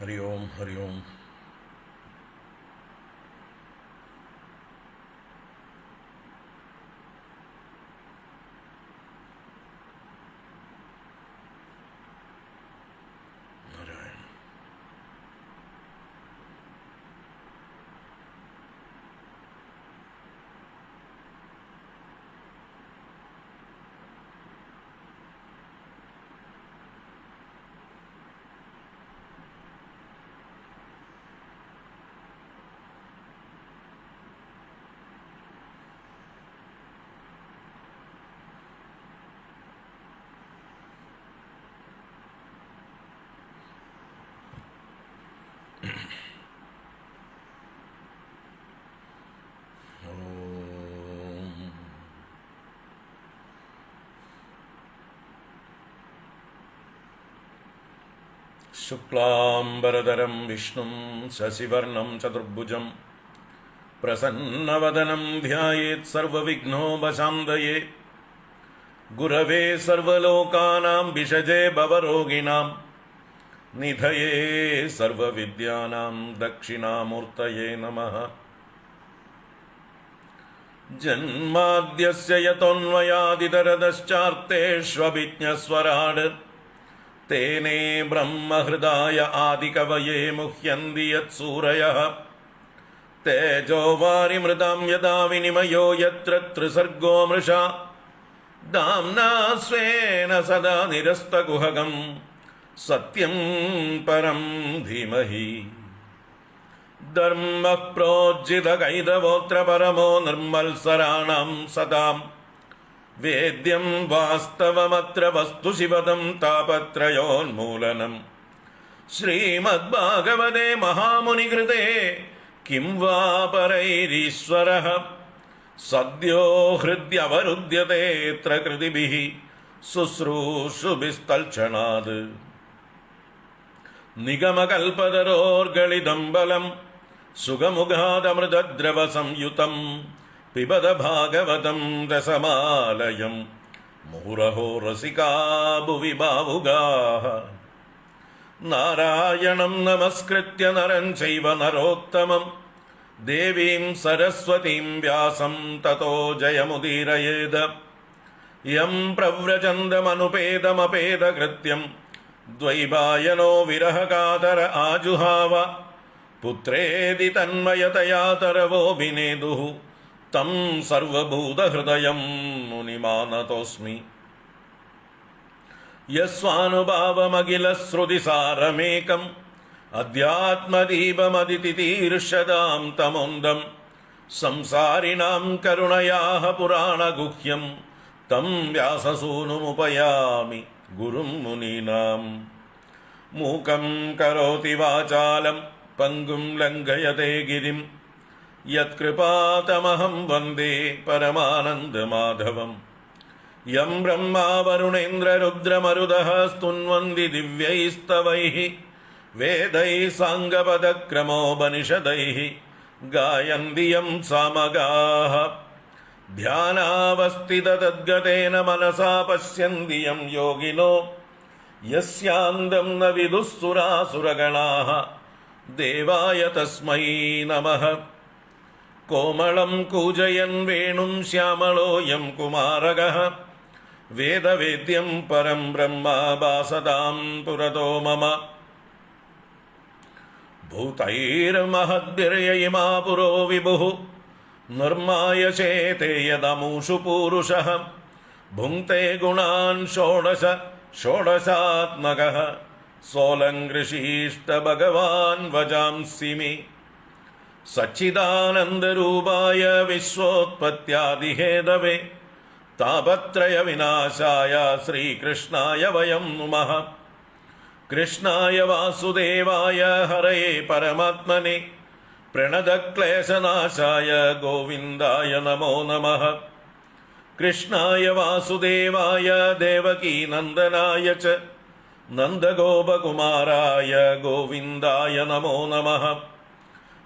हरि ओम हरि ओम। नारायण। शुक्लांबरधरं विष्णुं शशिवर्णं चतुर्भुजं प्रसन्नवदनं ध्यायेत् सर्वविघ्नोपशान्तये। गुरवे सर्वलोकानां विषजे भवरोगिणां निधये सर्वविद्यानां दक्षिणामूर्तये नमः। जन्माद्यस्य यतोऽन्वयादितरतश्चार्तेष्वभिज्ञस्वराड् तेने ब्रह्महृदाय आदिकवये मुह्यन्ति यत्सूरयः। तेजो वारिमृतां यदा विनिमयो यत्र त्रिसर्गो मृषा दाम्ना स्वेन सदा निरस्तकुहकं सत्यं परं धीमहि। धर्मः प्रोज्झितकैतवोऽत्र परमो निर्मल्सराणां सदाम् वेद्यं वास्तवमत्र वस्तु शिवदं तापत्रयोन्मूलनम्। श्रीमद्भागवते महामुनिकृते किं वा परैरीश्वरः सद्यो हृद्यवरुध्यतेऽत्र कृतिभिः शुश्रूषुभिस्तल्क्षणात्। निगमकल्पतरोर्गलितं बलं सुगमुखादमृतद्रवसंयुतं पिबद भागवतं रसमालयं मुहुरहो रसिका भुवि भावुगाः। नारायणं नमस्कृत्य नरं चैव नरोत्तमं देवीं सरस्वतीं व्यासं ततो जयमुदीरयेद। यं प्रव्रजन्तमनुपेदमपेदकृत्यं द्वैपायनो विरहकातर आजुहाव। पुत्रेति तन्मयतया तरवोऽभिनेदुः तं सर्वभूतहृदयं मुनिमानतोऽस्मि। यस्वानुभावमखिलश्रुतिसारमेकम् अध्यात्मदीपमदितितीर्षदां तमोन्दं संसारिणां करुणयाः पुराणगुह्यं तं व्याससूनुमुपयामि गुरुं मुनीनाम्। मूकं करोति वाचालं पङ्गुं लङ्घयते गिरिं यत्कृपातमहं वन्दे परमानन्दमाधवम्। यं ब्रह्मा वरुणेन्द्ररुद्रमरुदः स्तुन्वन्ति दिव्यैस्तवैः वेदैः साङ्गपदक्रमोपनिषदैः गायन्ति यं सामगाः। ध्यानावस्थिततद्गतेन मनसा पश्यन्ति यं योगिनो यस्यान्तं न विदुः सुरासुरगणाः देवाय तस्मै नमः। कोमलं कूजयन् वेणुं श्यामलोऽयं कुमारकः वेदवेद्यं परं ब्रह्म भासतां पुरतो मम। भूतैर्महद्भिर्ययिमा पुरो विभुः निर्माय चेते यदमुषु पूरुषः भुङ्क्ते गुणान् षोडश षोडशात्मकः सोऽलङ्कृषीष्ट भगवान् वजांसि मे। सच्चिदानन्दरूपाय विश्वोत्पत्त्यादिहेतवे तापत्रयविनाशाय श्रीकृष्णाय वयं नुमः। कृष्णाय वासुदेवाय हरये परमात्मने प्रणतक्लेशनाशाय गोविन्दाय नमो नमः। कृष्णाय वासुदेवाय देवकीनन्दनाय च नन्दगोपकुमाराय गोविन्दाय नमो नमः।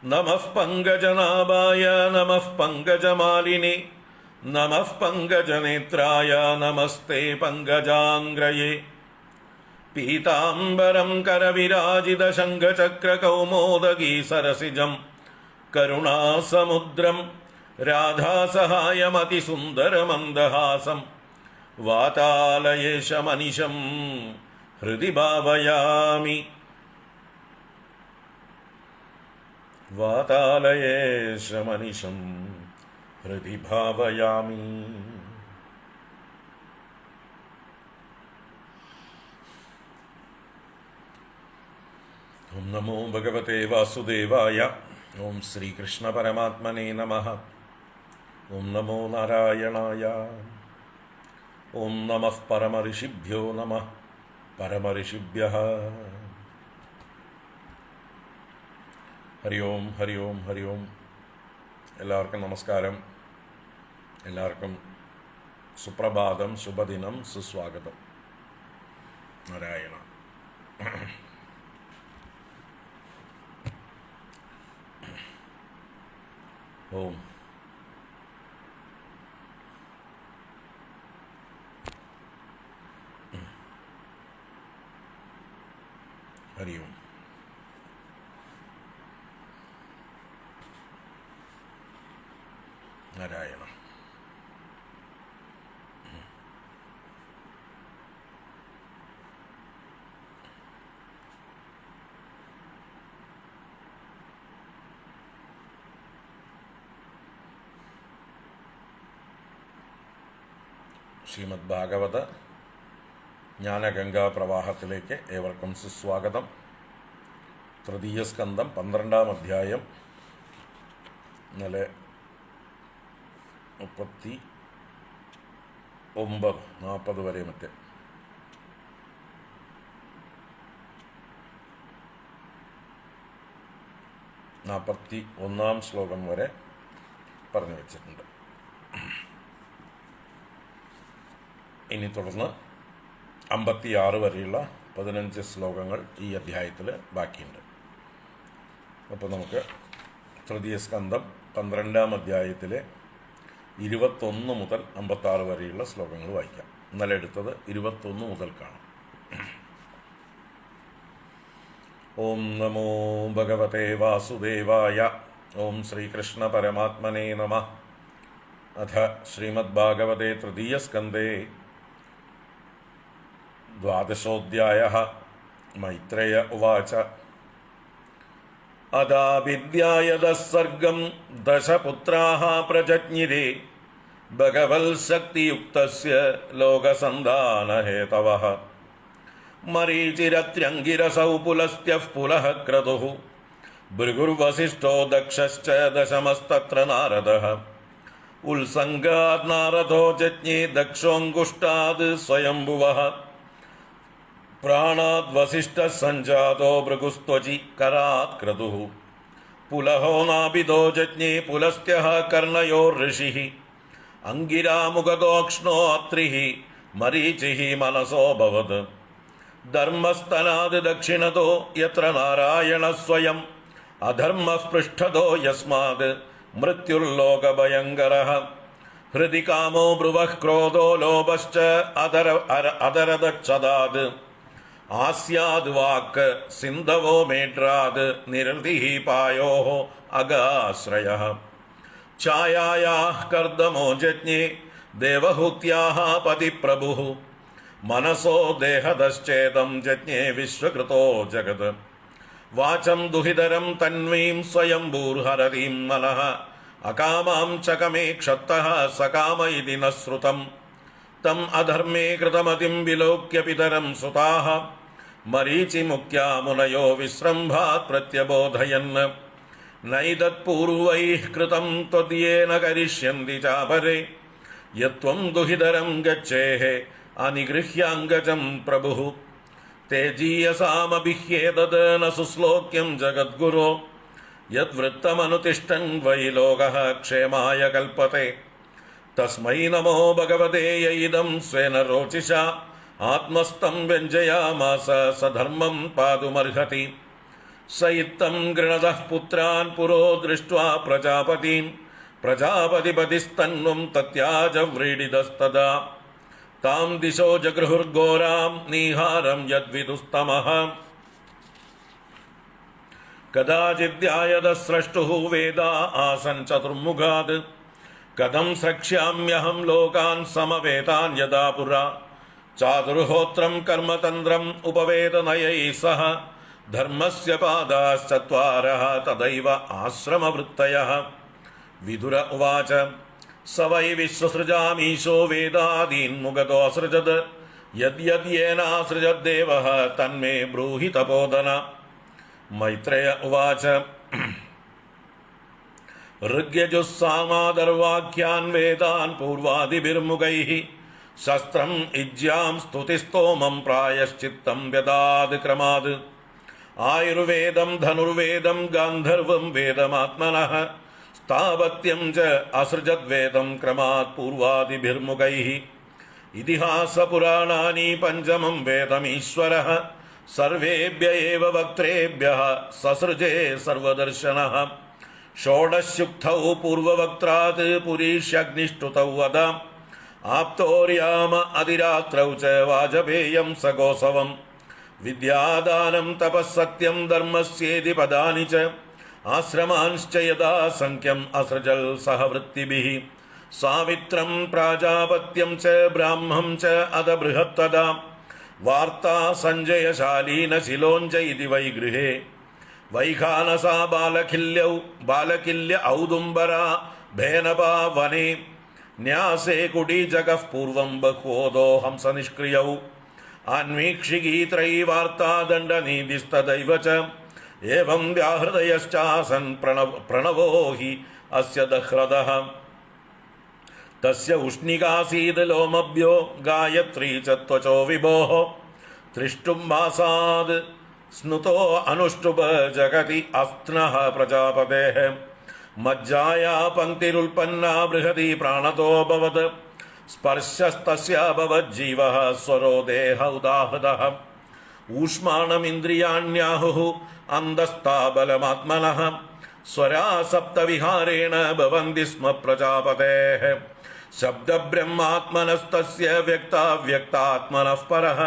नमः पङ्कजनाभाय नमः पङ्कजमालिने नमः पङ्कजनेत्राय नमस्ते पङ्कजाङ्ग्रये। പീതാംബരം കരവിരാജിതശംഖചക്രകൗമോദഗീ സരസിജം കരുണാസമുദ്രം രാധാസഹായമതിസുന്ദരമന്ദഹാസം വാതാലയേശമനിശം ഹൃദി ഭാവയാമി. വാതാലയേശമനിശം ഹൃദി ഭാവയാമി. ഓം നമോ ഭഗവതേ വാസുദേവായ. ഓം ശ്രീകൃഷ്ണ പരമാത്മനേ നമഃ. ഓം നമോ നാരായണായ. ഓം നമഃ പരമഋഷിഭ്യോ നമഃ പരമഋഷിഭ്യഃ. ഹരി ഓം ഹരി ഓം ഹരി ഓം. എല്ലാവർക്കും നമസ്കാരം. എല്ലാവർക്കും സുപ്രഭാതം, ശുഭദിനം, സുസ്വാഗതം. നാരായണ. ഓം. ഹരി ഓം. നാരായണ. ശ്രീമദ് ഭാഗവത ജ്ഞാനഗംഗാ പ്രവാഹത്തിലേക്ക് ഏവർക്കും സുസ്വാഗതം. തൃതീയ സ്കന്ധം 12-ാം അധ്യായം. ഇന്നലെ 39-40 വരെ 41-ാം ശ്ലോകം വരെ പറഞ്ഞു വച്ചിട്ടുണ്ട്. ഇനി തുടർന്ന് 56 വരെയുള്ള 15 ശ്ലോകങ്ങൾ ഈ അധ്യായത്തിൽ ബാക്കിയുണ്ട്. അപ്പോൾ നമുക്ക് തൃതീയ സ്കന്ധം 12-ാം അധ്യായത്തിലെ 21 മുതൽ 56 വരെയുള്ള ശ്ലോകങ്ങൾ വായിക്കാം. ഇന്നലെ എടുത്തത് 21 മുതൽക്കാണ്. ഓം നമോ ഭഗവതേ വാസുദേവായ. ഓം ശ്രീകൃഷ്ണ പരമാത്മനേ നമഃ. അഥ ശ്രീമദ്ഭാഗവതേ തൃതീയസ്കന്ധേ 12-ോऽധ്യായഃ. മൈത്രേയ ഉവാച. അദാഭിദ്ധ്യായതഃ സർഗം ദശപുത്രാः പ്രജജ്ഞിരെ ഭഗവത്ശക്തിയുക്തസ്യ ലോകസന്ധാനഹേതവഃ. മരീചിരത്ര്യങ്കിരസൗ പുലസ്ത്യഃ പുലഃ ക്രതുഃ. ഭൃഗുർവസിഷ്ഠോ ദക്ഷശ്ച ദശമസ്തത്ര നാരദഃ. ഉത്സംഗാത് നാരദോ ജജ്ഞേ ദക്ഷോऽങ്കുഷ്ടാത് സ്വയംഭുവഃ. പ്രാണാത് വസിഷ്ഠഃ സഞ്ജാതോ ഭൃഗുസ്ത്വചി കരാത് ക്രതുഃ. പുലഹോ നാഭിദോ ജജ്ഞേ പുലസ്ത്യഃ കർണയോർഋഷിഃ. അങ്കിരാമുഖദോക്ഷ്ണോ അത്രിഃ മരീചിഃ മനസോऽഭവത്. ധർമ്മസ്തനാത് ദക്ഷിണതോ യത്ര നാരായണഃ സ്വയം. അധർമ്മഃ പൃഷ്ഠതോ യസ്മാത് മൃത്യുർലോകഭയങ്കരഃ. ഹൃദി കാമോ ബ്രുവഃ ക്രോധോ ലോഭശ്ച അദരദക്ഷതാത്. ആസ്യാദ് വാക്ക് സിന്ധവോ മേഡ്രാത്. നിരൃതിഃ പായോഃ അഗാശ്രയഃ. ഛായായാഃ കർദമോ ജജ്ഞേ ദേവഹൂത്യാഃ പതിപ്രഭുഃ. മനസോ ദേഹദശ്ചേദം ജജ്ഞേ വിശ്വകൃതോ ജഗത്. വാചം ദുഹിതരം തന്വീം സ്വയംഭൂർഹരതീം മനഃ. അകാമാം ചകമേക്ഷത്തഃ സകാമ ഇതി ന ശ്രുതം. തം അധർമ്മേ കൃതമതിം വിലോക്യ പിതരം സുതാഃ. മരീചിമുക്ത്യാ മുനയോ വിശ്രംഭാത് പ്രത്യബോധയൻ. നൈതത്പൂർവൈഃ കൃതം ത്വദ്യേന കരിഷ്യന്തി ചാപരേ. യത്വം ദുഹിതരം ഗച്ഛേഃ അനിഗൃഹ്യാംഗജം പ്രഭുഃ. തേജീയസാമഭിഹ്യേതത് ന സുശ്ലോക്യം ജഗദ്ഗുരോ. യദ്വൃത്തമനുതിഷ്ഠൻ വൈ ലോകഃ ക്ഷേമായ കൽപ്പത്തെ. തസ്മൈ നമോ ഭഗവതേ യൈദം സ്വേന രോചിഷാ ആത്മസ്ഥം വ്യഞ്ജയാമാസ സധർമ്മം പാതുമർഹതി. സ ഇത്തം ഗൃണതഃ പുത്രാൻ പുരോ ദൃഷ്ട്വാ പ്രജാപതിം. പ്രജാപതിപതിസ്തന്വം തത്യാജ വ്രീഡിതസ്തദാ. तां दिशो जगृहुर्घोरां निहारं यद्विदुस्तमः कदाचिद्यायदस्रष्टुः वेदा आसन् चतुर्मुखात् कथं स्रक्ष्याम्यहं लोकान् समवेतान् यदा पुरा चातुर्होत्रं कर्मतन्त्रम् उपवेदनयैः सह धर्मस्य पादाश्चत्वारः तदैव आश्रमवृत्तयः। विदुर उवाच स वै विश्वसृजामीशो वेदादीन्मुगतोऽसृजत् यद्यद्येनासृजद्देवः तन्मे ब्रूहि तपोधन। मैत्रेय उवाच ऋग्यजुस्सामादर्वाख्यान् वेदान् पूर्वादिभिर्मुखैः शस्त्रम् इज्यां स्तुतिस्तोमं प्रायश्चित्तं व्यदाद् क्रमाद् आयुर्वेदं धनुर्वेदं गान्धर्वं वेदमात्मनः स्थापत्यं च असृजद्वेदं क्रमात् पूर्वादिभिर्मुखैः इतिहासपुराणानि पञ्चमं वेदमीश्वरः सर्वेभ्य एव वक्त्रेभ्यः ससृजे सर्वदर्शनः षोडशयुक्तौ पूर्ववक्त्रात् पुरीष्यग्निष्टुतौ वद आप्तोर्याम अधिरात्रौ च वाजपेयं सगोसवम् विद्यादानं तपःसत्यं धर्मस्येति पदानि च आश्रमांश्च यदा संख्यम् असृजल् सह वृत्तिभिः सावित्रं प्राजापत्यं च ब्राह्मं च अद बृहत्तदा वार्ता सञ्जयशालीन शिलोञ्च इति वै गृहे वैखानसा बालकिल्य औदुम्बरा भेनपा वने न्यासे कुटीजगः पूर्वं बह्वोदो हंसनिष्क्रियौ अन्वीक्षिकी त्रयीवार्ता दण्डनीतिस्तदैव च एवं व्याहृदयश्चासन् प्रणवो हि अस्य दह्रदः तस्य उष्णिकासीद् लोमभ्यो गायत्री च त्वचो विभोः त्रिष्टुम्बासाद् स्नुतो अनुष्टुभ जगति अस्त्नः प्रजापतेः मज्जाया पङ्क्तिरुल्पन्ना बृहती प्राणतोऽभवत् स्पर्शस्तस्याभवज्जीवः स्वरो देह उदाहृतः ऊष्माणमिन्द्रियाण्याहुः अन्दस्ताबलमात्मनः स्वरा सप्तविहारेण भवन्ति स्म प्रजापतेः शब्दब्रह्मात्मनस्तस्य व्यक्ताव्यक्तात्मनः परः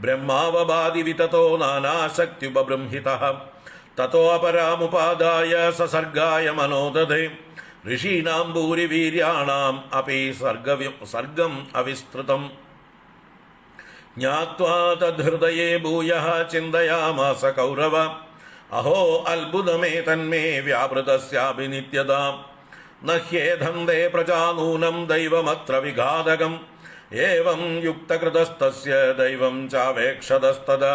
ब्रह्मावबादि विततो नानाशक्त्युपबृंहितः ततो अपरामुपादाय ससर्गाय मनो दधे ऋषीणां भूरिवीर्याणाम् अपि सर्गम् अविस्तृतम् ज्ञात्वा तद्हृदये भूयः चिन्तयामास कौरव अहो अल्बुदमेतन्मे व्यापृतस्याभिनित्यदा न ह्येधन्ते प्रजानूनं दैवमत्र विघातकम् एवं युक्तकृतस्तस्य दैवं चावेक्षतस्तदा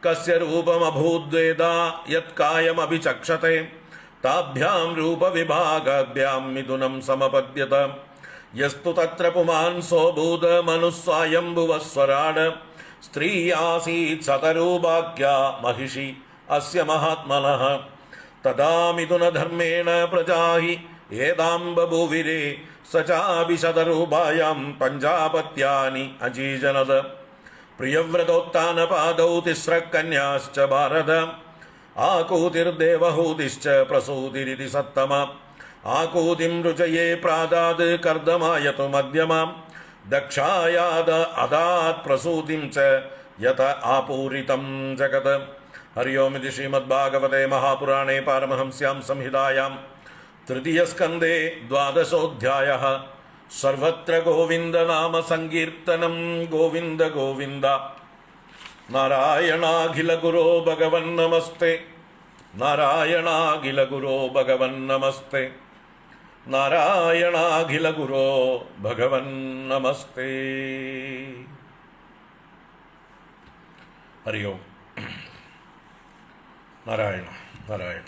कस्य रूपमभूद्वेदा यत्कायमभिचक्षते ताभ्यां रूपविभागाभ्यां मिथुनं समपद्यत यस्तु तत्र पुमांसोऽभूत् मनुस्वायम्भुवः स्वराड् स्त्री आसीत् शतरूपाख्या महिषी अस्य महात्मनः तदा मिथुनधर्मेण प्रजा हि एतां बभूविरे स चाभिशतरूपायां पञ्चापत्यानि अजीजनद प्रियव्रतोत्थानपादौ तिस्रः कन्याश्च भारत आकूतिर्देवहूतिश्च प्रसूतिरिति सत्तमा आकूतिं रुचये प्रादाद् कर्दमायतु मध्यमां दक्षायाद अदात् प्रसूतिं च यत आपूरितं जगत्। हरि ओम् इति श्रीमद्भागवते महापुराणे पारमहंस्यां संहितायां तृतीयस्कन्धे द्वादशोऽध्यायः। सर्वत्र गोविन्दनाम संकीर्तनं गोविन्द गोविन्द। नारायणाखिलगुरो भगवन्नमस्ते नारायणाखिलगुरो भगवन्नमस्ते नारायणाखिलगुरो भगवन्नमस्ते। हरि ओम्। नारायण नारायण।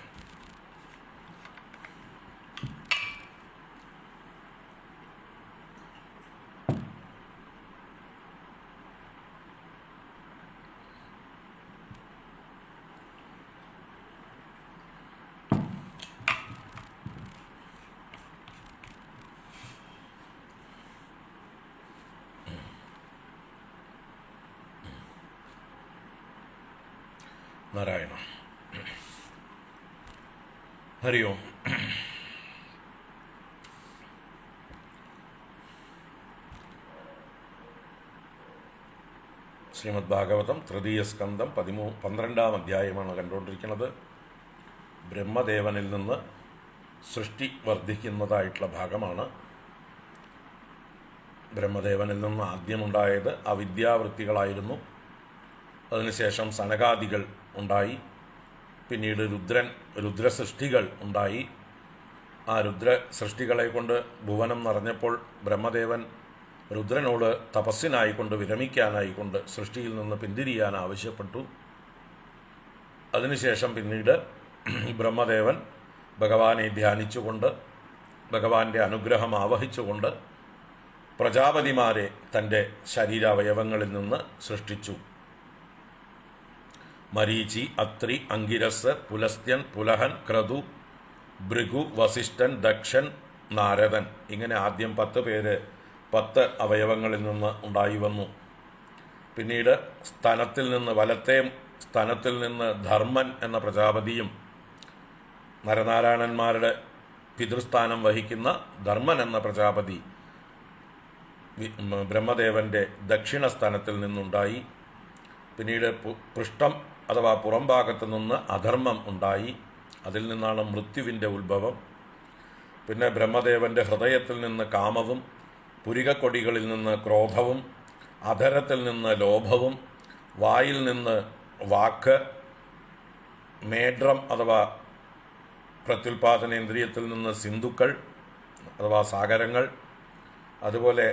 नारायण। हरि ओम्। ശ്രീമദ് ഭാഗവതം തൃതീയ സ്കന്ധം 12-ാം അധ്യായമാണ് കണ്ടുകൊണ്ടിരിക്കുന്നത്. ബ്രഹ്മദേവനിൽ നിന്ന് സൃഷ്ടി വർദ്ധിക്കുന്നതായിട്ടുള്ള ഭാഗമാണ്. ബ്രഹ്മദേവനിൽ നിന്ന് ആദ്യമുണ്ടായത് അവിദ്യാവൃത്തികളായിരുന്നു. അതിനുശേഷം സനകാദികൾ ഉണ്ടായി. പിന്നീട് രുദ്രസൃഷ്ടികൾ ഉണ്ടായി. ആ രുദ്രസൃഷ്ടികളെ കൊണ്ട് ഭുവനം നിറഞ്ഞപ്പോൾ ബ്രഹ്മദേവൻ രുദ്രനോട് തപസ്സിനായിക്കൊണ്ട് വിരമിക്കാനായിക്കൊണ്ട് സൃഷ്ടിയിൽ നിന്ന് പിന്തിരിയാൻ ആവശ്യപ്പെട്ടു. അതിനുശേഷം പിന്നീട് ബ്രഹ്മദേവൻ ഭഗവാനെ ധ്യാനിച്ചുകൊണ്ട് ഭഗവാന്റെ അനുഗ്രഹം ആവഹിച്ചുകൊണ്ട് പ്രജാപതിമാരെ തൻ്റെ ശരീരാവയവങ്ങളിൽ നിന്ന് സൃഷ്ടിച്ചു. മരീചി, അത്രി, അങ്കിരസ്, പുലസ്ത്യൻ, പുലഹൻ, ക്രതു, ഭൃഗു, വസിഷ്ഠൻ, ദക്ഷൻ, നാരദൻ, ഇങ്ങനെ ആദ്യം 10 പേര് 10 അവയവങ്ങളിൽ നിന്ന് ഉണ്ടായി വന്നു. പിന്നീട് സ്തനത്തിൽ നിന്ന് വലത്തെ സ്തനത്തിൽ നിന്ന് ധർമ്മൻ എന്ന പ്രജാപതിയും നരനാരായണന്മാരുടെ പിതൃസ്ഥാനം വഹിക്കുന്ന ധർമ്മൻ എന്ന പ്രജാപതി ബ്രഹ്മദേവന്റെ ദക്ഷിണ സ്ഥാനത്തിൽ നിന്നുണ്ടായി. പിന്നീട് പൃഷ്ഠം അഥവാ പുറംഭാഗത്തു നിന്ന് അധർമ്മം ഉണ്ടായി. അതിൽ നിന്നാണ് മൃത്യുവിൻ്റെ ഉത്ഭവം. പിന്നെ ബ്രഹ്മദേവന്റെ ഹൃദയത്തിൽ നിന്ന് കാമവും, പുരികക്കൊടികളിൽ നിന്ന് ക്രോധവും, അധരത്തിൽ നിന്ന് ലോഭവും, വായിൽ നിന്ന് വാക്ക്, മേഡ്രം അഥവാ പ്രത്യുൽപാദനേന്ദ്രിയത്തിൽ നിന്ന് സിന്ധുക്കൾ അഥവാ സാഗരങ്ങൾ, അതുപോലെ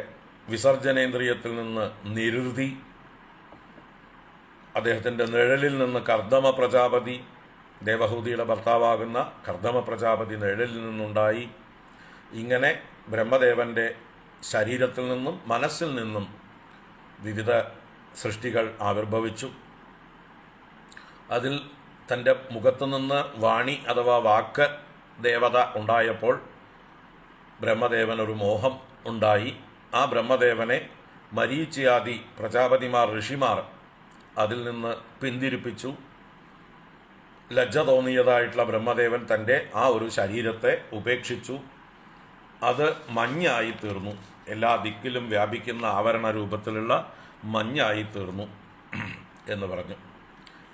വിസർജനേന്ദ്രിയത്തിൽ നിന്ന് നിരുതി, അദ്ദേഹത്തിൻ്റെ നിഴലിൽ നിന്ന് കർദമ പ്രജാപതി, ദേവഹൂതിയുടെ ഭർത്താവാകുന്ന കർദമ പ്രജാപതി നിഴലിൽ നിന്നുണ്ടായി. ഇങ്ങനെ ബ്രഹ്മദേവന്റെ ശരീരത്തിൽ നിന്നും മനസ്സിൽ നിന്നും വിവിധ സൃഷ്ടികൾ ആവിർഭവിച്ചു. അതിൽ തൻ്റെ മുഖത്തുനിന്ന് വാണി അഥവാ വാക്ക് ദേവത ഉണ്ടായപ്പോൾ ബ്രഹ്മദേവനൊരു മോഹം ഉണ്ടായി. ആ ബ്രഹ്മദേവനെ മരീചിയാദി പ്രജാപതിമാർ, ഋഷിമാർ അതിൽ നിന്ന് പിന്തിരിപ്പിച്ചു. ലജ്ജ തോന്നിയതായിട്ടുള്ള ബ്രഹ്മദേവൻ തൻ്റെ ആ ഒരു ശരീരത്തെ ഉപേക്ഷിച്ചു. അത് മഞ്ഞായി തീർന്നു. എല്ലാ ദിക്കിലും വ്യാപിക്കുന്ന ആവരണ രൂപത്തിലുള്ള മഞ്ഞായി തീർന്നു എന്ന് പറഞ്ഞു.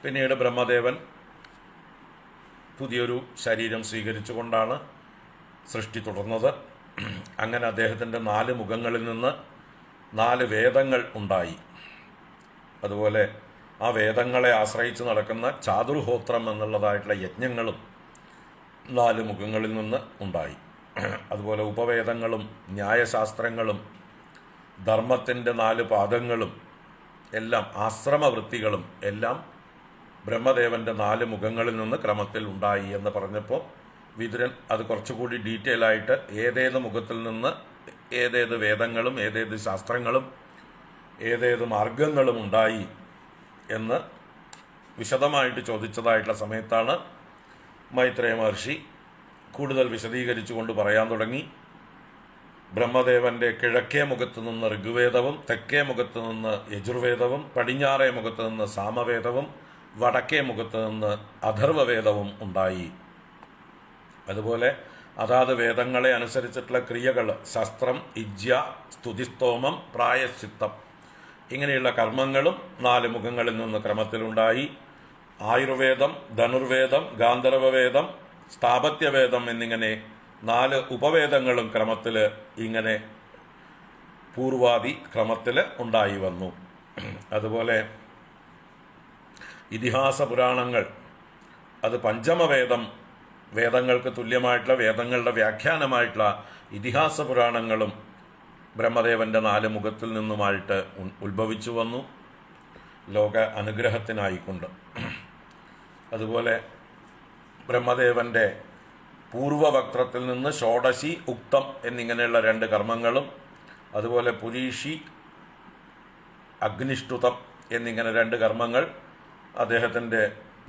പിന്നീട് ബ്രഹ്മദേവൻ പുതിയൊരു ശരീരം സ്വീകരിച്ചുകൊണ്ടാണ് സൃഷ്ടി തുടർന്നത്. അങ്ങനെ അദ്ദേഹത്തിൻ്റെ 4 മുഖങ്ങളിൽ നിന്ന് 4 വേദങ്ങൾ ഉണ്ടായി. അതുപോലെ ആ വേദങ്ങളെ ആശ്രയിച്ച് നടക്കുന്ന ചാതുർഹോത്രം എന്നുള്ളതായിട്ടുള്ള യജ്ഞങ്ങളും 4 മുഖങ്ങളിൽ നിന്ന് ഉണ്ടായി. അതുപോലെ ഉപവേദങ്ങളും ന്യായശാസ്ത്രങ്ങളും ധർമ്മത്തിൻ്റെ 4 പാദങ്ങളും എല്ലാം ആശ്രമവൃത്തികളും എല്ലാം ബ്രഹ്മദേവന്റെ 4 മുഖങ്ങളിൽ നിന്ന് ക്രമത്തിൽ ഉണ്ടായി എന്ന് പറഞ്ഞപ്പോൾ വിതുരൻ അത് കുറച്ചുകൂടി ഡീറ്റെയിൽ ആയിട്ട് ഏതേത് മുഖത്തിൽ നിന്ന് ഏതേത് വേദങ്ങളും ഏതേത് ശാസ്ത്രങ്ങളും ഏതേത് മാർഗങ്ങളും ഉണ്ടായി എന്ന് വിശദമായിട്ട് ചോദിച്ചതായിട്ടുള്ള സമയത്താണ് മൈത്രേയ മഹർഷി കൂടുതൽ വിശദീകരിച്ചുകൊണ്ട് പറയാൻ തുടങ്ങി. ബ്രഹ്മദേവന്റെ കിഴക്കേ മുഖത്ത് നിന്ന് ഋഗ്വേദവും, തെക്കേ മുഖത്ത് നിന്ന് യജുർവേദവും, പടിഞ്ഞാറേ മുഖത്ത് നിന്ന് സാമവേദവും, വടക്കേ മുഖത്ത് നിന്ന് അഥർവവേദവും ഉണ്ടായി. അതുപോലെ അതാത് വേദങ്ങളെ അനുസരിച്ചിട്ടുള്ള ക്രിയകൾ, ശസ്ത്രം, യജ്ഞ, സ്തുതിസ്തോമം, പ്രായശ്ചിത്തം, ഇങ്ങനെയുള്ള കർമ്മങ്ങളും 4 മുഖങ്ങളിൽ നിന്ന് ക്രമത്തിലുണ്ടായി. ആയുർവേദം, ധനുർവേദം, ഗാന്ധർവവേദം, സ്ഥാപത്യവേദം എന്നിങ്ങനെ 4 ഉപവേദങ്ങളും ക്രമത്തിൽ ഇങ്ങനെ പൂർവാദി ക്രമത്തിൽ ഉണ്ടായി വന്നു. അതുപോലെ ഇതിഹാസ പുരാണങ്ങൾ, അത് പഞ്ചമവേദം, വേദങ്ങൾക്ക് തുല്യമായിട്ടുള്ള വേദങ്ങളുടെ വ്യാഖ്യാനമായിട്ടുള്ള ഇതിഹാസ പുരാണങ്ങളും ബ്രഹ്മദേവന്റെ 4 മുഖത്തിൽ നിന്നുമായിട്ട് ഉത്ഭവിച്ചു വന്നു, ലോക അനുഗ്രഹത്തിനായിക്കൊണ്ട്. അതുപോലെ ബ്രഹ്മദേവന്റെ പൂർവവക്ത്രത്തിൽ നിന്ന് ഷോഡശി, ഉക്തം എന്നിങ്ങനെയുള്ള 2 കർമ്മങ്ങളും, അതുപോലെ പുരീഷി, അഗ്നിഷ്ടുതം എന്നിങ്ങനെ 2 കർമ്മങ്ങൾ അദ്ദേഹത്തിൻ്റെ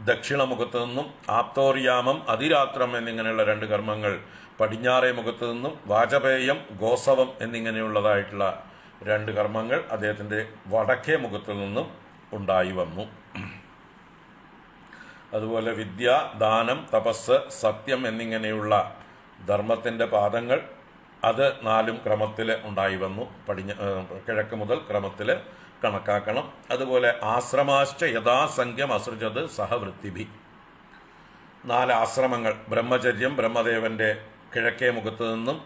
ദക്ഷിണമുഖത്ത് നിന്നും, ആപ്തോര്യാമം, അതിരാത്രം എന്നിങ്ങനെയുള്ള 2 കർമ്മങ്ങൾ പടിഞ്ഞാറേ മുഖത്ത് നിന്നും, വാജപേയം, ഗോസവം എന്നിങ്ങനെയുള്ളതായിട്ടുള്ള 2 കർമ്മങ്ങൾ അദ്ദേഹത്തിൻ്റെ വടക്കേ മുഖത്ത് നിന്നും ഉണ്ടായി വന്നു. അതുപോലെ വിദ്യ, ദാനം, തപസ്, സത്യം എന്നിങ്ങനെയുള്ള ധർമ്മത്തിൻ്റെ പാദങ്ങൾ അത് 4 ക്രമത്തിൽ ഉണ്ടായി വന്നു. കിഴക്ക് മുതൽ ക്രമത്തിൽ കണക്കാക്കണം. അതുപോലെ ആശ്രമാശ്ച യഥാസംഖ്യം അസൃജത് സഹവൃത്തിഭി. 4 ആശ്രമങ്ങൾ: ബ്രഹ്മചര്യം ബ്രഹ്മദേവന്റെ കിഴക്കേ മുഖത്ത് നിന്നും,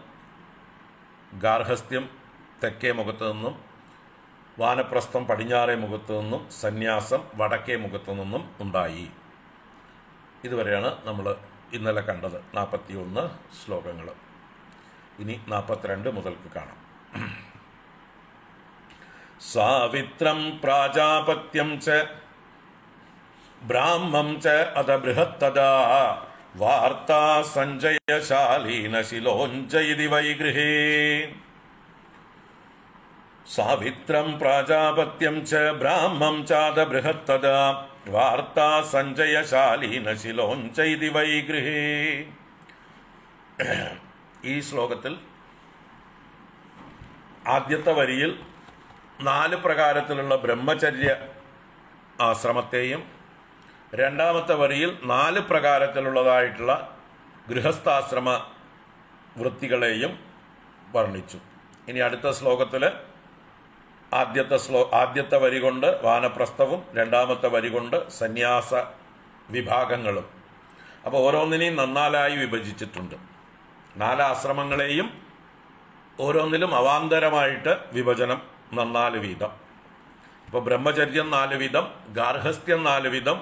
ഗാർഹസ്ഥ്യം തെക്കേ മുഖത്ത് നിന്നും, വാനപ്രസ്ഥം പടിഞ്ഞാറേ മുഖത്ത് നിന്നും, സന്യാസം വടക്കേ മുഖത്ത് നിന്നും ഉണ്ടായി. ഇതുവരെയാണ് നമ്മൾ ഇന്നലെ കണ്ടത് 41 ശ്ലോകങ്ങൾ. ഇനി 42 മുതൽക്ക് കാണാം. സാവിത്രം പ്രാജാപത്യം ച ബ്രാഹ്മം ച അത ബൃഹത്തദാ വാർത്താ സഞ്ജയശാലീന ശിലോഞ്ജയിതി വൈഗൃഹേ. സാവിത്രം പ്രാജാപത്യം ച ബ്രാഹ്മം ചാദ ബൃഹത്തദാ വാർത്താ സഞ്ജയശാലീന ശിലോഞ്ജയിതി വൈഗൃഹേ. ഈ ശ്ലോകത്തിൽ ആദ്യത്തെ വരിയിൽ 4 പ്രകാരത്തിലുള്ള ബ്രഹ്മചര്യ ആശ്രമത്തെയും രണ്ടാമത്തെ വരിയിൽ 4 പ്രകാരത്തിലുള്ളതായിട്ടുള്ള ഗൃഹസ്ഥാശ്രമ വൃത്തികളെയും വർണ്ണിച്ചു. ഇനി അടുത്ത ശ്ലോകത്തിൽ ആദ്യത്തെ വരി കൊണ്ട് വാനപ്രസ്ഥവും രണ്ടാമത്തെ വരി കൊണ്ട് സന്യാസ വിഭാഗങ്ങളും. അപ്പോൾ ഓരോന്നിനെയും 4 വിഭജിച്ചിട്ടുണ്ട്. 4 ആശ്രമങ്ങളെയും ഓരോന്നിലും അവാന്തരമായിട്ട് വിഭജനം 4 വീതം. അപ്പോൾ ബ്രഹ്മചര്യം 4 വീതം, ഗാർഹസ്ഥ്യം 4 വീതം,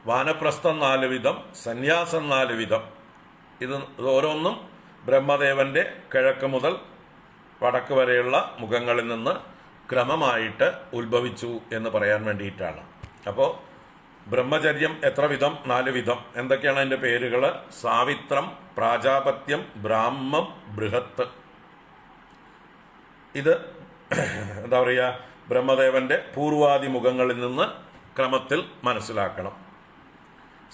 വാനപ്രസ്ഥം 4 വീതം, സന്യാസം 4 വീതം. ഇത് ഓരോന്നും ബ്രഹ്മദേവന്റെ കിഴക്ക് മുതൽ വടക്ക് വരെയുള്ള മുഖങ്ങളിൽ നിന്ന് ക്രമമായിട്ട് ഉത്ഭവിച്ചു എന്ന് പറയാൻ വേണ്ടിയിട്ടാണ്. അപ്പോൾ ബ്രഹ്മചര്യം എത്ര വിധം? 4 വിധം. എന്തൊക്കെയാണ് അതിൻ്റെ പേരുകൾ? സാവിത്രം, പ്രാജാപത്യം, ബ്രാഹ്മം, ബൃഹത്ത്. ഇത് എന്താ പറയുക, ബ്രഹ്മദേവന്റെ പൂർവാദി മുഖങ്ങളിൽ നിന്ന് ക്രമത്തിൽ മനസ്സിലാക്കണം.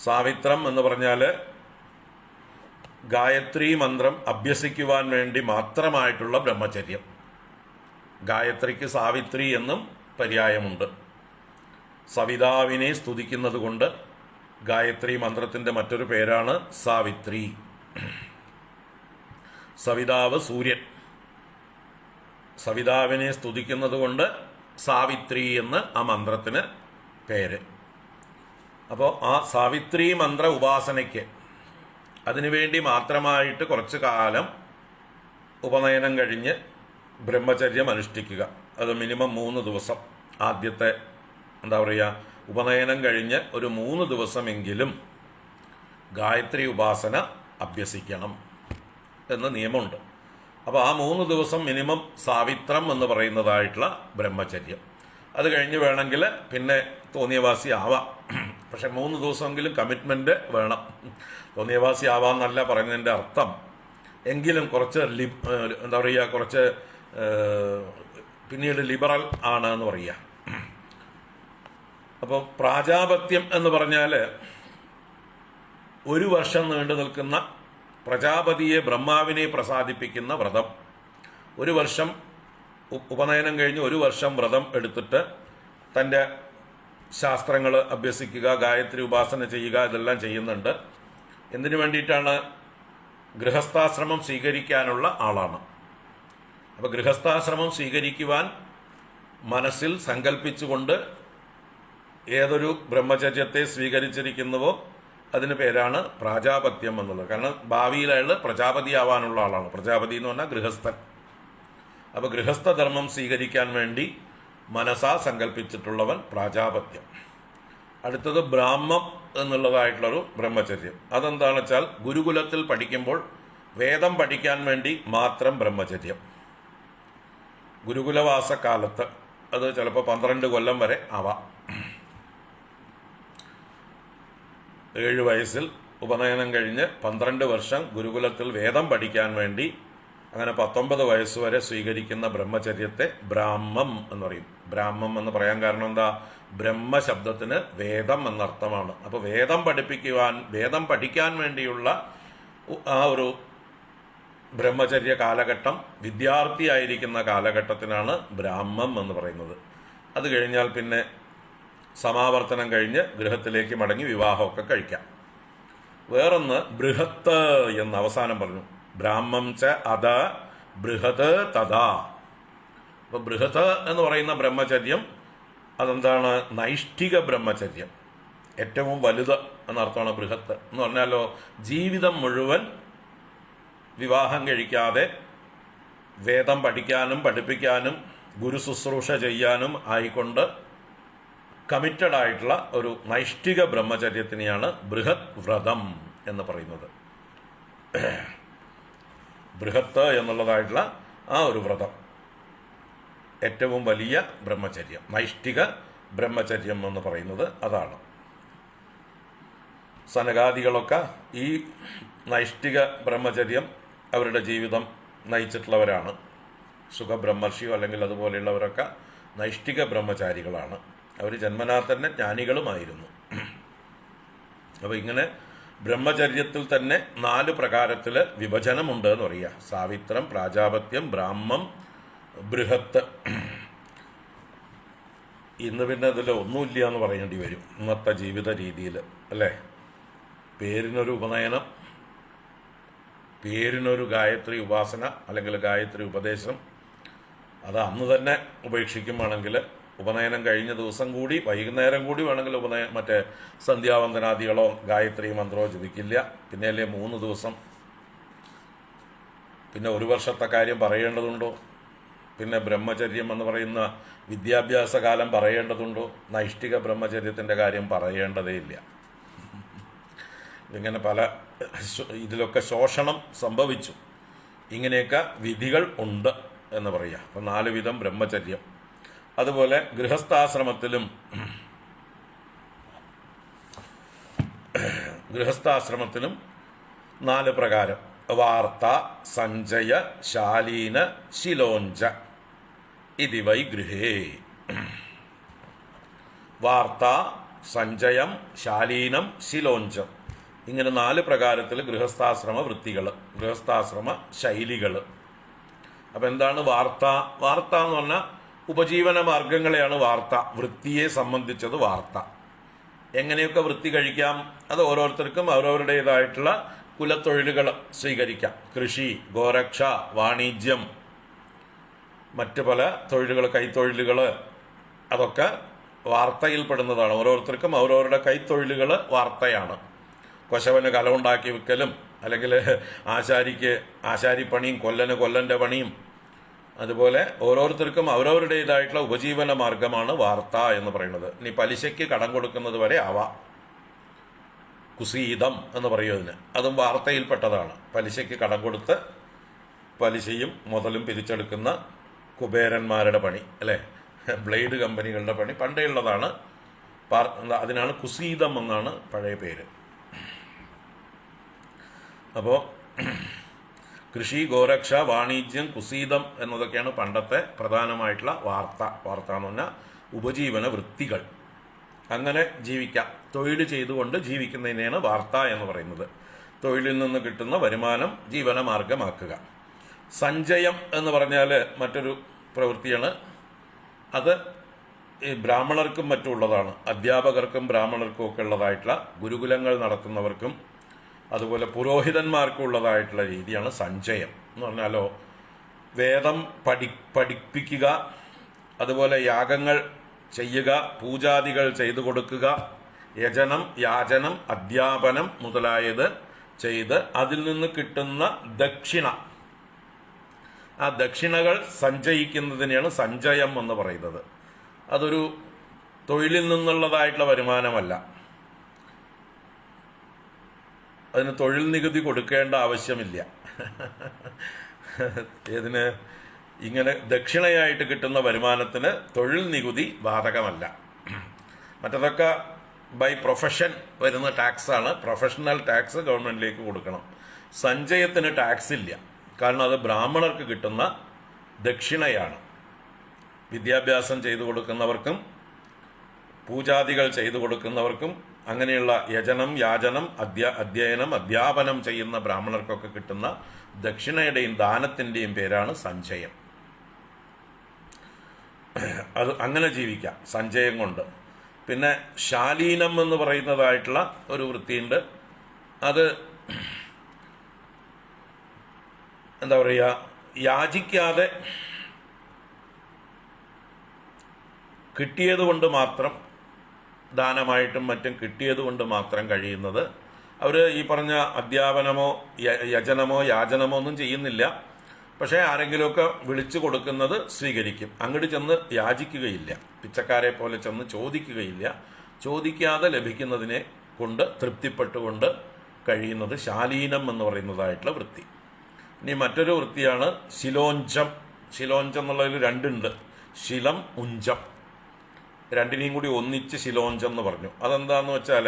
സാവിത്രം എന്ന് പറഞ്ഞാൽ ഗായത്രി മന്ത്രം അഭ്യസിക്കുവാൻ വേണ്ടി മാത്രമായിട്ടുള്ള ബ്രഹ്മചര്യം. ഗായത്രിക്ക് സാവിത്രി എന്നും പര്യായമുണ്ട്. സവിതാവിനെ സ്തുതിക്കുന്നത് കൊണ്ട് ഗായത്രി മന്ത്രത്തിൻ്റെ മറ്റൊരു പേരാണ് സാവിത്രി. സവിതാവ് സൂര്യൻ. സവിതാവിനെ സ്തുതിക്കുന്നത് കൊണ്ട് സാവിത്രി എന്ന് ആ മന്ത്രത്തിന് പേര്. അപ്പോൾ ആ സാവിത്രി മന്ത്ര ഉപാസനയ്ക്ക് അതിനുവേണ്ടി മാത്രമായിട്ട് കുറച്ചു കാലം ഉപനയനം കഴിഞ്ഞ് ബ്രഹ്മചര്യം അനുഷ്ഠിക്കുക. അത് മിനിമം 3 ദിവസം. ആദ്യത്തെ എന്താ പറയുക, ഉപനയനം കഴിഞ്ഞ് ഒരു 3 ദിവസമെങ്കിലും ഗായത്രി ഉപാസന അഭ്യസിക്കണം എന്ന് നിയമമുണ്ട്. അപ്പോൾ ആ 3 ദിവസം മിനിമം സാവിത്രം എന്ന് പറയുന്നതായിട്ടുള്ള ബ്രഹ്മചര്യം. അത് കഴിഞ്ഞ് വേണമെങ്കിൽ പിന്നെ തോന്നിയവാസി ആവാം. പക്ഷെ 3 ദിവസമെങ്കിലും കമ്മിറ്റ്മെന്റ് വേണം. തോന്നിയവാസി ആവാന്നല്ല പറയുന്നതിൻ്റെ അർത്ഥം. എങ്കിലും കുറച്ച് എന്താ പറയുക, കുറച്ച് പിന്നീട് ലിബറൽ ആണ് എന്ന് പറയുക. അപ്പോൾ പ്രാജാപത്യം എന്ന് പറഞ്ഞാൽ 1 വർഷം നീണ്ടു നിൽക്കുന്ന പ്രജാപതിയെ ബ്രഹ്മാവിനെ പ്രസാദിപ്പിക്കുന്ന വ്രതം. 1 വർഷം ഉപനയനം കഴിഞ്ഞ് 1 വർഷം വ്രതം എടുത്തിട്ട് തൻ്റെ ശാസ്ത്രങ്ങൾ അഭ്യസിക്കുക, ഗായത്രി ഉപാസന ചെയ്യുക, ഇതെല്ലാം ചെയ്യുന്നുണ്ട്. എന്തിനു വേണ്ടിയിട്ടാണ്? ഗൃഹസ്ഥാശ്രമം സ്വീകരിക്കാനുള്ള ആളാണ്. അപ്പോൾ ഗൃഹസ്ഥാശ്രമം സ്വീകരിക്കുവാൻ മനസ്സിൽ സങ്കല്പിച്ചുകൊണ്ട് ഏതൊരു ബ്രഹ്മചര്യത്തെ സ്വീകരിച്ചിരിക്കുന്നുവോ അതിന് പേരാണ് പ്രാജാപത്യം എന്നുള്ളത്. കാരണം ഭാവിയിൽ അയാൾ പ്രജാപതിയാവാനുള്ള ആളാണ്. പ്രജാപതി എന്ന് പറഞ്ഞാൽ ഗൃഹസ്ഥൻ. അപ്പോൾ ഗൃഹസ്ഥധർമ്മം സ്വീകരിക്കാൻ വേണ്ടി മനസാ സങ്കല്പിച്ചിട്ടുള്ളവൻ പ്രാജാപത്യം. അടുത്തത് ബ്രാഹ്മം എന്നുള്ളതായിട്ടുള്ളൊരു ബ്രഹ്മചര്യം. അതെന്താണെന്ന് വെച്ചാൽ ഗുരുകുലത്തിൽ പഠിക്കുമ്പോൾ വേദം പഠിക്കാൻ വേണ്ടി മാത്രം ബ്രഹ്മചര്യം. ഗുരുകുലവാസക്കാലത്ത് അത് ചിലപ്പോൾ 12 കൊല്ലം വരെ ആവാം. 7 വയസ്സിൽ ഉപനയനം കഴിഞ്ഞ് 12 വർഷം ഗുരുകുലത്തിൽ വേദം പഠിക്കാൻ വേണ്ടി അങ്ങനെ 19 വയസ്സുവരെ സ്വീകരിക്കുന്ന ബ്രഹ്മചര്യത്തെ ബ്രാഹ്മം എന്ന് പറയും. ബ്രാഹ്മം എന്ന് പറയാൻ കാരണം എന്താ? ബ്രഹ്മശബ്ദത്തിന് വേദം എന്നർത്ഥമാണ്. അപ്പോൾ വേദം പഠിക്കാൻ വേണ്ടിയുള്ള ആ ഒരു ബ്രഹ്മചര്യ കാലഘട്ടം, വിദ്യാർത്ഥിയായിരിക്കുന്ന കാലഘട്ടത്തിനാണ് ബ്രാഹ്മം എന്ന് പറയുന്നത്. അത് കഴിഞ്ഞാൽ പിന്നെ സമാവർത്തനം കഴിഞ്ഞ് ഗൃഹത്തിലേക്ക് മടങ്ങി വിവാഹമൊക്കെ കഴിക്കാം. വേറൊന്ന് ബൃഹത്ത് എന്ന് അവസാനം പറഞ്ഞു. ബ്രാഹ്മം ച അത ബൃഹത് തഥാ. അപ്പോൾ ബൃഹത്ത് എന്ന് പറയുന്ന ബ്രഹ്മചര്യം അതെന്താണ്? നൈഷ്ഠിക ബ്രഹ്മചര്യം, ഏറ്റവും വലുത് എന്നർത്ഥമാണ് ബൃഹത്ത് എന്ന് പറഞ്ഞാലോ. ജീവിതം മുഴുവൻ വിവാഹം കഴിക്കാതെ വേദം പഠിക്കാനും പഠിപ്പിക്കാനും ഗുരു ശുശ്രൂഷ ചെയ്യാനും ആയിക്കൊണ്ട് കമ്മിറ്റഡ് ആയിട്ടുള്ള ഒരു നൈഷ്ഠിക ബ്രഹ്മചര്യത്തിനെയാണ് ബൃഹത് വ്രതം എന്ന് പറയുന്നത്. ബൃഹത്ത് എന്നുള്ളതായിട്ടുള്ള ആ ഒരു വ്രതം ഏറ്റവും വലിയ ബ്രഹ്മചര്യം, നൈഷ്ഠിക ബ്രഹ്മചര്യം എന്ന് പറയുന്നത് അതാണ്. സനകാദികളൊക്കെ ഈ നൈഷ്ഠിക ബ്രഹ്മചര്യം അവരുടെ ജീവിതം നയിച്ചിട്ടുള്ളവരാണ്. സുഖബ്രഹ്മർഷിയോ അല്ലെങ്കിൽ അതുപോലെയുള്ളവരൊക്കെ നൈഷ്ഠിക ബ്രഹ്മചാരികളാണ്. അവർ ജന്മനാ തന്നെ ജ്ഞാനികളുമായിരുന്നു. അപ്പോൾ ഇങ്ങനെ ബ്രഹ്മചര്യത്തിൽ തന്നെ 4 പ്രകാരത്തിൽ വിഭജനമുണ്ട് എന്ന് പറയുക. സാവിത്രം, പ്രാജാപത്യം, ബ്രാഹ്മം, ബൃഹത്ത്. ഇന്ന് പിന്നെ അതിൽ ഒന്നുമില്ല എന്ന് പറയേണ്ടി വരും ഇന്നത്തെ ജീവിത രീതിയിൽ, അല്ലേ? പേരിനൊരു ഉപനയനം, പേരിനൊരു ഗായത്രി ഉപാസന അല്ലെങ്കിൽ ഗായത്രി ഉപദേശം, അത് അന്ന് തന്നെ ഉപേക്ഷിക്കുവാണെങ്കിൽ ഉപനയനം കഴിഞ്ഞ ദിവസം കൂടി വൈകുന്നേരം കൂടി വേണമെങ്കിൽ മറ്റേ സന്ധ്യാവന്ദനാദികളോ ഗായത്രി മന്ത്രമോ ജപിക്കില്ല. പിന്നെയല്ലേ 3 ദിവസം. പിന്നെ 1 വർഷത്തെ കാര്യം പറയേണ്ടതുണ്ടോ? പിന്നെ ബ്രഹ്മചര്യം എന്ന് പറയുന്ന വിദ്യാഭ്യാസ കാലം പറയേണ്ടതുണ്ടോ? നൈഷ്ഠിക ബ്രഹ്മചര്യത്തിൻ്റെ കാര്യം പറയേണ്ടതേ ഇല്ല. ഇങ്ങനെ ഇതിലൊക്കെ ശോഷണം സംഭവിച്ചു. ഇങ്ങനെയൊക്കെ വിധികൾ ഉണ്ട് എന്ന് പറയുക. അപ്പം 4 വിധം ബ്രഹ്മചര്യം. അതുപോലെ ഗൃഹസ്ഥാശ്രമത്തിലും 4 പ്രകാരം: വാർത്ത, സഞ്ചയ, ശാലീന, ശിലോഞ്ച ഇതി വൈ ഗൃഹേ. വാർത്ത, സഞ്ചയം, ശാലീനം, ശിലോഞ്ചം, ഇങ്ങനെ 4 പ്രകാരത്തിൽ ഗൃഹസ്ഥാശ്രമ വൃത്തികൾ, ഗൃഹസ്ഥാശ്രമ ശൈലികൾ. അപ്പം എന്താണ് വാർത്ത? വാർത്ത എന്ന് പറഞ്ഞാൽ ഉപജീവന മാർഗങ്ങളെയാണ് വാർത്ത. വൃത്തിയെ സംബന്ധിച്ചത് വാർത്ത. എങ്ങനെയൊക്കെ വൃത്തി കഴിക്കാം അത് ഓരോരുത്തർക്കും അവരവരുടേതായിട്ടുള്ള കുലത്തൊഴിലുകൾ സ്വീകരിക്കാം. കൃഷി, ഗോരക്ഷ, വാണിജ്യം, മറ്റ് പല തൊഴിലുകൾ, കൈത്തൊഴിലുകൾ, അതൊക്കെ വാർത്തയിൽപ്പെടുന്നതാണ്. ഓരോരുത്തർക്കും അവരവരുടെ കൈത്തൊഴിലുകൾ വാർത്തയാണ്. കൊശവന് കലമുണ്ടാക്കി വിൽക്കലും, അല്ലെങ്കിൽ ആശാരിപ്പണിയും, കൊല്ലൻ്റെ പണിയും, അതുപോലെ ഓരോരുത്തർക്കും അവരവരുടേതായിട്ടുള്ള ഉപജീവന മാർഗമാണ് വാർത്ത എന്ന് പറയുന്നത്. ഇനി പലിശയ്ക്ക് കടം കൊടുക്കുന്നത് വരെ ആവാം. കുസീതം എന്ന് പറയുന്നതിന് അതും വാർത്തയിൽപ്പെട്ടതാണ്. പലിശയ്ക്ക് കടം കൊടുത്ത് പലിശയും മുതലും പിരിച്ചെടുക്കുന്ന കുബേരന്മാരുടെ പണി, അല്ലേ? ബ്ലേഡ് കമ്പനികളുടെ പണി പണ്ടേ ഉള്ളതാണ്. അതിനാണ് കുസീതം എന്നാണ് പഴയ പേര്. അപ്പോൾ കൃഷി, ഗോരക്ഷ, വാണിജ്യം, കുസീതം എന്നതൊക്കെയാണ് പണ്ടത്തെ പ്രധാനമായിട്ടുള്ള വാർത്ത. വാർത്ത എന്ന് പറഞ്ഞാൽ ഉപജീവന വൃത്തികൾ. അങ്ങനെ ജീവിക്കാം. തൊഴിൽ ചെയ്തുകൊണ്ട് ജീവിക്കുന്നതിനെയാണ് വാർത്ത എന്ന് പറയുന്നത്. തൊഴിലിൽ നിന്ന് കിട്ടുന്ന വരുമാനം ജീവനമാർഗമാക്കുക. സഞ്ചയം എന്ന് പറഞ്ഞാൽ മറ്റൊരു പ്രവൃത്തിയാണ്. അത് ഈ ബ്രാഹ്മണർക്കും മറ്റുള്ളതാണ്. അധ്യാപകർക്കും ബ്രാഹ്മണർക്കും ഒക്കെ ഉള്ളതായിട്ടുള്ള ഗുരുകുലങ്ങൾ നടത്തുന്നവർക്കും അതുപോലെ പുരോഹിതന്മാർക്കും ഉള്ളതായിട്ടുള്ള രീതിയാണ് സഞ്ചയം എന്ന് പറഞ്ഞാലോ. വേദം പഠിപ്പിക്കുക, അതുപോലെ യാഗങ്ങൾ ചെയ്യുക, പൂജാദികൾ ചെയ്തു കൊടുക്കുക, യജനം, യാചനം, അധ്യാപനം മുതലായത് ചെയ്ത് അതിൽ നിന്ന് കിട്ടുന്ന ദക്ഷിണ, ആ ദക്ഷിണകൾ സഞ്ചയിക്കുന്നതിനെയാണ് സഞ്ചയം എന്ന് പറയുന്നത്. അതൊരു തൊഴിലിൽ നിന്നുള്ളതായിട്ടുള്ള വരുമാനമല്ല. അതിന് തൊഴിൽ നികുതി കൊടുക്കേണ്ട ആവശ്യമില്ല. ഇതിന് ഇങ്ങനെ ദക്ഷിണയായിട്ട് കിട്ടുന്ന വരുമാനത്തിന് തൊഴിൽ നികുതി ബാധകമല്ല. മറ്റതൊക്കെ ബൈ പ്രൊഫഷൻ വരുന്ന ടാക്സാണ്. പ്രൊഫഷണൽ ടാക്സ് ഗവൺമെൻറ്റിലേക്ക് കൊടുക്കണം. സഞ്ചയത്തിന് ടാക്സ് ഇല്ല. കാരണം അത് ബ്രാഹ്മണർക്ക് കിട്ടുന്ന ദക്ഷിണയാണ്. വിദ്യാഭ്യാസം ചെയ്തു കൊടുക്കുന്നവർക്കും പൂജാദികൾ ചെയ്തു കൊടുക്കുന്നവർക്കും അങ്ങനെയുള്ള യജനം, യാചനം, അധ്യയനം, അധ്യാപനം ചെയ്യുന്ന ബ്രാഹ്മണർക്കൊക്കെ കിട്ടുന്ന ദക്ഷിണയുടെയും ദാനത്തിൻ്റെയും പേരാണ് സഞ്ചയം. അത് അങ്ങനെ ജീവിക്കാം സഞ്ചയം കൊണ്ട്. പിന്നെ ശാലീനം എന്ന് പറയുന്നതായിട്ടുള്ള ഒരു വൃത്തിയുണ്ട്. അത് എന്താ പറയുക, യാചിക്കാതെ കിട്ടിയത് കൊണ്ട് മാത്രം, ദാനമായിട്ടും മറ്റും കിട്ടിയത് കൊണ്ട് മാത്രം കഴിയുന്നത്. അവർ ഈ പറഞ്ഞ അധ്യാപനമോ യജനമോ യാചനമോ ഒന്നും ചെയ്യുന്നില്ല. പക്ഷേ ആരെങ്കിലുമൊക്കെ വിളിച്ചു കൊടുക്കുന്നത് സ്വീകരിക്കും. അങ്ങോട്ട് ചെന്ന് യാചിക്കുകയില്ല, പിച്ചക്കാരെ പോലെ ചെന്ന് ചോദിക്കുകയില്ല. ചോദിക്കാതെ ലഭിക്കുന്നതിനെ കൊണ്ട് തൃപ്തിപ്പെട്ടുകൊണ്ട് കഴിയുന്നത് ശാലീനം എന്ന് പറയുന്നതായിട്ടുള്ള വൃത്തി. ഇനി മറ്റൊരു വൃത്തിയാണ് ശിലോഞ്ചം. ശിലോഞ്ചം എന്നുള്ളതിൽ രണ്ടുണ്ട്, ശിലം ഉഞ്ചം. രണ്ടിനെയും കൂടി ഒന്നിച്ച് ശിലോഞ്ചം എന്ന് പറഞ്ഞു. അതെന്താന്ന് വെച്ചാൽ,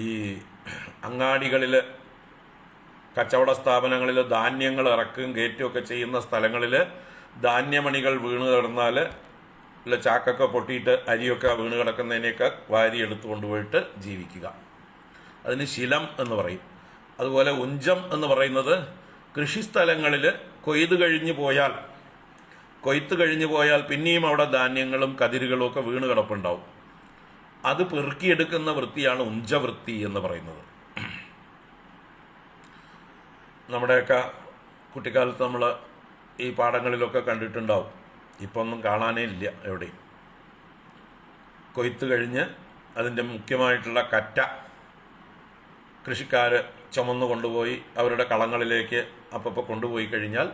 ഈ അങ്ങാടികളിൽ, കച്ചവട സ്ഥാപനങ്ങളിൽ ധാന്യങ്ങൾ ഇറക്കുകയും കയറ്റുകയൊക്കെ ചെയ്യുന്ന സ്ഥലങ്ങളിൽ ധാന്യമണികൾ വീണ് കിടന്നാൽ, ഇല്ല ചാക്കൊക്കെ പൊട്ടിയിട്ട് അരിയൊക്കെ വീണ് കിടക്കുന്നതിനെയൊക്കെ വാരി എടുത്തു കൊണ്ടുപോയിട്ട് ജീവിക്കുക, അതിന് ശിലം എന്ന് പറയും. അതുപോലെ ഉഞ്ചം എന്ന് പറയുന്നത് കൃഷിസ്ഥലങ്ങളിൽ കൊയ്ത്ത് കഴിഞ്ഞു പോയാൽ പിന്നെയും അവിടെ ധാന്യങ്ങളും കതിരുകളും ഒക്കെ വീണ് കിടപ്പുണ്ടാവും. അത് പെറുക്കിയെടുക്കുന്ന വൃത്തിയാണ് ഉഞ്ചവൃത്തി എന്ന് പറയുന്നത്. നമ്മുടെയൊക്കെ കുട്ടിക്കാലത്ത് നമ്മൾ ഈ പാടങ്ങളിലൊക്കെ കണ്ടിട്ടുണ്ടാവും. ഇപ്പം ഒന്നും കാണാനേ ഇല്ല എവിടെയും. കൊയ്ത്ത് കഴിഞ്ഞ് അതിൻ്റെ മുഖ്യമായിട്ടുള്ള കറ്റ കൃഷിക്കാർ ചുമന്നു കൊണ്ടുപോയി അവരുടെ കളങ്ങളിലേക്ക് അപ്പോൾ കൊണ്ടുപോയി കഴിഞ്ഞാൽ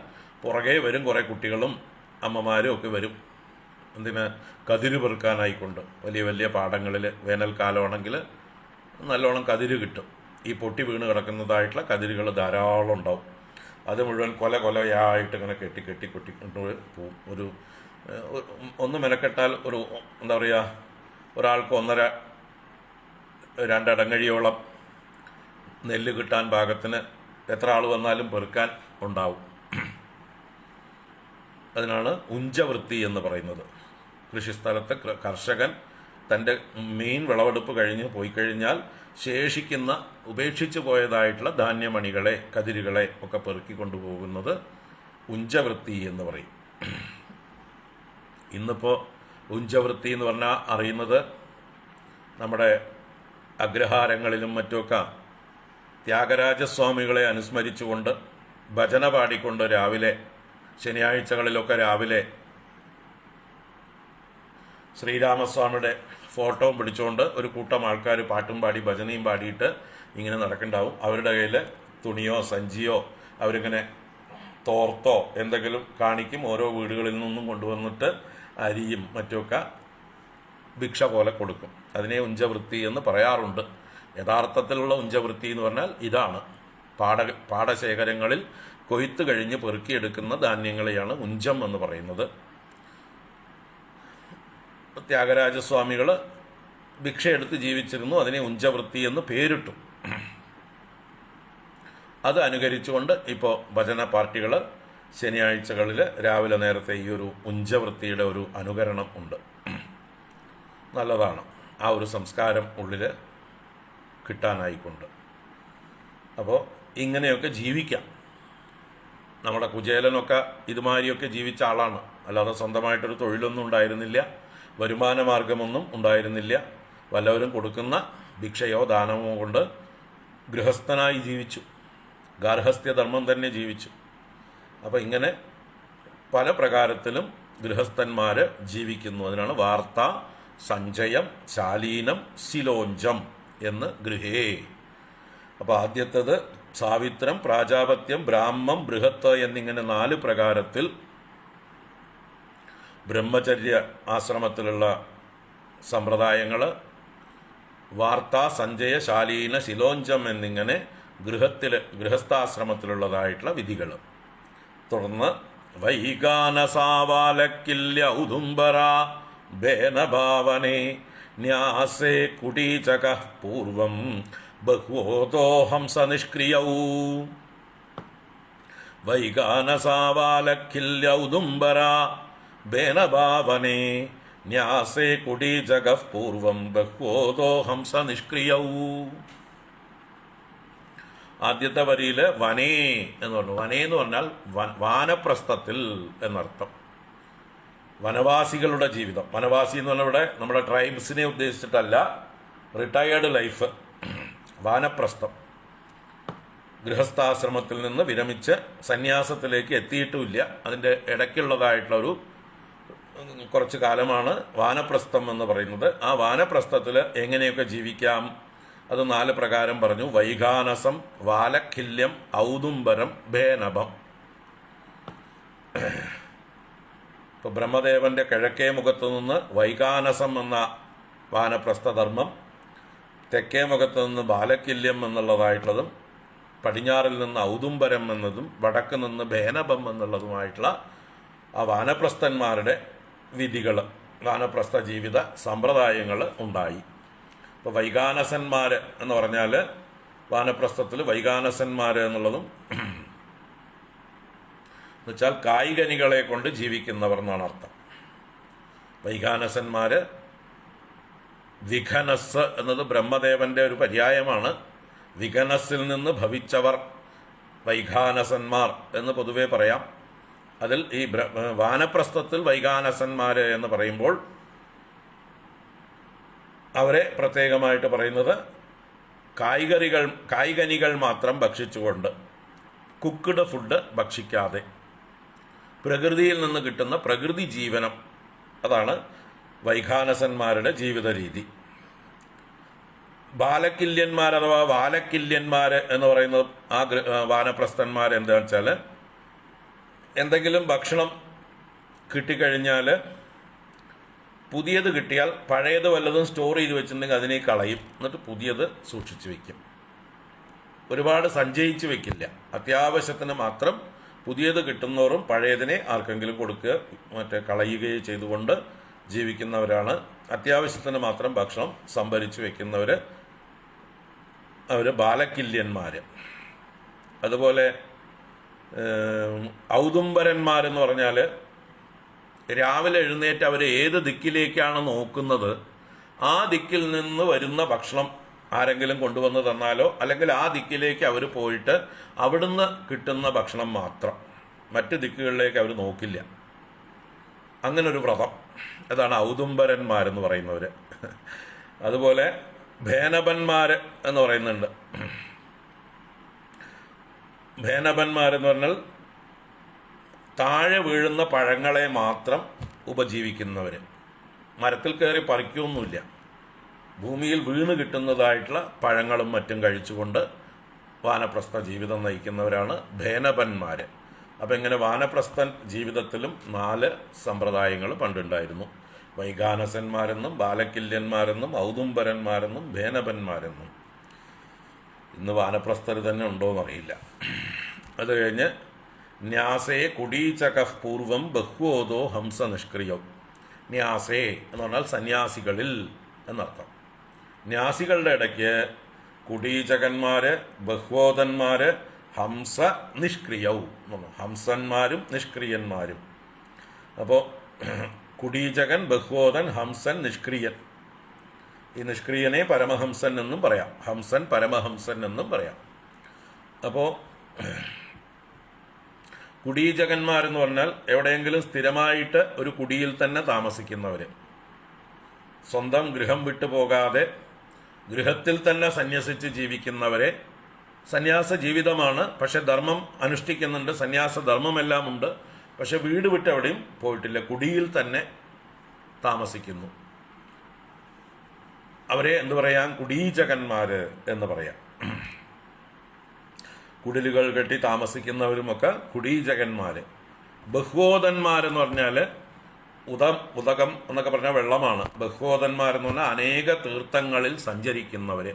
പുറകെ വരും കുറേ കുട്ടികളും അമ്മമാരും ഒക്കെ വരും. എന്തിന്? കതിര് പെറുക്കാനായിക്കൊണ്ട്. വലിയ വലിയ പാടങ്ങളിൽ വേനൽക്കാലമാണെങ്കിൽ നല്ലോണം കതിര് കിട്ടും. ഈ പൊട്ടി വീണ് കിടക്കുന്നതായിട്ടുള്ള കതിരുകൾ ധാരാളം ഉണ്ടാവും. അത് മുഴുവൻ കൊലയായിട്ട് ഇങ്ങനെ കെട്ടിക്കൊണ്ട് പോവും. ഒന്ന് മെനക്കെട്ടാൽ എന്താ പറയുക, ഒരാൾക്ക് 1.5-2 ഇടങ്ങഴിയോളം നെല്ല് കിട്ടാൻ പാകത്തിന് എത്ര ആൾ വന്നാലും പെറുക്കാൻ ഉണ്ടാവും. അതിനാണ് ഉഞ്ചവൃത്തി എന്ന് പറയുന്നത്. കൃഷിസ്ഥലത്ത് കർഷകൻ തൻ്റെ മെയിൻ വിളവെടുപ്പ് പോയി കഴിഞ്ഞാൽ ശേഷിക്കുന്ന ഉപേക്ഷിച്ചു പോയതായിട്ടുള്ള ധാന്യമണികളെ, കതിരുകളെ ഒക്കെ പെറുക്കിക്കൊണ്ടു പോകുന്നത് ഉഞ്ചവൃത്തി എന്ന് പറയും. ഇന്നിപ്പോൾ ഉഞ്ചവൃത്തി എന്ന് പറഞ്ഞാൽ അറിയുന്നത് നമ്മുടെ അഗ്രഹാരങ്ങളിലും മറ്റുമൊക്കെ ത്യാഗരാജസ്വാമികളെ അനുസ്മരിച്ചുകൊണ്ട് ഭജന പാടിക്കൊണ്ട് രാവിലെ, ശനിയാഴ്ചകളിലൊക്കെ രാവിലെ ശ്രീരാമസ്വാമിയുടെ ഫോട്ടോയും പിടിച്ചുകൊണ്ട് ഒരു കൂട്ടം ആൾക്കാർ പാട്ടും പാടി ഭജനയും പാടിയിട്ട് ഇങ്ങനെ നടക്കുന്നുണ്ടാവും. അവരുടെ കയ്യിൽ തുണിയോ സഞ്ചിയോ അവരിങ്ങനെ തോർത്തോ എന്തെങ്കിലും കാണിക്കും. ഓരോ വീടുകളിൽ നിന്നും കൊണ്ടുവന്നിട്ട് അരിയും മറ്റുമൊക്കെ ഭിക്ഷ പോലെ കൊടുക്കും. അതിനെ ഉഞ്ചവൃത്തി എന്ന് പറയാറുണ്ട്. യഥാർത്ഥത്തിലുള്ള ഉഞ്ചവൃത്തി എന്ന് പറഞ്ഞാൽ ഇതാണ്. പാടശേഖരങ്ങളിൽ കൊയ്ത്ത് കഴിഞ്ഞ് പെറുക്കിയെടുക്കുന്ന ധാന്യങ്ങളെയാണ് ഉഞ്ചം എന്ന് പറയുന്നത്. ത്യാഗരാജസ്വാമികൾ ഭിക്ഷയെടുത്ത് ജീവിച്ചിരുന്നു, അതിനെ ഉഞ്ചവൃത്തി എന്ന് പേരിട്ടു. അത് അനുകരിച്ചുകൊണ്ട് ഇപ്പോൾ ഭജന പാർട്ടികൾ ശനിയാഴ്ചകളിൽ രാവിലെ നേരത്തെ ഈ ഒരു ഉഞ്ചവൃത്തിയുടെ ഒരു അനുകരണം ഉണ്ട്. നല്ലതാണ് ആ ഒരു സംസ്കാരം ഉള്ളിൽ കിട്ടാനായിക്കൊണ്ട്. അപ്പോൾ ഇങ്ങനെയൊക്കെ ജീവിക്കാം. നമ്മുടെ കുചേലനൊക്കെ ഇതുമാതിരിയൊക്കെ ജീവിച്ച ആളാണ്. അല്ലാതെ സ്വന്തമായിട്ടൊരു തൊഴിലൊന്നും ഉണ്ടായിരുന്നില്ല, വരുമാന മാർഗമൊന്നും ഉണ്ടായിരുന്നില്ല. വല്ലവരും കൊടുക്കുന്ന ഭിക്ഷയോ ദാനമോ കൊണ്ട് ഗൃഹസ്ഥനായി ജീവിച്ചു, ഗാർഹസ്ഥ്യധർമ്മം തന്നെ ജീവിച്ചു. അപ്പോൾ ഇങ്ങനെ പല പ്രകാരത്തിലും ഗൃഹസ്ഥന്മാർ ജീവിക്കുന്നു. അതിനാണ് വാർത്ത, സഞ്ചയം, ശാലീനം, ശിലോഞ്ചം എന്ന് ഗൃഹേ. അപ്പോൾ ആദ്യത്തേത് സാവിത്രം, പ്രാജാപത്യം, ബ്രാഹ്മം, ബൃഹത്ത് എന്നിങ്ങനെ 4 പ്രകാരത്തിൽ ബ്രഹ്മചര്യ ആശ്രമത്തിലുള്ള സമ്പ്രദായങ്ങൾ, വാർത്ത, സഞ്ചയ, ശാലീന, ശിലോഞ്ചം എന്നിങ്ങനെ ഗൃഹസ്ഥാശ്രമത്തിലുള്ളതായിട്ടുള്ള വിധികൾ. തുടർന്ന് വൈകാനസാവാലക്കില്യ ഉദുംബര ബേനഭാവനേ ന്യാസേ കുടീചക പൂർവം ബഹ്വോതോ ഹംസ നിഷ്ക്രിയൗ. വൈകാനസാവാലക്കില്യ ഉദുംബര ബേനഭാവനേ ന്യാസേ കുടീചക പൂർവം ബഹ്വോതോ ഹംസ നിഷ്ക്രിയൗ. ആദ്യത്തെ വരിയിൽ വനേ എന്ന് പറഞ്ഞു. വനേ എന്ന് പറഞ്ഞാൽ വാനപ്രസ്ഥത്തിൽ എന്നർത്ഥം. വനവാസികളുടെ ജീവിതം. വനവാസി എന്ന് പറഞ്ഞാൽ ഇവിടെ നമ്മുടെ ട്രൈബ്സിനെ ഉദ്ദേശിച്ചിട്ടല്ല, റിട്ടയേർഡ് ലൈഫ്, വാനപ്രസ്ഥം. ഗൃഹസ്ഥാശ്രമത്തിൽ നിന്ന് വിരമിച്ച് സന്യാസത്തിലേക്ക് എത്തിയിട്ടുമില്ല, അതിൻ്റെ ഇടയ്ക്കുള്ളതായിട്ടുള്ള ഒരു കുറച്ച് കാലമാണ് വാനപ്രസ്ഥം എന്ന് പറയുന്നത്. ആ വാനപ്രസ്ഥത്തിൽ എങ്ങനെയൊക്കെ ജീവിക്കാം അത് 4 പ്രകാരം പറഞ്ഞു. വൈഖാനസം, വാലഖില്യം, ഔദുംബരം, ഭേനഭം. ഇപ്പോൾ ബ്രഹ്മദേവന്റെ കിഴക്കേ മുഖത്തു നിന്ന് വൈഖാനസം എന്ന വാനപ്രസ്ഥധർമ്മം, തെക്കേ മുഖത്തു നിന്ന് ബാലക്കില്യം എന്നുള്ളതായിട്ടുള്ളതും, പടിഞ്ഞാറിൽ നിന്ന് ഔദുംബരം എന്നതും, വടക്ക് നിന്ന് ഭേനഭം എന്നുള്ളതുമായിട്ടുള്ള ആ വാനപ്രസ്ഥന്മാരുടെ വിധികൾ, വാനപ്രസ്ഥ ജീവിത സമ്പ്രദായങ്ങൾ ഉണ്ടായി. ഇപ്പോൾ വൈഖാനസന്മാർ എന്ന് പറഞ്ഞാൽ വാനപ്രസ്ഥത്തിൽ വൈഖാനസന്മാർ എന്നുള്ളതും എന്നുവെച്ചാൽ കായികനികളെ കൊണ്ട് ജീവിക്കുന്നവർ എന്നാണ് അർത്ഥം. വൈഖാനസന്മാർ, വിഘനസ് എന്നത് ബ്രഹ്മദേവന്റെ ഒരു പര്യായമാണ്. വിഘനസ്സിൽ നിന്ന് ഭവിച്ചവർ വൈഖാനസന്മാർ എന്ന് പൊതുവെ പറയാം. അതിൽ ഈ വാനപ്രസ്ഥത്തിൽ വൈഖാനസന്മാർ എന്ന് പറയുമ്പോൾ അവരെ പ്രത്യേകമായിട്ട് പറയുന്നത് കായികനികൾ മാത്രം ഭക്ഷിച്ചുകൊണ്ട്, കുക്ക്ഡ് ഫുഡ് ഭക്ഷിക്കാതെ, പ്രകൃതിയിൽ നിന്ന് കിട്ടുന്ന പ്രകൃതി ജീവനം, അതാണ് വൈഖാനസന്മാരുടെ ജീവിത രീതി. ബാലക്കില്യന്മാർ അഥവാ വാലക്കില്യന്മാർ എന്ന് പറയുന്നത് ആ വാനപ്രസ്ഥന്മാർ എന്താണെന്ന് വെച്ചാൽ, എന്തെങ്കിലും ഭക്ഷണം കിട്ടിക്കഴിഞ്ഞാൽ പുതിയത് കിട്ടിയാൽ പഴയത് വല്ലതും സ്റ്റോർ ചെയ്ത് വെച്ചിട്ടുണ്ടെങ്കിൽ അതിനെ കളയും, എന്നിട്ട് പുതിയത് സൂക്ഷിച്ചു വയ്ക്കും. ഒരുപാട് സഞ്ചയിച്ച് വെക്കില്ല. അത്യാവശ്യത്തിന് മാത്രം പുതിയത് കിട്ടുന്നവരും പഴയതിനെ ആർക്കെങ്കിലും കൊടുക്കുക കളയുകയോ ചെയ്തുകൊണ്ട് ജീവിക്കുന്നവരാണ്. അത്യാവശ്യത്തിന് മാത്രം ഭക്ഷണം സംഭരിച്ചു വെക്കുന്നവർ, അവർ ബാലക്കില്യന്മാർ. അതുപോലെ ഔദുംബരന്മാരെന്ന് പറഞ്ഞാൽ രാവിലെ എഴുന്നേറ്റ് അവർ ഏത് ദിക്കിലേക്കാണ് നോക്കുന്നത് ആ ദിക്കിൽ നിന്ന് വരുന്ന ഭക്ഷണം ആരെങ്കിലും കൊണ്ടുവന്ന് തന്നാലോ അല്ലെങ്കിൽ ആ ദിക്കിലേക്ക് അവർ പോയിട്ട് അവിടുന്ന് കിട്ടുന്ന ഭക്ഷണം മാത്രം, മറ്റ് ദിക്കുകളിലേക്ക് അവർ നോക്കില്ല. അങ്ങനൊരു വ്രതം, അതാണ് ഔദുംബരന്മാരെന്ന് പറയുന്നവർ. അതുപോലെ ഭേനഭന്മാർ എന്ന് പറയുന്നുണ്ട്. ഭേനഭന്മാരെന്ന് പറഞ്ഞാൽ താഴെ വീഴുന്ന പഴങ്ങളെ മാത്രം ഉപജീവിക്കുന്നവർ, മരത്തിൽ കയറി പറിക്കൊന്നുമില്ല. ഭൂമിയിൽ വീണ് കിട്ടുന്നതായിട്ടുള്ള പഴങ്ങളും മറ്റും കഴിച്ചുകൊണ്ട് വാനപ്രസ്ഥ ജീവിതം നയിക്കുന്നവരാണ് ഭേനഭന്മാർ. അപ്പം ഇങ്ങനെ വാനപ്രസ്ഥൻ ജീവിതത്തിലും 4 സമ്പ്രദായങ്ങൾ പണ്ടുണ്ടായിരുന്നു. വൈഖാനസന്മാരെന്നും ബാലക്കില്യന്മാരെന്നും ഔദുംബരന്മാരെന്നും ഭേനഭന്മാരെന്നും. ഇന്ന് വാനപ്രസ്ഥർ തന്നെ ഉണ്ടോയെന്നറിയില്ല. അത് കഴിഞ്ഞ് ന്യാസേ കുടീചകഃ പൂർവം ബഹ്വോദോ ഹംസ നിഷ്ക്രിയോ. ന്യാസേ എന്ന് പറഞ്ഞാൽ സന്യാസികളിൽ എന്നർത്ഥം. ന്യാസികളുടെ ഇടയ്ക്ക് കുടീചകന്മാർ, ബഹ്വോദന്മാർ, ഹംസ നിഷ്ക്രിയവും, ഹംസന്മാരും നിഷ്ക്രിയന്മാരും. അപ്പോൾ കുടീചകൻ, ബഹ്വോദൻ, ഹംസൻ, നിഷ്ക്രിയൻ. ഈ നിഷ്ക്രിയനെ പരമഹംസൻ എന്നും പറയാം, ഹംസൻ പരമഹംസൻ എന്നും പറയാം. അപ്പോൾ കുടീചകന്മാരെന്ന് പറഞ്ഞാൽ എവിടെയെങ്കിലും സ്ഥിരമായിട്ട് ഒരു കുടിയിൽ തന്നെ താമസിക്കുന്നവർ, സ്വന്തം ഗൃഹം വിട്ടുപോകാതെ ഗൃഹത്തിൽ തന്നെ സന്യസിച്ച് ജീവിക്കുന്നവരെ. സന്യാസ ജീവിതമാണ്, പക്ഷെ ധർമ്മം അനുഷ്ഠിക്കുന്നുണ്ട്, സന്യാസ ധർമ്മമെല്ലാം ഉണ്ട്, പക്ഷെ വീട് വിട്ട് എവിടെയും പോയിട്ടില്ല, കുടിയിൽ തന്നെ താമസിക്കുന്നു. അവരെ എന്തു പറയാം? കുടീചകന്മാർ എന്ന് പറയാം. കുടിലുകൾ കെട്ടി താമസിക്കുന്നവരുമൊക്കെ കുടീചകന്മാർ. ബഹ്വോദന്മാരെന്ന് പറഞ്ഞാൽ ഉദകം എന്നൊക്കെ പറഞ്ഞാൽ വെള്ളമാണ്. ബഹ്വോദന്മാരെന്ന് പറഞ്ഞാൽ അനേക തീർത്ഥങ്ങളിൽ സഞ്ചരിക്കുന്നവർ.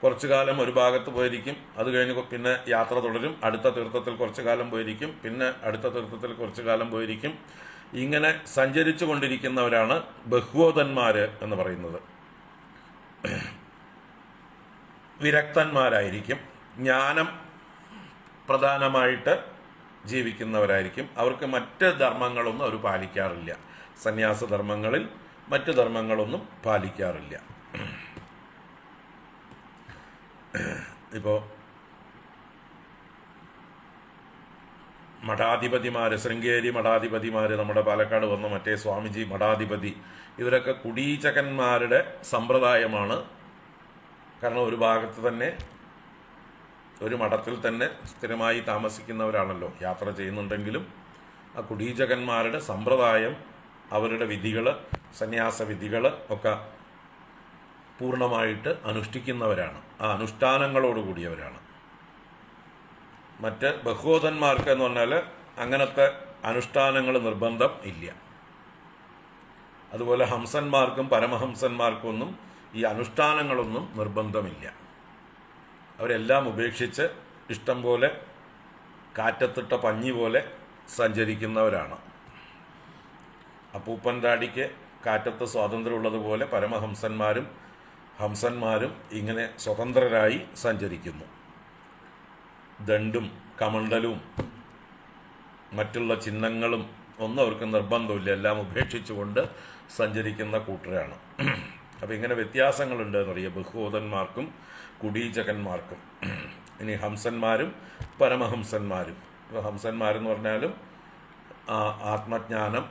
കുറച്ചു കാലം ഒരു ഭാഗത്ത് പോയിരിക്കും, അത് കഴിഞ്ഞ് പിന്നെ യാത്ര തുടരും, അടുത്ത തീർത്ഥത്തിൽ കുറച്ചു കാലം പോയിരിക്കും, പിന്നെ അടുത്ത തീർത്ഥത്തിൽ കുറച്ചു കാലം പോയിരിക്കും. ഇങ്ങനെ സഞ്ചരിച്ചു കൊണ്ടിരിക്കുന്നവരാണ് ബഹ്വോദന്മാർ എന്ന് പറയുന്നത്. വിരക്തന്മാരായിരിക്കും, ജ്ഞാനം പ്രധാനമായിട്ട് ജീവിക്കുന്നവരായിരിക്കും. അവർക്ക് മറ്റ് ധർമ്മങ്ങളൊന്നും അവർ പാലിക്കാറില്ല. സന്യാസധർമ്മങ്ങളിൽ മറ്റ് ധർമ്മങ്ങളൊന്നും പാലിക്കാറില്ല. ഇപ്പോൾ മഠാധിപതിമാർ, ശൃംഗേരി മഠാധിപതിമാർ, നമ്മുടെ പാലക്കാട് വന്ന മറ്റേ സ്വാമിജി മഠാധിപതി, ഇവരൊക്കെ കുടീചകന്മാരുടെ സമ്പ്രദായമാണ്. കാരണം ഒരു ഭാഗത്ത് തന്നെ, ഒരു മഠത്തിൽ തന്നെ സ്ഥിരമായി താമസിക്കുന്നവരാണല്ലോ. യാത്ര ചെയ്യുന്നുണ്ടെങ്കിലും ആ കുടീചകന്മാരുടെ സമ്പ്രദായം അവരുടെ വിധികൾ, സന്യാസ വിധികൾ ഒക്കെ പൂർണ്ണമായിട്ട് അനുഷ്ഠിക്കുന്നവരാണ്, ആ അനുഷ്ഠാനങ്ങളോടുകൂടിയവരാണ്. മറ്റ് ബഹുവോധന്മാർക്ക് എന്ന് പറഞ്ഞാൽ അങ്ങനത്തെ അനുഷ്ഠാനങ്ങൾ നിർബന്ധം ഇല്ല. അതുപോലെ ഹംസന്മാർക്കും പരമഹംസന്മാർക്കൊന്നും ഈ അനുഷ്ഠാനങ്ങളൊന്നും നിർബന്ധമില്ല. അവരെല്ലാം ഉപേക്ഷിച്ച് ഇഷ്ടം പോലെ കാറ്റത്തിട്ട പഞ്ഞി പോലെ സഞ്ചരിക്കുന്നവരാണ്. അപ്പൂപ്പൻ താടിക്ക് കാറ്റത്ത് സ്വാതന്ത്ര്യമുള്ളതുപോലെ പരമഹംസന്മാരും ഹംസന്മാരും ഇങ്ങനെ സ്വതന്ത്രരായി സഞ്ചരിക്കുന്നു. ദണ്ടും കമണ്ഡലവും മറ്റുള്ള ചിഹ്നങ്ങളും ഒന്നും അവർക്ക് നിർബന്ധമില്ല, എല്ലാം ഉപേക്ഷിച്ചുകൊണ്ട് സഞ്ചരിക്കുന്ന കൂട്ടരാണ്. അപ്പം ഇങ്ങനെ വ്യത്യാസങ്ങളുണ്ട് എന്നറിയാം ബഹുവോധന്മാർക്കും കുടീചകന്മാർക്കും. ഇനി ഹംസന്മാരും പരമഹംസന്മാരും. ഇപ്പോൾ ഹംസന്മാരെന്ന് പറഞ്ഞാലും ആത്മജ്ഞാനം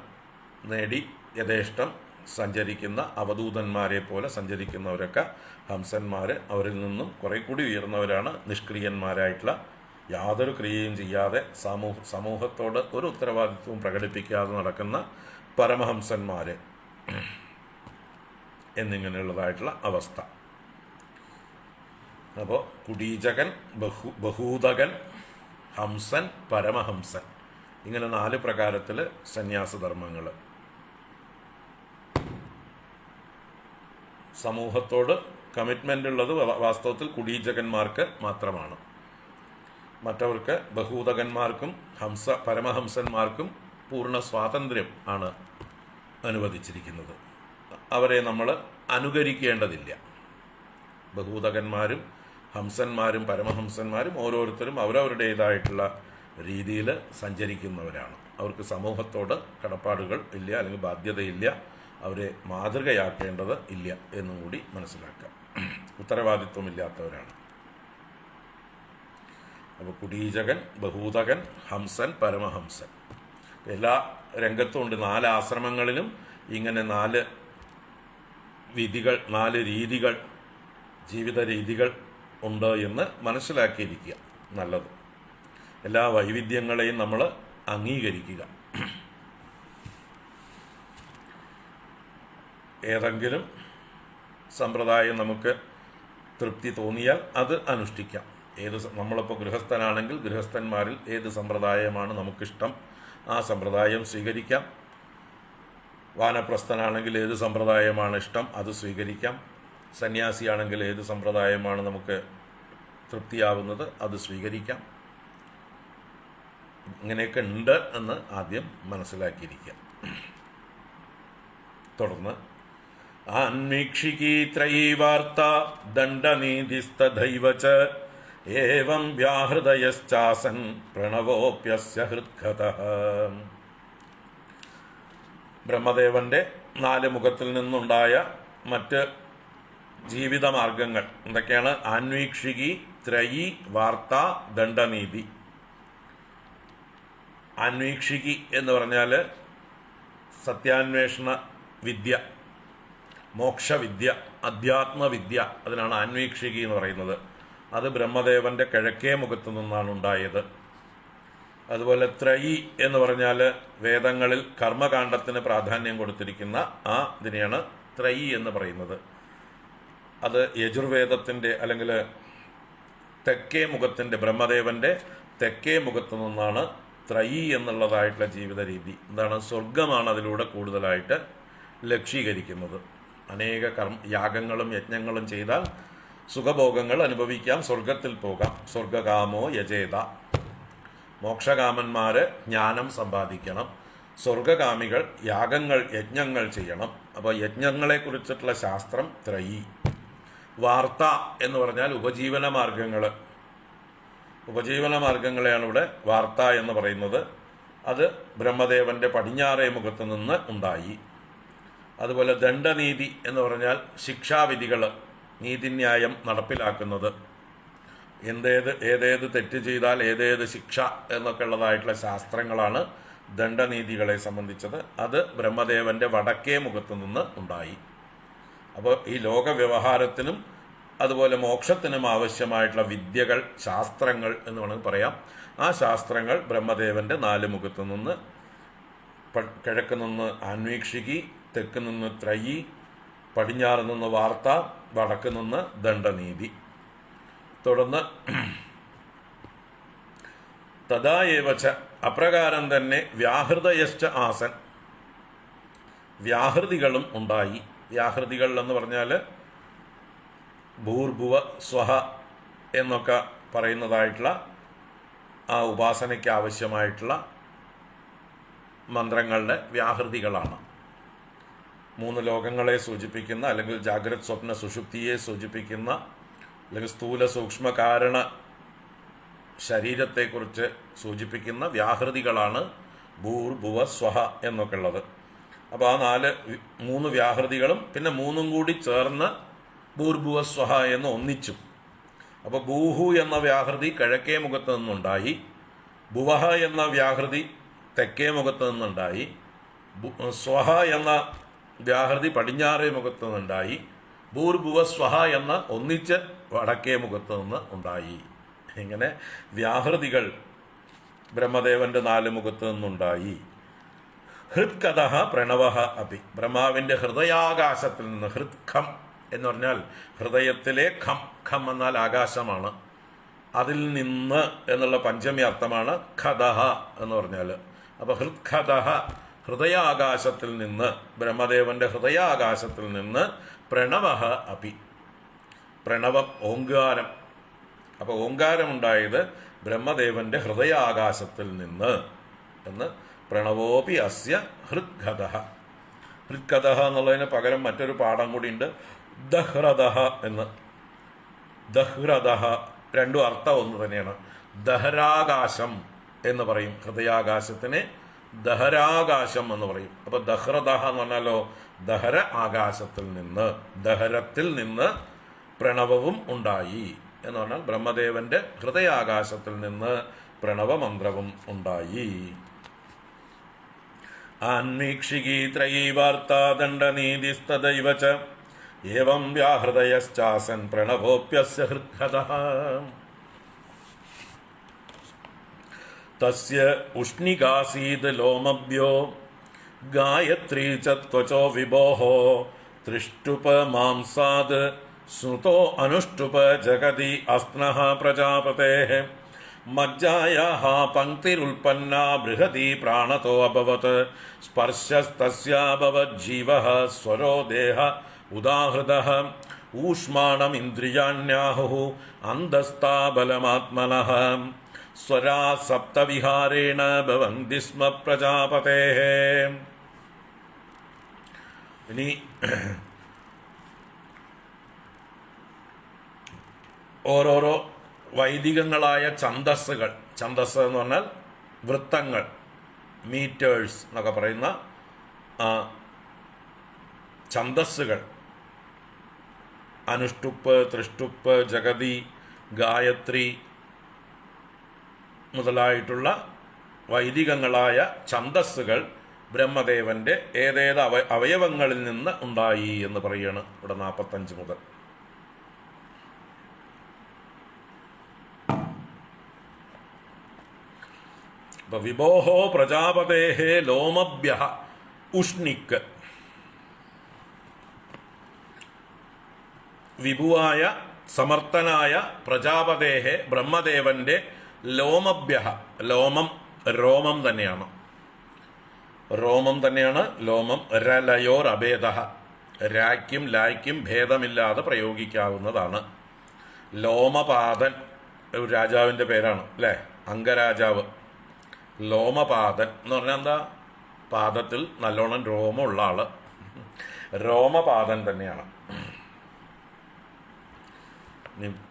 നേടി യഥേഷ്ടം സഞ്ചരിക്കുന്ന അവധൂതന്മാരെ പോലെ സഞ്ചരിക്കുന്നവരൊക്കെ ഹംസന്മാർ. അവരിൽ നിന്നും കുറെ കൂടി ഉയർന്നവരാണ് നിഷ്ക്രിയന്മാരായിട്ടുള്ള, യാതൊരു ക്രിയയും ചെയ്യാതെ സമൂഹത്തോട് ഒരു ഉത്തരവാദിത്വവും പ്രകടിപ്പിക്കാതെ നടക്കുന്ന പരമഹംസന്മാർ എന്നിങ്ങനെയുള്ളതായിട്ടുള്ള അവസ്ഥ. അപ്പോൾ കുടീചകൻ, ബഹൂതകൻ, ഹംസൻ, പരമഹംസൻ, ഇങ്ങനെ 4 പ്രകാരത്തിൽ സന്യാസധർമ്മങ്ങൾ. സമൂഹത്തോട് കമ്മിറ്റ്മെൻ്റ് ഉള്ളത് വാസ്തവത്തിൽ കുടീചകന്മാർക്ക് മാത്രമാണ്. മറ്റവർക്ക് ബഹൂതകന്മാർക്കും പരമഹംസന്മാർക്കും പൂർണ്ണ സ്വാതന്ത്ര്യം ആണ് അനുവദിച്ചിരിക്കുന്നത്. അവരെ നമ്മൾ അനുകരിക്കേണ്ടതില്ല. ബഹൂതകന്മാരും ഹംസന്മാരും പരമഹംസന്മാരും ഓരോരുത്തരും അവരവരുടേതായിട്ടുള്ള രീതിയിൽ സഞ്ചരിക്കുന്നവരാണ്. അവർക്ക് സമൂഹത്തോട് കടപ്പാടുകൾ ഇല്ല, അല്ലെങ്കിൽ ബാധ്യതയില്ല, അവരെ മാതൃകയാക്കേണ്ടത് ഇല്ല എന്നും കൂടി മനസ്സിലാക്കാം. ഉത്തരവാദിത്വമില്ലാത്തവരാണ്. അപ്പോൾ കുടീചകൻ, ബഹൂതകൻ, ഹംസൻ, പരമഹംസൻ, എല്ലാ രംഗത്തും ഉണ്ട്. 4 ആശ്രമങ്ങളിലും ഇങ്ങനെ 4 വിധികൾ, 4 രീതികൾ, ജീവിത രീതികൾ ഉണ്ട് എന്ന് മനസ്സിലാക്കിയിരിക്കുക നല്ലത്. എല്ലാ വൈവിധ്യങ്ങളെയും നമ്മൾ അംഗീകരിക്കുക. ഏതെങ്കിലും സമ്പ്രദായം നമുക്ക് തൃപ്തി തോന്നിയാൽ അത് അനുഷ്ഠിക്കാം. നമ്മളിപ്പോൾ ഗൃഹസ്ഥനാണെങ്കിൽ ഗൃഹസ്ഥന്മാരിൽ ഏത് സമ്പ്രദായമാണ് നമുക്കിഷ്ടം ആ സമ്പ്രദായം സ്വീകരിക്കാം. വാനപ്രസ്ഥനാണെങ്കിൽ ഏത് സമ്പ്രദായമാണ് ഇഷ്ടം അത് സ്വീകരിക്കാം. സന്യാസിയാണെങ്കിൽ ഏത് സമ്പ്രദായമാണ് നമുക്ക് തൃപ്തിയാവുന്നത് അത് സ്വീകരിക്കാം. ഇങ്ങനെയൊക്കെ ഉണ്ട് എന്ന് ആദ്യം മനസ്സിലാക്കിയിരിക്കാം. തുടർന്ന് അന്വീക്ഷികീത്രയീ വാർത്ത ദണ്ഡനീതിസ്തഥൈവ ച ഏവം വ്യാഹൃദയശ്ചാസൻ പ്രണവോപ്യസ്യ ഹൃദ്ഗതഃ. ബ്രഹ്മദേവന്റെ 4 മുഖത്തിൽ നിന്നുണ്ടായ മറ്റ് ജീവിതമാർഗങ്ങൾ എന്തൊക്കെയാണ്? ആന്വീക്ഷികി, ത്രയി, വാർത്ത, ദണ്ഡനീതി. ആന്വീക്ഷികി എന്ന് പറഞ്ഞാൽ സത്യാന്വേഷണ വിദ്യ, മോക്ഷവിദ്യ, അധ്യാത്മവിദ്യ, അതിനാണ് ആന്വീക്ഷികി എന്ന് പറയുന്നത്. അത് ബ്രഹ്മദേവന്റെ കിഴക്കേ മുഖത്തു നിന്നാണ് ഉണ്ടായത്. അതുപോലെ ത്രയി എന്ന് പറഞ്ഞാൽ വേദങ്ങളിൽ കർമ്മകാണ്ഡത്തിന് പ്രാധാന്യം കൊടുത്തിരിക്കുന്ന ഇതിനെയാണ് ത്രയി എന്ന് പറയുന്നത്. അത് യജുർവേദത്തിൻ്റെ അല്ലെങ്കിൽ തെക്കേ മുഖത്തിൻ്റെ, ബ്രഹ്മദേവന്റെ തെക്കേ മുഖത്തു നിന്നാണ് ത്രയി എന്നുള്ളതായിട്ടുള്ള ജീവിത രീതി. എന്താണ്? സ്വർഗമാണ് അതിലൂടെ കൂടുതലായിട്ട് ലക്ഷീകരിക്കുന്നത്. അനേക യാഗങ്ങളും യജ്ഞങ്ങളും ചെയ്താൽ സുഖഭോഗങ്ങൾ അനുഭവിക്കാം, സ്വർഗത്തിൽ പോകാം. സ്വർഗകാമോ യജേത. മോക്ഷകാമന്മാര് ജ്ഞാനം സമ്പാദിക്കണം, സ്വർഗകാമികൾ യാഗങ്ങൾ യജ്ഞങ്ങൾ ചെയ്യണം. അപ്പോൾ യജ്ഞങ്ങളെക്കുറിച്ചിട്ടുള്ള ശാസ്ത്രം ത്രയി. വാർത്ത എന്ന് പറഞ്ഞാൽ ഉപജീവന മാർഗങ്ങൾ. ഉപജീവന മാർഗങ്ങളെയാണ് ഇവിടെ വാർത്ത എന്ന് പറയുന്നത്. അത് ബ്രഹ്മദേവന്റെ പടിഞ്ഞാറേ മുഖത്ത് നിന്ന് ഉണ്ടായി. അതുപോലെ ദണ്ഡനീതി എന്ന് പറഞ്ഞാൽ ശിക്ഷാവിധികൾ, നീതിന്യായം നടപ്പിലാക്കുന്നത്. ഏതേത് തെറ്റ് ചെയ്താൽ ഏതേത് ശിക്ഷ എന്നൊക്കെ ഉള്ളതായിട്ടുള്ള ശാസ്ത്രങ്ങളാണ് ദണ്ഡനീതികളെ സംബന്ധിച്ചത്. അത് ബ്രഹ്മദേവന്റെ വടക്കേ മുഖത്ത് നിന്ന് ഉണ്ടായി. അപ്പോൾ ഈ ലോക വ്യവഹാരത്തിനും അതുപോലെ മോക്ഷത്തിനും ആവശ്യമായിട്ടുള്ള വിദ്യകൾ, ശാസ്ത്രങ്ങൾ എന്ന് വേണമെങ്കിൽ പറയാം, ആ ശാസ്ത്രങ്ങൾ ബ്രഹ്മദേവന്റെ 4 മുഖത്ത് നിന്ന് കിഴക്ക് നിന്ന് അന്വീക്ഷികി, തെക്ക് നിന്ന് ത്രയി, പടിഞ്ഞാറ് നിന്ന് വാർത്ത, വടക്ക് നിന്ന് ദണ്ഡനീതി. തുടർന്ന് തഥായേവച്ച അപ്രകാരം തന്നെ വ്യാഹൃതയശ്ച ആസൻ, വ്യാഹൃതികളും ഉണ്ടായി. വ്യാഹൃതികൾ എന്ന് പറഞ്ഞാൽ ഭൂർഭുവ സ്വഹ എന്നൊക്കെ പറയുന്നതായിട്ടുള്ള ആ ഉപാസനയ്ക്ക് ആവശ്യമായിട്ടുള്ള മന്ത്രങ്ങളുടെ വ്യാഹൃതികളാണ്. 3 ലോകങ്ങളെ സൂചിപ്പിക്കുന്ന, അല്ലെങ്കിൽ ജാഗ്രത് സ്വപ്ന സുഷുപ്തിയെ സൂചിപ്പിക്കുന്ന, അല്ലെങ്കിൽ സ്ഥൂല സൂക്ഷ്മ കാരണ ശരീരത്തെക്കുറിച്ച് സൂചിപ്പിക്കുന്ന വ്യാഹൃതികളാണ് ഭൂർഭുവ സ്വഹ എന്നൊക്കെ ഉള്ളത്. അപ്പോൾ ആ 3 വ്യാഹൃതികളും പിന്നെ 3 കൂടി ചേർന്ന് ഭൂർഭുവ സ്വഹ എന്ന് ഒന്നിച്ചു. അപ്പോൾ ഭൂഹു എന്ന വ്യാഹൃതി കിഴക്കേ മുഖത്ത് നിന്നുണ്ടായി, ഭുവഹ എന്ന വ്യാഹൃതി തെക്കേ മുഖത്ത് നിന്നുണ്ടായി, സ്വഹ എന്ന വ്യാഹൃതി പടിഞ്ഞാറേ മുഖത്ത് നിന്നുണ്ടായി, ഭൂർഭുവ സ്വഹ എന്ന ഒന്നിച്ച് വടക്കേ മുഖത്ത് നിന്ന് ഉണ്ടായി. ഇങ്ങനെ വ്യാഹൃതികൾ ബ്രഹ്മദേവന്റെ 4 മുഖത്ത് നിന്നുണ്ടായി. ഹൃത്കഥ പ്രണവ അപി, ബ്രഹ്മാവിന്റെ ഹൃദയാകാശത്തിൽ നിന്ന്, ഹൃത്ഖം എന്ന് പറഞ്ഞാൽ ഹൃദയത്തിലെ ഖം, ഖം എന്നാൽ ആകാശമാണ്, അതിൽ നിന്ന് എന്നുള്ള പഞ്ചമി അർത്ഥമാണ് ഖദഹ എന്ന് പറഞ്ഞാൽ. അപ്പോൾ ഹൃത്ഖദ, ഹൃദയാകാശത്തിൽ നിന്ന്, ബ്രഹ്മദേവന്റെ ഹൃദയാകാശത്തിൽ നിന്ന്, പ്രണവ അപി, പ്രണവം ഓങ്കാരം. അപ്പോൾ ഓങ്കാരമുണ്ടായത് ബ്രഹ്മദേവന്റെ ഹൃദയാകാശത്തിൽ നിന്ന് എന്ന്. പ്രണവോപി അസ്യ ഹൃദ്ഗത. ഹൃദ്ഗത എന്നുള്ളതിന് പകരം മറ്റൊരു പാഠം കൂടിയുണ്ട്, ദഹ്രദഹ എന്ന്. ദഹ്രദഹ രണ്ടും അർത്ഥം ഒന്ന് തന്നെയാണ്. ദഹരാകാശം എന്ന് പറയും, ഹൃദയാകാശത്തിന് ദഹരാകാശം എന്ന് പറയും. അപ്പൊ ദഹ്രദഹ എന്ന് പറഞ്ഞാലോ ദഹര ആകാശത്തിൽ നിന്ന്, ദഹരത്തിൽ നിന്ന് പ്രണവവും ഉണ്ടായി എന്ന് പറഞ്ഞാൽ ബ്രഹ്മദേവന്റെ ഹൃദയാകാശത്തിൽ നിന്ന് പ്രണവമന്ത്രവും ഉണ്ടായി. ആന്വീക്ഷികീ ത്രയീ വാർത്താ ദണ്ഡനീതിസ്തദൈവ ച ഏവം വ്യാഹൃദയശ്ചാസൻ പ്രണവോപ്യസ്യ ഹൃദ്ഗതഃ. തസ്യ ഉഷ്ണികാസീത് ലോമഭ്യോ ഗായത്രീ ച ത്വചോ വിഭോഃ തൃഷ്ടുപ മാംസാത് ശ്രുതോ അനുഷ്ടുപ ജഗതി അസ്നഃ പ്രജാപതേഃ. മജ്ജായാഃ പങ്ക്തിരുൽപ്പന്നാ ബൃഹതി പ്രാണതോ അഭവത്. സ്പർശസ്തസ്യാഭവത് ജീവഃ സ്വരോ ദേഹ ഉദാഹൃതഃ. ഊഷ്മാണമിന്ദ്രിയാണ്യാഹുഃ അന്തസ്താ ബലമാത്മനഃ. സ്വരാ സപ്തവിഹാരേണ ഭവന്തി സ്മ പ്രജാപതേഃ. ഇനി ഓരോരോ വൈദികങ്ങളായ ഛന്ദസ്സുകൾ, ഛന്ദസ് എന്ന് പറഞ്ഞാൽ വൃത്തങ്ങൾ, മീറ്റേഴ്സ് എന്നൊക്കെ പറയുന്ന ഛന്ദസ്സുകൾ, അനുഷ്ടുപ്പ്, തൃഷ്ടുപ്പ്, ജഗതി, ഗായത്രി മുതലായിട്ടുള്ള വൈദികങ്ങളായ ഛന്ദസ്സുകൾ ബ്രഹ്മദേവന്റെ ഏതേത് അവയവങ്ങളിൽ നിന്ന് ഉണ്ടായി എന്ന് പറയുകയാണ് ഇവിടെ 45 മുതൽ. അപ്പൊ വിഭോഹോ പ്രജാപതേഹേ ലോമഭ്യഃ ഉഷ്ണിക്. വിഭുവായ സമർത്ഥനായ പ്രജാപതേഹേ ബ്രഹ്മദേവന്റെ ലോമഭ്യഃ, ലോമം രോമം തന്നെയാണ്, രോമം തന്നെയാണ് ലോമം. രലയോർ അഭേദഃ, രായ്ക്കും ലായ്ക്കും ഭേദമില്ലാതെ പ്രയോഗിക്കാവുന്നതാണ്. ലോമപാദൻ ഒരു രാജാവിൻ്റെ പേരാണ് അല്ലേ, അംഗരാജാവ്. ലോമപാദൻ എന്ന് പറഞ്ഞാൽ എന്താ, പാദത്തിൽ നല്ലോണം രോമമുള്ള ആള്, രോമപാദൻ തന്നെയാണ്.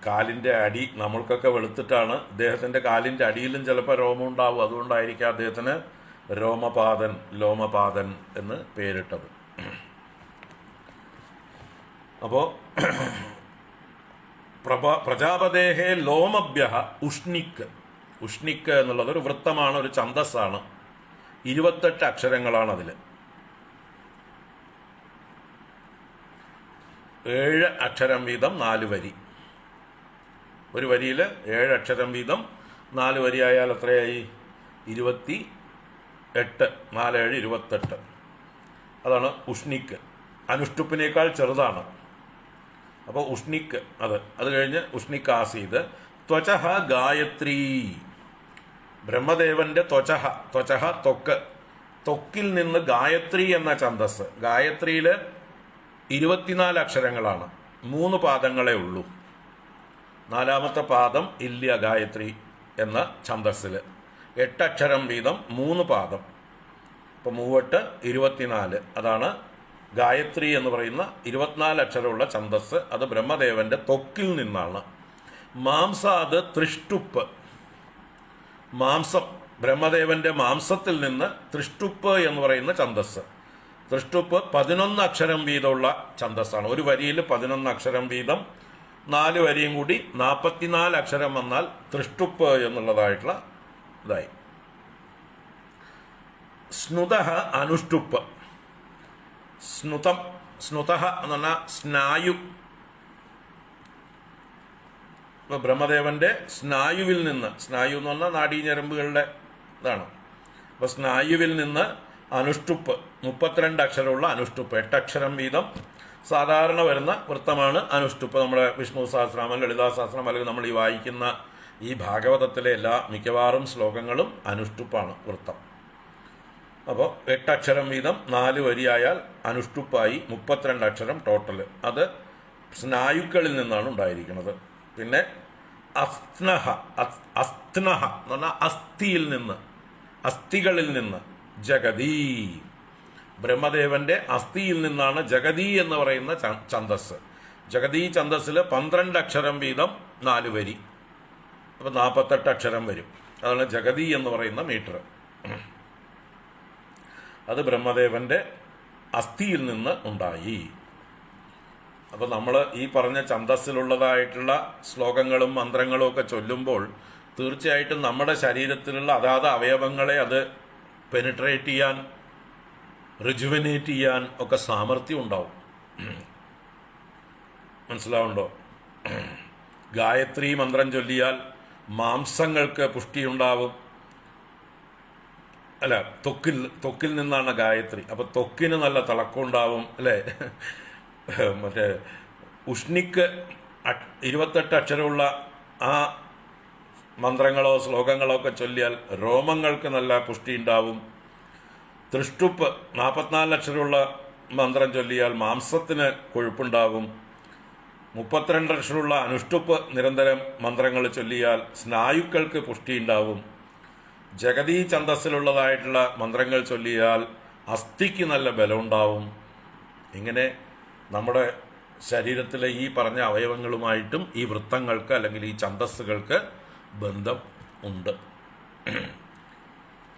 കാലിൻ്റെ അടി നമ്മൾക്കൊക്കെ വെളുത്തിട്ടാണ്, അദ്ദേഹത്തിൻ്റെ കാലിൻ്റെ അടിയിലും ചിലപ്പോൾ രോമം ഉണ്ടാവും, അതുകൊണ്ടായിരിക്കും അദ്ദേഹത്തിന് രോമപാദൻ, ലോമപാദൻ എന്ന് പേരിട്ടത്. അപ്പോൾ പ്രജാപതേഹേ ലോമഭ്യഃ ഉഷ്ണിക്. ഉഷ്ണിക് എന്നുള്ളത് ഒരു വൃത്തമാണ്, ഒരു ഛന്ദസ്സാണ്. 28 അക്ഷരങ്ങളാണ് അതിൽ. 7 അക്ഷരം വീതം 4 വരി. ഒരു വരിയിൽ 7 അക്ഷരം വീതം 4 വരിയായാൽ എത്രയായി? 8, 4, 7, 28. അതാണ് ഉഷ്ണിക്ക്. അനുഷ്ടുപ്പിനേക്കാൾ ചെറുതാണ്. അപ്പോൾ ഉഷ്ണിക്ക് അത് കഴിഞ്ഞ് ഉഷ്ണിക്ക് ആസീത്. ത്വചഹ ഗായത്രി. ബ്രഹ്മദേവന്റെ ത്വചഹ ത്വക്കിൽ നിന്ന് ഗായത്രി എന്ന ഛന്ദസ്. ഗായത്രിയിൽ 24 അക്ഷരങ്ങളാണ്, 3 പാദങ്ങളേ ഉള്ളൂ. 4ാമത്തെ പാദം ഇല്ല ഗായത്രി എന്ന ഛന്ദസ്സിൽ. 8 അക്ഷരം വീതം 3 പാദം. അപ്പോൾ 3 24. അതാണ് ഗായത്രി എന്ന് പറയുന്ന 24 അക്ഷരമുള്ള ഛന്ദസ്. അത് ബ്രഹ്മദേവന്റെ ത്വക്കിൽ നിന്നാണ്. മാംസാത് തൃഷ്ടുപ്പ്. മാംസം, ബ്രഹ്മദേവന്റെ മാംസത്തിൽ നിന്ന് തൃഷ്ടുപ്പ് എന്ന് പറയുന്ന ഛന്ദസ്. തൃഷ്ടുപ്പ് 11 അക്ഷരം വീതമുള്ള ഛന്ദസ്സാണ്. ഒരു വരിയിൽ 11 അക്ഷരം വീതം, 4 വരിയും കൂടി 44 അക്ഷരം വന്നാൽ തൃഷ്ടുപ്പ് എന്നുള്ളതായിട്ടുള്ള ഇതായി. സ്നുതഃ അനുഷ്ടുപ്പ്. സ്നുതഃ എന്ന് പറഞ്ഞാൽ സ്നായു. ഇപ്പൊ ബ്രഹ്മദേവന്റെ സ്നായുവിൽ നിന്ന്, സ്നായു എന്ന് പറഞ്ഞാൽ നാഡീഞരമ്പുകളുടെ ഇതാണ്. അപ്പൊ സ്നായുവിൽ നിന്ന് അനുഷ്ടുപ്പ്, 32 അക്ഷരമുള്ള അനുഷ്ടുപ്പ്. 8 അക്ഷരം വീതം സാധാരണ വരുന്ന വൃത്തമാണ് അനുഷ്ടുപ്പ്. നമ്മുടെ വിഷ്ണു സഹസ്രനാമം, ലളിതാ സഹസ്രനാമം, അല്ലെങ്കിൽ നമ്മൾ ഈ വായിക്കുന്ന ഈ ഭാഗവതത്തിലെ മിക്കവാറും ശ്ലോകങ്ങളും അനുഷ്ടുപ്പാണ് വൃത്തം. അപ്പോൾ 8 അക്ഷരം വീതം 4 വരിയായാൽ അനുഷ്ടുപ്പായി 32 അക്ഷരം ടോട്ടൽ. അത് സ്നായുക്കളിൽ നിന്നാണ് ഉണ്ടായിരിക്കുന്നത്. പിന്നെ അസ്നഹ എന്ന് പറഞ്ഞാൽ അസ്ഥികളിൽ നിന്ന് ജഗതി. ബ്രഹ്മദേവന്റെ അസ്ഥിയിൽ നിന്നാണ് ജഗതി എന്ന് പറയുന്ന ഛന്ദസ്. ജഗതി ഛന്ദസ്സിൽ 12 അക്ഷരം വീതം 4 വരി. അപ്പോൾ 48 അക്ഷരം വരും. അതാണ് ജഗതി എന്ന് പറയുന്ന മീറ്റർ. അത് ബ്രഹ്മദേവന്റെ അസ്ഥിയിൽ നിന്ന് ഉണ്ടായി. അപ്പോൾ നമ്മൾ ഈ പറഞ്ഞ ഛന്ദസ്സിലുള്ളതായിട്ടുള്ള ശ്ലോകങ്ങളും മന്ത്രങ്ങളും ഒക്കെ ചൊല്ലുമ്പോൾ തീർച്ചയായിട്ടും നമ്മുടെ ശരീരത്തിലുള്ള അതാത് അവയവങ്ങളെ അത് പെനിട്രേറ്റ് ചെയ്യാൻ, റിജുവനേറ്റ് ചെയ്യാൻ ഒക്കെ സാമർഥ്യം ഉണ്ടാവും. മനസ്സിലാവുണ്ടോ? ഗായത്രി മന്ത്രം ചൊല്ലിയാൽ മാംസങ്ങൾക്ക് പുഷ്ടിയുണ്ടാവും. അല്ല, ത്വക്കിൽ നിന്നാണ് ഗായത്രി. അപ്പൊ ത്വക്കിന് നല്ല തിളക്കമുണ്ടാവും, അല്ലേ? മറ്റേ ഉഷ്ണിക്ക് 28 അക്ഷരമുള്ള ആ മന്ത്രങ്ങളോ ശ്ലോകങ്ങളോ ഒക്കെ ചൊല്ലിയാൽ രോമങ്ങൾക്ക് നല്ല പുഷ്ടി ഉണ്ടാവും. തൃഷ്ടുപ്പ് 44 അക്ഷരമുള്ള മന്ത്രം ചൊല്ലിയാൽ മാംസത്തിന് കൊഴുപ്പുണ്ടാവും. 32 അക്ഷരമുള്ള അനുഷ്ടുപ്പ് നിരന്തരം മന്ത്രങ്ങൾ ചൊല്ലിയാൽ സ്നായുക്കൾക്ക് പുഷ്ടി ഉണ്ടാവും. ജഗതി ഛന്ദസ്സിലുള്ളതായിട്ടുള്ള മന്ത്രങ്ങൾ ചൊല്ലിയാൽ അസ്ഥിക്ക് നല്ല ബലമുണ്ടാവും. ഇങ്ങനെ നമ്മുടെ ശരീരത്തിലെ ഈ പറഞ്ഞ അവയവങ്ങളുമായിട്ടും ഈ വൃത്തങ്ങൾക്ക് അല്ലെങ്കിൽ ഈ ഛന്ദസ്സുകൾക്ക് ബന്ധം ഉണ്ട്.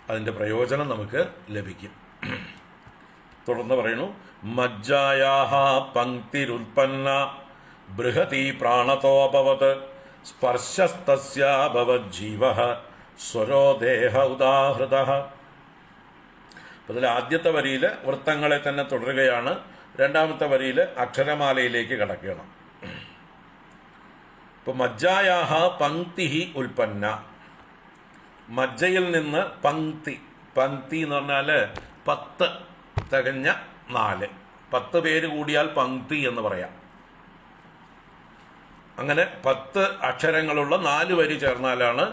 അതിൻ്റെ പ്രയോജനം നമുക്ക് ലഭിക്കും. തുടർന്ന് പറയുന്നു, മജ്ജായാഹ പങ്ക്തിരുൽപ്പന്ന ബൃഹതി പ്രാണതോഭവത് സ്പർശസ്തസ്യാഭവത് ജീവഃ സ്വരോ ദേഹ ഉദാഹൃതഃ. അതിൽ ആദ്യത്തെ വരിയിൽ വൃത്തങ്ങളെ തന്നെ തുടരുകയാണ്. 2ാമത്തെ വരിയിൽ അക്ഷരമാലയിലേക്ക് കടക്കുകയാണ്. ഇപ്പൊ മജ്ജായാഹ പങ്ക്തി ഉൽപ്പന്ന. മജ്ജയിൽ നിന്ന് പങ്ക്തി എന്ന് പറഞ്ഞാല് 10 തികഞ്ഞ 4. 10 പേര് കൂടിയാൽ പങ്ക്തി എന്ന് പറയാം. അങ്ങനെ 10 അക്ഷരങ്ങളുള്ള 4 വരി ചേർന്നാലാണ്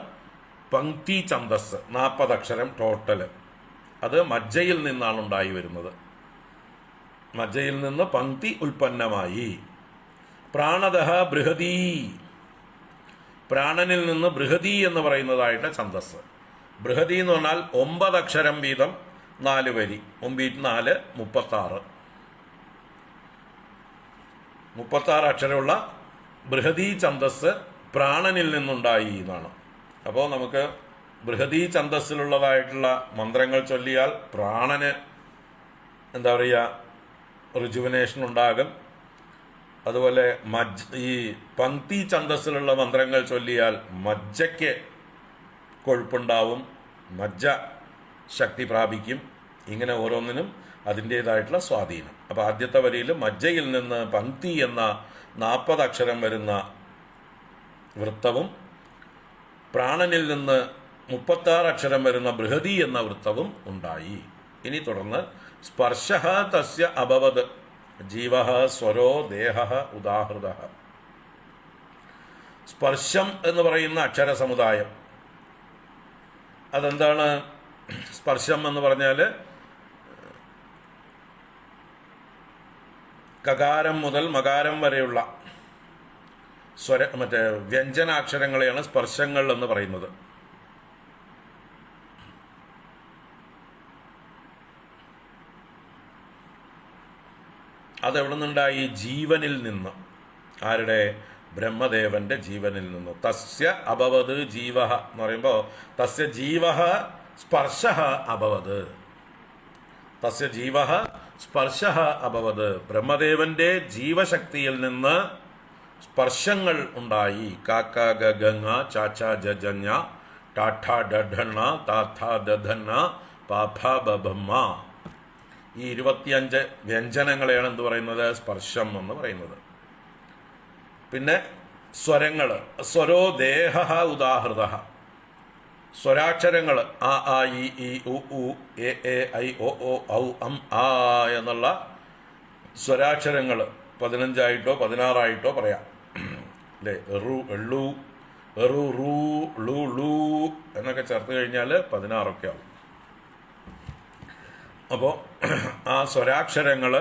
പങ്ക്തി ഛന്ദസ്. 40 അക്ഷരം ടോട്ടല്. അത് മജ്ജയിൽ നിന്നാണ് ഉണ്ടായി വരുന്നത്. മജ്ജയിൽ നിന്ന് പങ്ക്തി ഉൽപ്പന്നമായി. പ്രാണതഃ ബൃഹതി. പ്രാണനിൽ നിന്ന് ബൃഹതി എന്ന് പറയുന്നതായിട്ട് ഛന്ദസ്. ബൃഹതി എന്ന് പറഞ്ഞാൽ 9 അക്ഷരം വീതം 4 വരി. 9 4 36. 36 അക്ഷരമുള്ള ബൃഹതി ഛന്ദസ് പ്രാണനിൽ നിന്നുണ്ടായി എന്നാണ്. അപ്പോൾ നമുക്ക് ബൃഹതി ഛന്ദസ്സിലുള്ളതായിട്ടുള്ള മന്ത്രങ്ങൾ ചൊല്ലിയാൽ പ്രാണന് എന്താ പറയുക, റിജുവനേഷൻ ഉണ്ടാകും. അതുപോലെ ഈ പങ്ക്തി ഛന്ദസ്സിലുള്ള മന്ത്രങ്ങൾ ചൊല്ലിയാൽ മജ്ജയ്ക്ക് കൊഴുപ്പുണ്ടാവും, മജ്ജ ശക്തി പ്രാപിക്കും. ഇങ്ങനെ ഓരോന്നിനും അതിൻ്റേതായിട്ടുള്ള സ്വാധീനം. അപ്പോൾ ആദ്യത്തെ വരിയിൽ മജ്ജയിൽ നിന്ന് പങ്ക്തി എന്ന 40 അക്ഷരം വരുന്ന വൃത്തവും പ്രാണനിൽ നിന്ന് 36 അക്ഷരം വരുന്ന ബൃഹതി എന്ന വൃത്തവും ഉണ്ടായി. ഇനി തുടർന്ന് സ്പർശ തസ്യ അഭവത് ജീവ സ്വരോ ദേഹ ഉദാഹൃത. സ്പർശം എന്ന് പറയുന്ന അക്ഷര സമുദായം അതെന്താണ്? സ്പർശം എന്ന് പറഞ്ഞാൽ കകാരം മുതൽ മകാരം വരെയുള്ള വ്യഞ്ജനാക്ഷരങ്ങളെയാണ് സ്പർശങ്ങൾ എന്ന് പറയുന്നത്. അതെവിടെ നിന്നുണ്ടായി? ജീവനിൽ നിന്ന്. ആരുടെ? ബ്രഹ്മദേവന്റെ ജീവനിൽ നിന്ന്. തസ്യ അഭവത് ജീവ എന്ന് പറയുമ്പോൾ തസ്യ ജീവ സ്പർശ അഭവത്. തസ്യ ജീവ സ്പർശ അഭവത്. ബ്രഹ്മദേവന്റെ ജീവശക്തിയിൽ നിന്ന് സ്പർശങ്ങൾ ഉണ്ടായി. കാക്ക ഗംഗ ചാച്ച ജജഞ്ഞ ടാഠ ഡഢണ്ണ താഥ ദധന്ന പാഫ ബഭമ്മ. ഈ 25 വ്യഞ്ജനങ്ങളെയാണ് എന്ത് പറയുന്നത്? സ്പർശം എന്ന് പറയുന്നത്. പിന്നെ സ്വരങ്ങൾ. സ്വരോ ദേഹ ഉദാഹൃത. സ്വരാക്ഷരങ്ങൾ ആ ആ ഇ ഈ ഉ ഉ എ എ ഐ ഒ ഓ ഔ അം ആ എന്നുള്ള സ്വരാക്ഷരങ്ങൾ 15 16 പറയാം അല്ലേ? എറു എള്ളു എറു റൂ ലു ലൂ എന്നൊക്കെ ചേർത്ത് കഴിഞ്ഞാൽ 16 ആവും. അപ്പോൾ ആ സ്വരാക്ഷരങ്ങൾ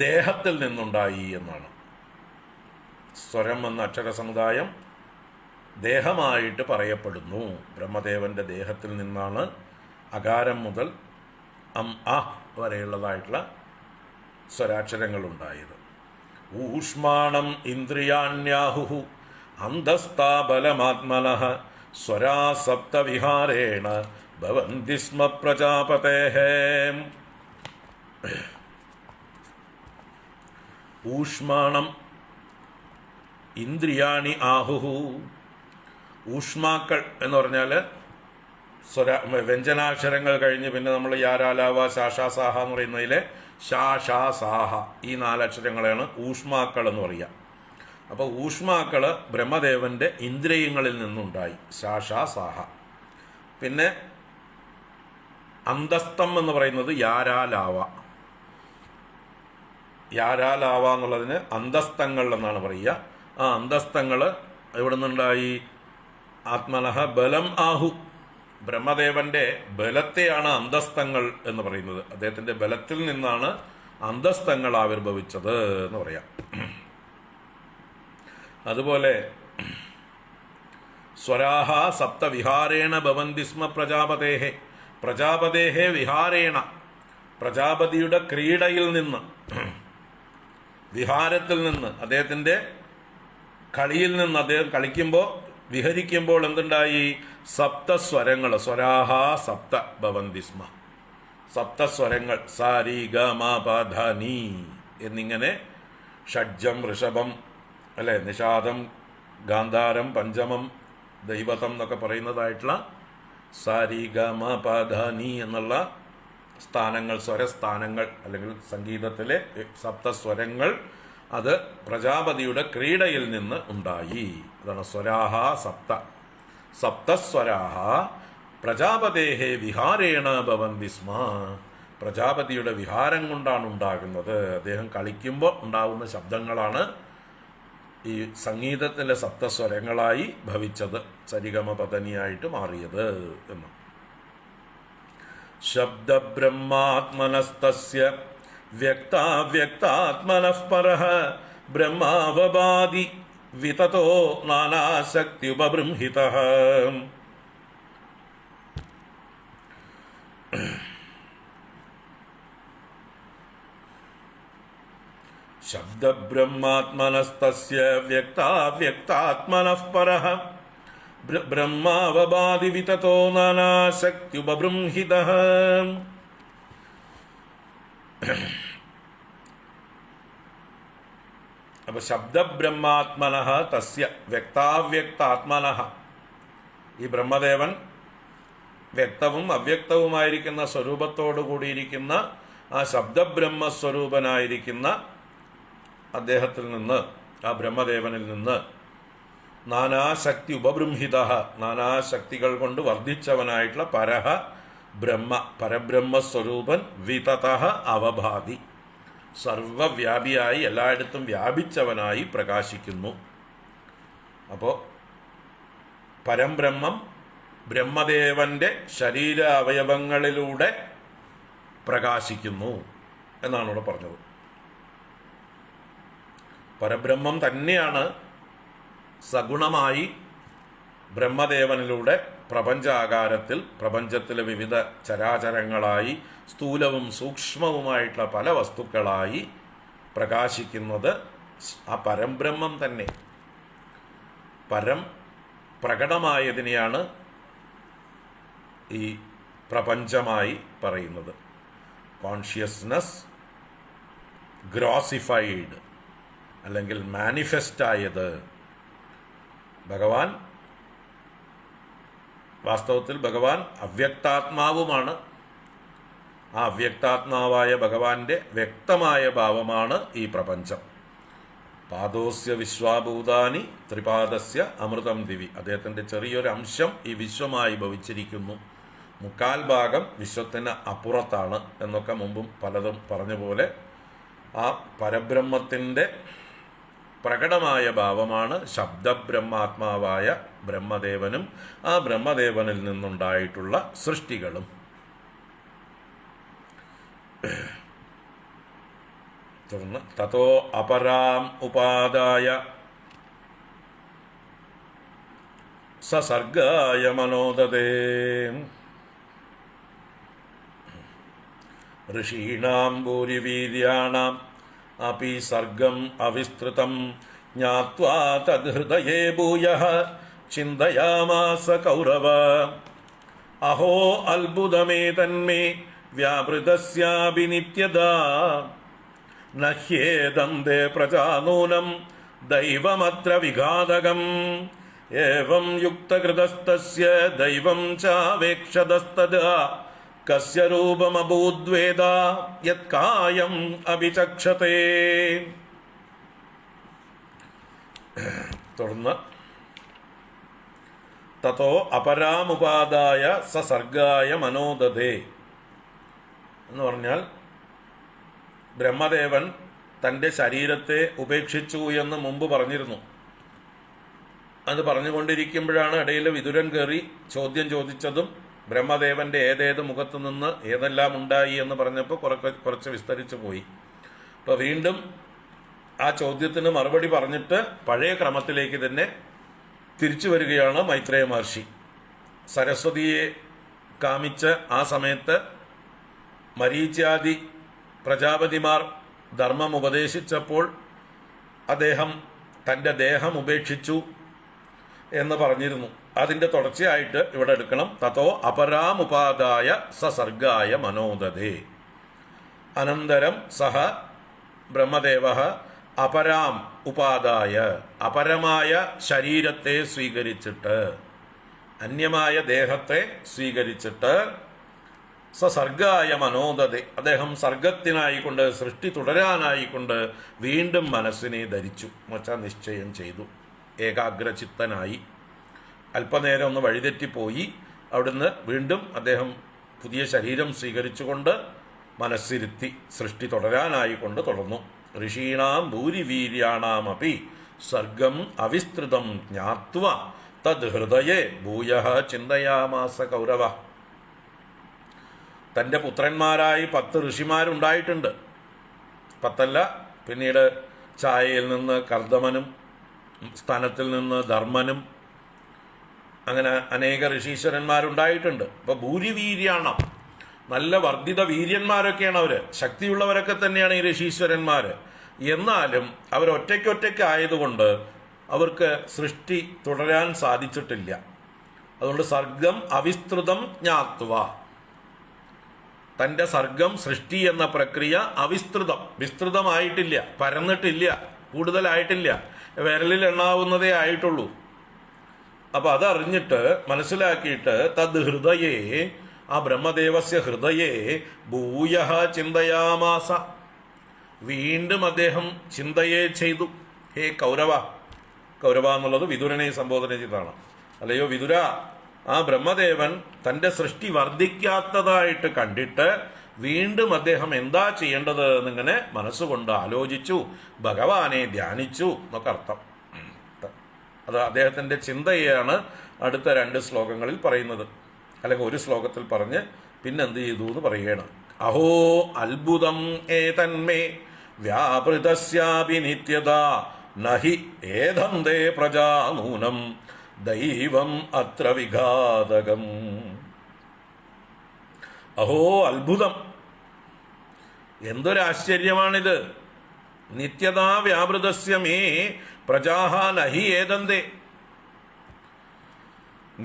ദേഹത്തിൽ നിന്നുണ്ടായി എന്നാണ്. സ്വരം എന്ന അക്ഷര സമുദായം ദേഹമായിട്ട് പറയപ്പെടുന്നു. ബ്രഹ്മദേവന്റെ ദേഹത്തിൽ നിന്നാണ് അകാരം മുതൽ അം അ വരെയുള്ളതായിട്ടുള്ള സ്വരാക്ഷരങ്ങൾ ഉണ്ടായത്. ഊഷ്മാണം ഇന്ദ്രിയാണ്യാഹു അന്തസ്ഥാബലമാത്മനഃ സ്വരാ സപ്തവിഹാരേണ ഭവന്തി സ്മ പ്രജാപതേഃ. ഊഷ്മാണം ഇന്ദ്രിയാണി ആഹുഹു. ഊഷ്മാക്കൾ എന്ന് പറഞ്ഞാൽ വ്യഞ്ജനാക്ഷരങ്ങൾ കഴിഞ്ഞ് പിന്നെ നമ്മൾ യാരാലാവ ശാഷാസാഹ എന്ന് പറയുന്നതിലെ ഷാഷാസാഹ ഈ 4 അക്ഷരങ്ങളെയാണ് ഊഷ്മാക്കൾ എന്ന് പറയുക. അപ്പോൾ ഊഷ്മാക്കൾ ബ്രഹ്മദേവന്റെ ഇന്ദ്രിയങ്ങളിൽ നിന്നുണ്ടായി. ശാഷാസാഹ. പിന്നെ അന്തസ്തം എന്ന് പറയുന്നത് യാരാലാവ. യാരാലാവ എന്നുള്ളതിന് അന്തസ്തങ്ങൾ എന്നാണ് പറയുക. ആ അന്തസ്തങ്ങൾ എവിടെ നിന്നുണ്ടായി? ആത്മനഃ ബലം ആഹു. ബ്രഹ്മദേവന്റെ ബലത്തെയാണ് അന്തസ്തങ്ങൾ എന്ന് പറയുന്നത്. അദ്ദേഹത്തിന്റെ ബലത്തിൽ നിന്നാണ് അന്തസ്തങ്ങൾ ആവിർഭവിച്ചത് എന്ന് പറയാം. അതുപോലെ സ്വരാഹ സപ്തവിഹാരേണ ഭവന്തി സ്മ പ്രജാപതേഹ. പ്രജാപതേഹ വിഹാരേണ. പ്രജാപതിയുടെ ക്രീഡയിൽ നിന്ന്, വിഹാരത്തിൽ നിന്ന്, അദ്ദേഹത്തിന്റെ കളിയിൽ നിന്ന്, അദ്ദേഹം കളിക്കുമ്പോൾ വിഹരിക്കുമ്പോൾ എന്തുണ്ടായി? സപ്തസ്വരങ്ങൾ. സ്വരാഹ സപ്ത ഭവന്തി സ്മ. സപ്തസ്വരങ്ങൾ സാരി ഗ മ പ ധ നീ എന്നിങ്ങനെ ഷഡ്ജം ഋഷഭം അല്ലെ, നിഷാദം ഗാന്ധാരം പഞ്ചമം ദൈവതം എന്നൊക്കെ പറയുന്നതായിട്ടുള്ള സാരി ഗ മ പ ധ നീ എന്നുള്ള സ്ഥാനങ്ങൾ, സ്വരസ്ഥാനങ്ങൾ അല്ലെങ്കിൽ സംഗീതത്തിലെ സപ്തസ്വരങ്ങൾ അത് പ്രജാപതിയുടെ ക്രീഡയിൽ നിന്ന് ഉണ്ടായി. അതാണ് സ്വരാഹ സപ്ത. സപ്തസ്വരാഹ പ്രജാപതേഹ വിഹാരേണ ഭവന്തി സ്മ. പ്രജാപതിയുടെ വിഹാരം കൊണ്ടാണ് ഉണ്ടാകുന്നത്. അദ്ദേഹം കളിക്കുമ്പോൾ ഉണ്ടാകുന്ന ശബ്ദങ്ങളാണ് ഈ സംഗീതത്തിലെ സപ്തസ്വരങ്ങളായി ഭവിച്ചത്, സരിഗമ പതനിയായിട്ട് മാറിയത് എന്ന്. ശബ്ദബ്രഹ്മാത്മനസ്തസ്യ വ്യക്താവ്യക്താത്മനഃ പരഃ ബ്രഹ്മാവഭാതി വിതതോ നാനാശക്തിയുപബൃംഹിതഃ. ശബ്ദബ്രഹ്മാത്മനസ്തസ്യ വ്യക്താവ്യക്താത്മനഃ പരഃ ബ്രഹ്മാവഭാതി വിതതോ നാനാശക്തിയുപബൃംഹിതഃ. അപ്പൊ ശബ്ദബ്രഹ്മാത്മനഃ തസ്യ വ്യക്താവ്യക്താത്മനഃ. ഈ ബ്രഹ്മദേവൻ വ്യക്തവും അവ്യക്തവുമായിരിക്കുന്ന സ്വരൂപത്തോടു കൂടിയിരിക്കുന്ന ആ ശബ്ദബ്രഹ്മസ്വരൂപനായിരിക്കുന്ന അദ്ദേഹത്തിൽ നിന്ന്, ആ ബ്രഹ്മദേവനിൽ നിന്ന് നാനാശക്തി ഉപബൃംഹിത, നാനാശക്തികൾ കൊണ്ട് വർദ്ധിച്ചവനായിട്ടുള്ള പരഹ ബ്രഹ്മ, പരബ്രഹ്മസ്വരൂപൻ വിതത അവഭാതി, സർവവ്യാപിയായി എല്ലായിടത്തും വ്യാപിച്ചവനായി പ്രകാശിക്കുന്നു. അപ്പോൾ പരംബ്രഹ്മം ബ്രഹ്മദേവന്റെ ശരീര അവയവങ്ങളിലൂടെ പ്രകാശിക്കുന്നു എന്നാണ് ഇവിടെ പറഞ്ഞത്. പരബ്രഹ്മം തന്നെയാണ് സഗുണമായി ബ്രഹ്മദേവനിലൂടെ പ്രപഞ്ചാകാരത്തിൽ പ്രപഞ്ചത്തിലെ വിവിധ ചരാചരങ്ങളായി സ്ഥൂലവും സൂക്ഷ്മവുമായിട്ടുള്ള പല വസ്തുക്കളായി പ്രകാശിക്കുന്നത് ആ പരംബ്രഹ്മം തന്നെ. പരം പ്രകടമായതിനെയാണ് ഈ പ്രപഞ്ചമായി പറയുന്നത്. കോൺഷ്യസ്നസ് ഗ്രോസിഫൈഡ് അല്ലെങ്കിൽ മാനിഫെസ്റ്റായത്. ഭഗവാൻ വാസ്തവത്തിൽ ഭഗവാൻ അവ്യക്താത്മാവുമാണ്. ആ അവ്യക്താത്മാവായ ഭഗവാന്റെ വ്യക്തമായ ഭാവമാണ് ഈ പ്രപഞ്ചം. പാദോസ്യ വിശ്വാഭൂതാനി ത്രിപാദസ്യ അമൃതം ദിവി. അദ്ദേഹത്തിൻ്റെ ചെറിയൊരു അംശം ഈ വിശ്വമായി ഭവിച്ചിരിക്കുന്നു. മുക്കാൽ ഭാഗം വിശ്വത്തിന് അപ്പുറത്താണ് എന്നൊക്കെ മുമ്പും പലതും പറഞ്ഞ പോലെ ആ പരബ്രഹ്മത്തിൻ്റെ പ്രകടമായ ഭാവമാണ് ശബ്ദബ്രഹ്മാത്മാവായ ബ്രഹ്മദേവനും ആ ബ്രഹ്മദേവനിൽ നിന്നുണ്ടായിട്ടുള്ള സൃഷ്ടികളും. തുടർന്ന് തതോ അപരാം ഉപാദായ സസർഗായ മനോദതേ ഋഷീണാം ഭൂരിവീര്യാണാം അപി സർഗം അവിസ്തൃതം ജ്ഞാത്വാ തദ്ഹൃദയേ ഭൂയഃ ചിന്തയാമാസ കൗരവ. അഹോ അത്ഭുതമേതന്മേ വ്യാപൃതസ്യാപി നിത്യദാ നഹ്യേദന്തേ പ്രജാനൂനം ദൈവമത്ര വിഘാതകം. ഏവം യുക്തകൃതസ്തസ്യ ദൈവം ചാവേക്ഷതസ്തദാ കസ്യ രൂപമഭൂദ്വേദ യത്കായം അഭിചക്ഷതേ. തുടർന്ന് തതോ അപരാമുപാദായ സസർഗായ മനോദധേ എന്ന് പറഞ്ഞാൽ ബ്രഹ്മദേവൻ തൻ്റെ ശരീരത്തെ ഉപേക്ഷിച്ചു എന്ന് മുമ്പ് പറഞ്ഞിരുന്നു. അത് പറഞ്ഞുകൊണ്ടിരിക്കുമ്പോഴാണ് ഇടയിൽ വിതുരൻ കയറി ചോദ്യം ചോദിച്ചതും ബ്രഹ്മദേവന്റെ ഏതേത് മുഖത്തു നിന്ന് ഏതെല്ലാം ഉണ്ടായി എന്ന് പറഞ്ഞപ്പോൾ കുറച്ച് വിസ്തരിച്ചു പോയി. അപ്പോൾ വീണ്ടും ആ ചോദ്യത്തിന് മറുപടി പറഞ്ഞിട്ട് പഴയ ക്രമത്തിലേക്ക് തന്നെ തിരിച്ചു വരികയാണ് മൈത്രേയ മഹർഷി. സരസ്വതിയെ കാമിച്ച ആ സമയത്ത് മരീച്യാദി പ്രജാപതിമാർ ധർമ്മം ഉപദേശിച്ചപ്പോൾ അദ്ദേഹം തൻ്റെ ദേഹം ഉപേക്ഷിച്ചു എന്ന് പറഞ്ഞിരുന്നു. അതിൻ്റെ തുടർച്ചയായിട്ട് ഇവിടെ എടുക്കണം. തതോ അപരാമുപാദായ സസർഗായ മനോദധേ. അനന്തരം സഹ ബ്രഹ്മദേവ അപരാം ഉപാദായ, അപരമായ ശരീരത്തെ സ്വീകരിച്ചിട്ട്, അന്യമായ ദേഹത്തെ സ്വീകരിച്ചിട്ട് സസർഗായ മനോദധേ, അദ്ദേഹം സർഗത്തിനായിക്കൊണ്ട് സൃഷ്ടി തുടരാനായിക്കൊണ്ട് വീണ്ടും മനസ്സിനെ ധരിച്ചു, എന്നുവെച്ചാൽ നിശ്ചയം ചെയ്തു. ഏകാഗ്രചിത്തനായി അല്പനേരം ഒന്ന് വഴിതെറ്റിപ്പോയി. അവിടുന്ന് വീണ്ടും അദ്ദേഹം പുതിയ ശരീരം സ്വീകരിച്ചുകൊണ്ട് മനസ്സിരുത്തി സൃഷ്ടി തുടരാനായിക്കൊണ്ട് തുടർന്നു. ഋഷീണാം ഭൂരിവീര്യാണാമപി സർഗം അവിസ്തൃതം ജ്ഞാത്വാ തദ് ഹൃദയേ ഭൂയഃ ചിന്തയാമാസ കൗരവ. തൻ്റെ പുത്രന്മാരായി 10 ഋഷിമാരുണ്ടായിട്ടുണ്ട്. 10 പിന്നീട് ഛായയിൽ നിന്ന് കർദമനും സ്ഥാനത്തിൽ നിന്ന് ധർമ്മനും, അങ്ങനെ അനേക ഋഷീശ്വരന്മാരുണ്ടായിട്ടുണ്ട്. അപ്പോൾ ഭൂരിവീര്യാണ്, നല്ല വർദ്ധിത വീര്യന്മാരൊക്കെയാണ് അവർ, ശക്തിയുള്ളവരൊക്കെ തന്നെയാണ് ഈ ഋഷീശ്വരന്മാർ. എന്നാലും അവരൊറ്റയ്ക്കൊറ്റയ്ക്ക് ആയതുകൊണ്ട് അവർക്ക് സൃഷ്ടി തുടരാൻ സാധിച്ചിട്ടില്ല. അതുകൊണ്ട് സർഗം അവിസ്തൃതം ജ്ഞാത്വ, തൻ്റെ സർഗം സൃഷ്ടി എന്ന പ്രക്രിയ അവിസ്തൃതം, വിസ്തൃതമായിട്ടില്ല, പരന്നിട്ടില്ല, കൂടുതലായിട്ടില്ല, വിരലിൽ എണ്ണാവുന്നതേ ആയിട്ടുള്ളൂ. അപ്പം അതറിഞ്ഞിട്ട് മനസ്സിലാക്കിയിട്ട് തദ് ഹൃദയേ, ആ ബ്രഹ്മദേവസ്യ ഹൃദയേ ഭൂയഃ ചിന്തയാമാസ, വീണ്ടും അദ്ദേഹം ചിന്തയെ ചെയ്തു. ഹേ കൗരവ, കൗരവ എന്നുള്ളത് വിതുരനെ സംബോധന ചെയ്തതാണ്. അല്ലയോ വിതുര, ആ ബ്രഹ്മദേവൻ തൻ്റെ സൃഷ്ടി വർദ്ധിക്കാത്തതായിട്ട് കണ്ടിട്ട് വീണ്ടും അദ്ദേഹം എന്താ ചെയ്യേണ്ടത് എന്നിങ്ങനെ മനസ്സുകൊണ്ട് ആലോചിച്ചു, ഭഗവാനെ ധ്യാനിച്ചു എന്നൊക്കെ അർത്ഥം. അത് അദ്ദേഹത്തിൻ്റെ ചിന്തയെയാണ് അടുത്ത 2 ശ്ലോകങ്ങളിൽ പറയുന്നത്. അല്ലെങ്കിൽ ഒരു ശ്ലോകത്തിൽ പറഞ്ഞ് പിന്നെന്ത് ചെയ്തു എന്ന് പറയുകയാണ്. അഹോ അത്ഭുതം ഏതന്മേ വ്യാപൃതസ്യാപി നിത്യത നഹി ഏതന്തേ പ്രജാനൂനം ദൈവം അത്ര വിഘാതകം. അഹോ അത്ഭുതം, എന്തൊരാശ്ചര്യമാണിത്. നിത്യതാ വ്യാപൃതസ്യ മേ പ്രജാഹ നഹി ഏതന്തേ.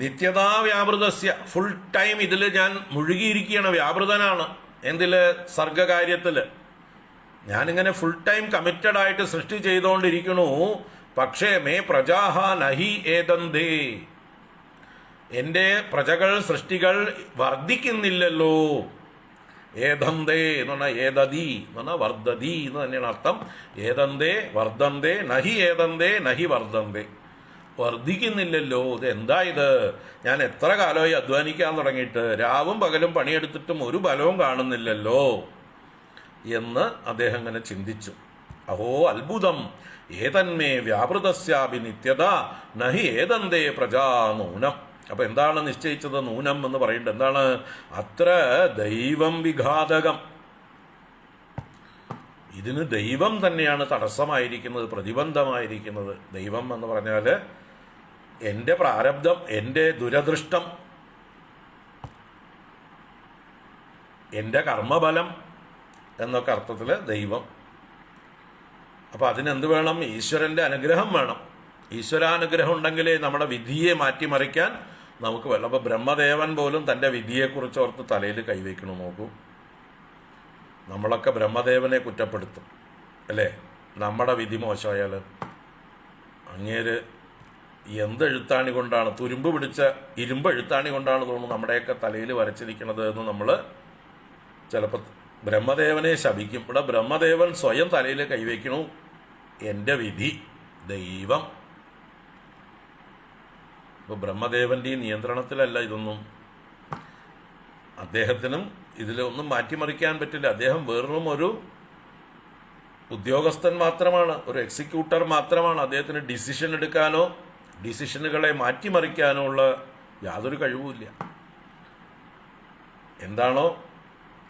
നിത്യതാ വ്യാപൃതസ്യ, ഫുൾ ടൈം ഇതിൽ ഞാൻ മുഴുകിയിരിക്കുകയാണ്, വ്യാപൃതനാണ്. എന്തില്? സർഗകാര്യത്തിൽ ഞാനിങ്ങനെ ഫുൾ ടൈം കമ്മിറ്റഡ് ആയിട്ട് സൃഷ്ടി ചെയ്തുകൊണ്ടിരിക്കണു. പക്ഷേ മേ പ്രജാഹ നഹി ഏതന്തേ, എൻ്റെ പ്രജകൾ സൃഷ്ടികൾ വർദ്ധിക്കുന്നില്ലല്ലോ. ഏതന്തേ എന്ന് പറഞ്ഞാൽ ഏതതി എന്ന് പറഞ്ഞാൽ വർദ്ധതി എന്ന് തന്നെയാണ് അർത്ഥം. ഏതന്തേ വർദ്ധന്തേ നഹി ഏതന്തേ നഹി വർദ്ധന്തേ, വർദ്ധിക്കുന്നില്ലല്ലോ. ഇത് എന്താ ഇത്? ഞാൻ എത്ര കാലമായി അധ്വാനിക്കാൻ തുടങ്ങിയിട്ട് രാവും പകലും പണിയെടുത്തിട്ടും ഒരു ഫലവും കാണുന്നില്ലല്ലോ എന്ന് അദ്ദേഹം ഇങ്ങനെ ചിന്തിച്ചു. അഹോ അത്ഭുതം ഏതന്മേ വ്യാപൃതസ്യാപി നിത്യത നഹി ഏതന്തേ പ്രജാനൂനം. അപ്പൊ എന്താണ് നിശ്ചയിച്ചത്? നൂനം എന്ന് പറയുന്നത് എന്താണ്? അത്ര ദൈവം വിഘാതകം. ഇതിന് ദൈവം തന്നെയാണ് തടസ്സമായിരിക്കുന്നത്, പ്രതിബന്ധമായിരിക്കുന്നത്. ദൈവം എന്ന് പറഞ്ഞാൽ എൻ്റെ പ്രാരബ്ധം, എൻ്റെ ദുരദൃഷ്ടം, എൻ്റെ കർമ്മബലം എന്നൊക്കെ അർത്ഥത്തിൽ ദൈവം. അപ്പം അതിനെന്ത് വേണം? ഈശ്വരൻ്റെ അനുഗ്രഹം വേണം. ഈശ്വരാനുഗ്രഹം ഉണ്ടെങ്കിലേ നമ്മുടെ വിധിയെ മാറ്റിമറിക്കാൻ നമുക്ക് വേണം. അപ്പോൾ ബ്രഹ്മദേവൻ പോലും തൻ്റെ വിധിയെക്കുറിച്ച് ഓർത്ത് തലയിൽ കൈവയ്ക്കണം. നോക്കൂ, നമ്മളൊക്കെ ബ്രഹ്മദേവനെ കുറ്റപ്പെടുത്തും അല്ലേ? നമ്മുടെ വിധി മോശമായാൽ അങ്ങേര് എന്തെഴുത്താണി കൊണ്ടാണ്, തുരുമ്പ് പിടിച്ച ഇരുമ്പ് എഴുത്താണി കൊണ്ടാണ് തോന്നുന്നു നമ്മുടെയൊക്കെ തലയിൽ വരച്ചിരിക്കുന്നത് എന്ന് നമ്മൾ ചിലപ്പോൾ ബ്രഹ്മദേവനെ ശപിക്കും. ഇവിടെ ബ്രഹ്മദേവൻ സ്വയം തലയിൽ കൈവയ്ക്കണു, എൻ്റെ വിധി ദൈവം. ഇപ്പോൾ ബ്രഹ്മദേവൻ്റെ ഈ നിയന്ത്രണത്തിലല്ല ഇതൊന്നും. അദ്ദേഹത്തിനും ഇതിലൊന്നും മാറ്റിമറിക്കാൻ പറ്റില്ല. അദ്ദേഹം വെറും ഒരു ഉദ്യോഗസ്ഥൻ മാത്രമാണ്, ഒരു എക്സിക്യൂട്ടർ മാത്രമാണ്. അദ്ദേഹത്തിന് ഡിസിഷൻ എടുക്കാനോ ഡിസിഷനുകളെ മാറ്റിമറിക്കാനോ ഉള്ള യാതൊരു കഴിവുമില്ല. എന്താണോ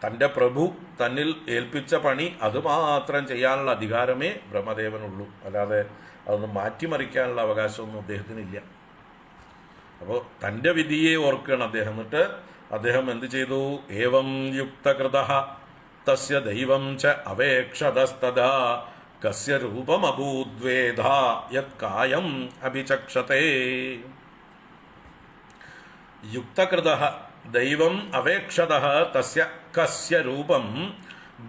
തൻ്റെ പ്രഭു തന്നിൽ ഏൽപ്പിച്ച പണി അതുമാത്രം ചെയ്യാനുള്ള അധികാരമേ ബ്രഹ്മദേവനുള്ളൂ. അല്ലാതെ അതൊന്നും മാറ്റിമറിക്കാനുള്ള അവകാശമൊന്നും അദ്ദേഹത്തിനില്ല. അപ്പോൾ തൻ്റെ വിധിയെ ഓർക്കുകയാണ് അദ്ദേഹം. എന്നിട്ട് അദ്ദേഹം എന്ത് ചെയ്തു? ഏവം യുക്തകൃതഃ തസ്യ ദൈവം ച അവേക്ഷതസ്തദാ കസ്യ രൂപമഭൂദ്വേധാ യത് കായം അഭിചക്ഷതേ. യുക്തകൃതഃ ദൈവം അവേക്ഷതഃ തസ്യ കസ്യ രൂപം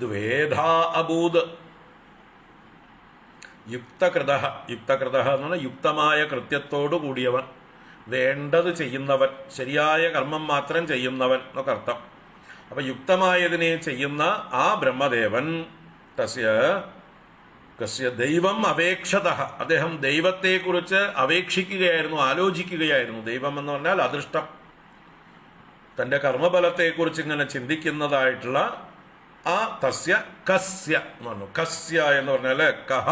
ദ്വേധാ അഭൂത്. യുക്തകൃതഃ, യുക്തകൃതഃ എന്ന് പറഞ്ഞാൽ യുക്തമായ കൃത്യത്തോടു കൂടിയവൻ, വേണ്ടത് ചെയ്യുന്നവൻ, ശരിയായ കർമ്മം മാത്രം ചെയ്യുന്നവൻ എന്നൊക്കെ അർത്ഥം. അപ്പൊ യുക്തമായതിനെ ചെയ്യുന്ന ആ ബ്രഹ്മദേവൻ കസ്യ ദൈവം അപേക്ഷതഃ, അദ്ദേഹം ദൈവത്തെക്കുറിച്ച് അപേക്ഷിക്കുകയായിരുന്നു, ആലോചിക്കുകയായിരുന്നു. ദൈവം എന്ന് പറഞ്ഞാൽ അദൃഷ്ടം, തൻ്റെ കർമ്മബലത്തെക്കുറിച്ച് ഇങ്ങനെ ചിന്തിക്കുന്നതായിട്ടുള്ള ആ തസ്യ കസ്യ എന്ന് പറഞ്ഞു. കസ്യ എന്ന് പറഞ്ഞാൽ കഹ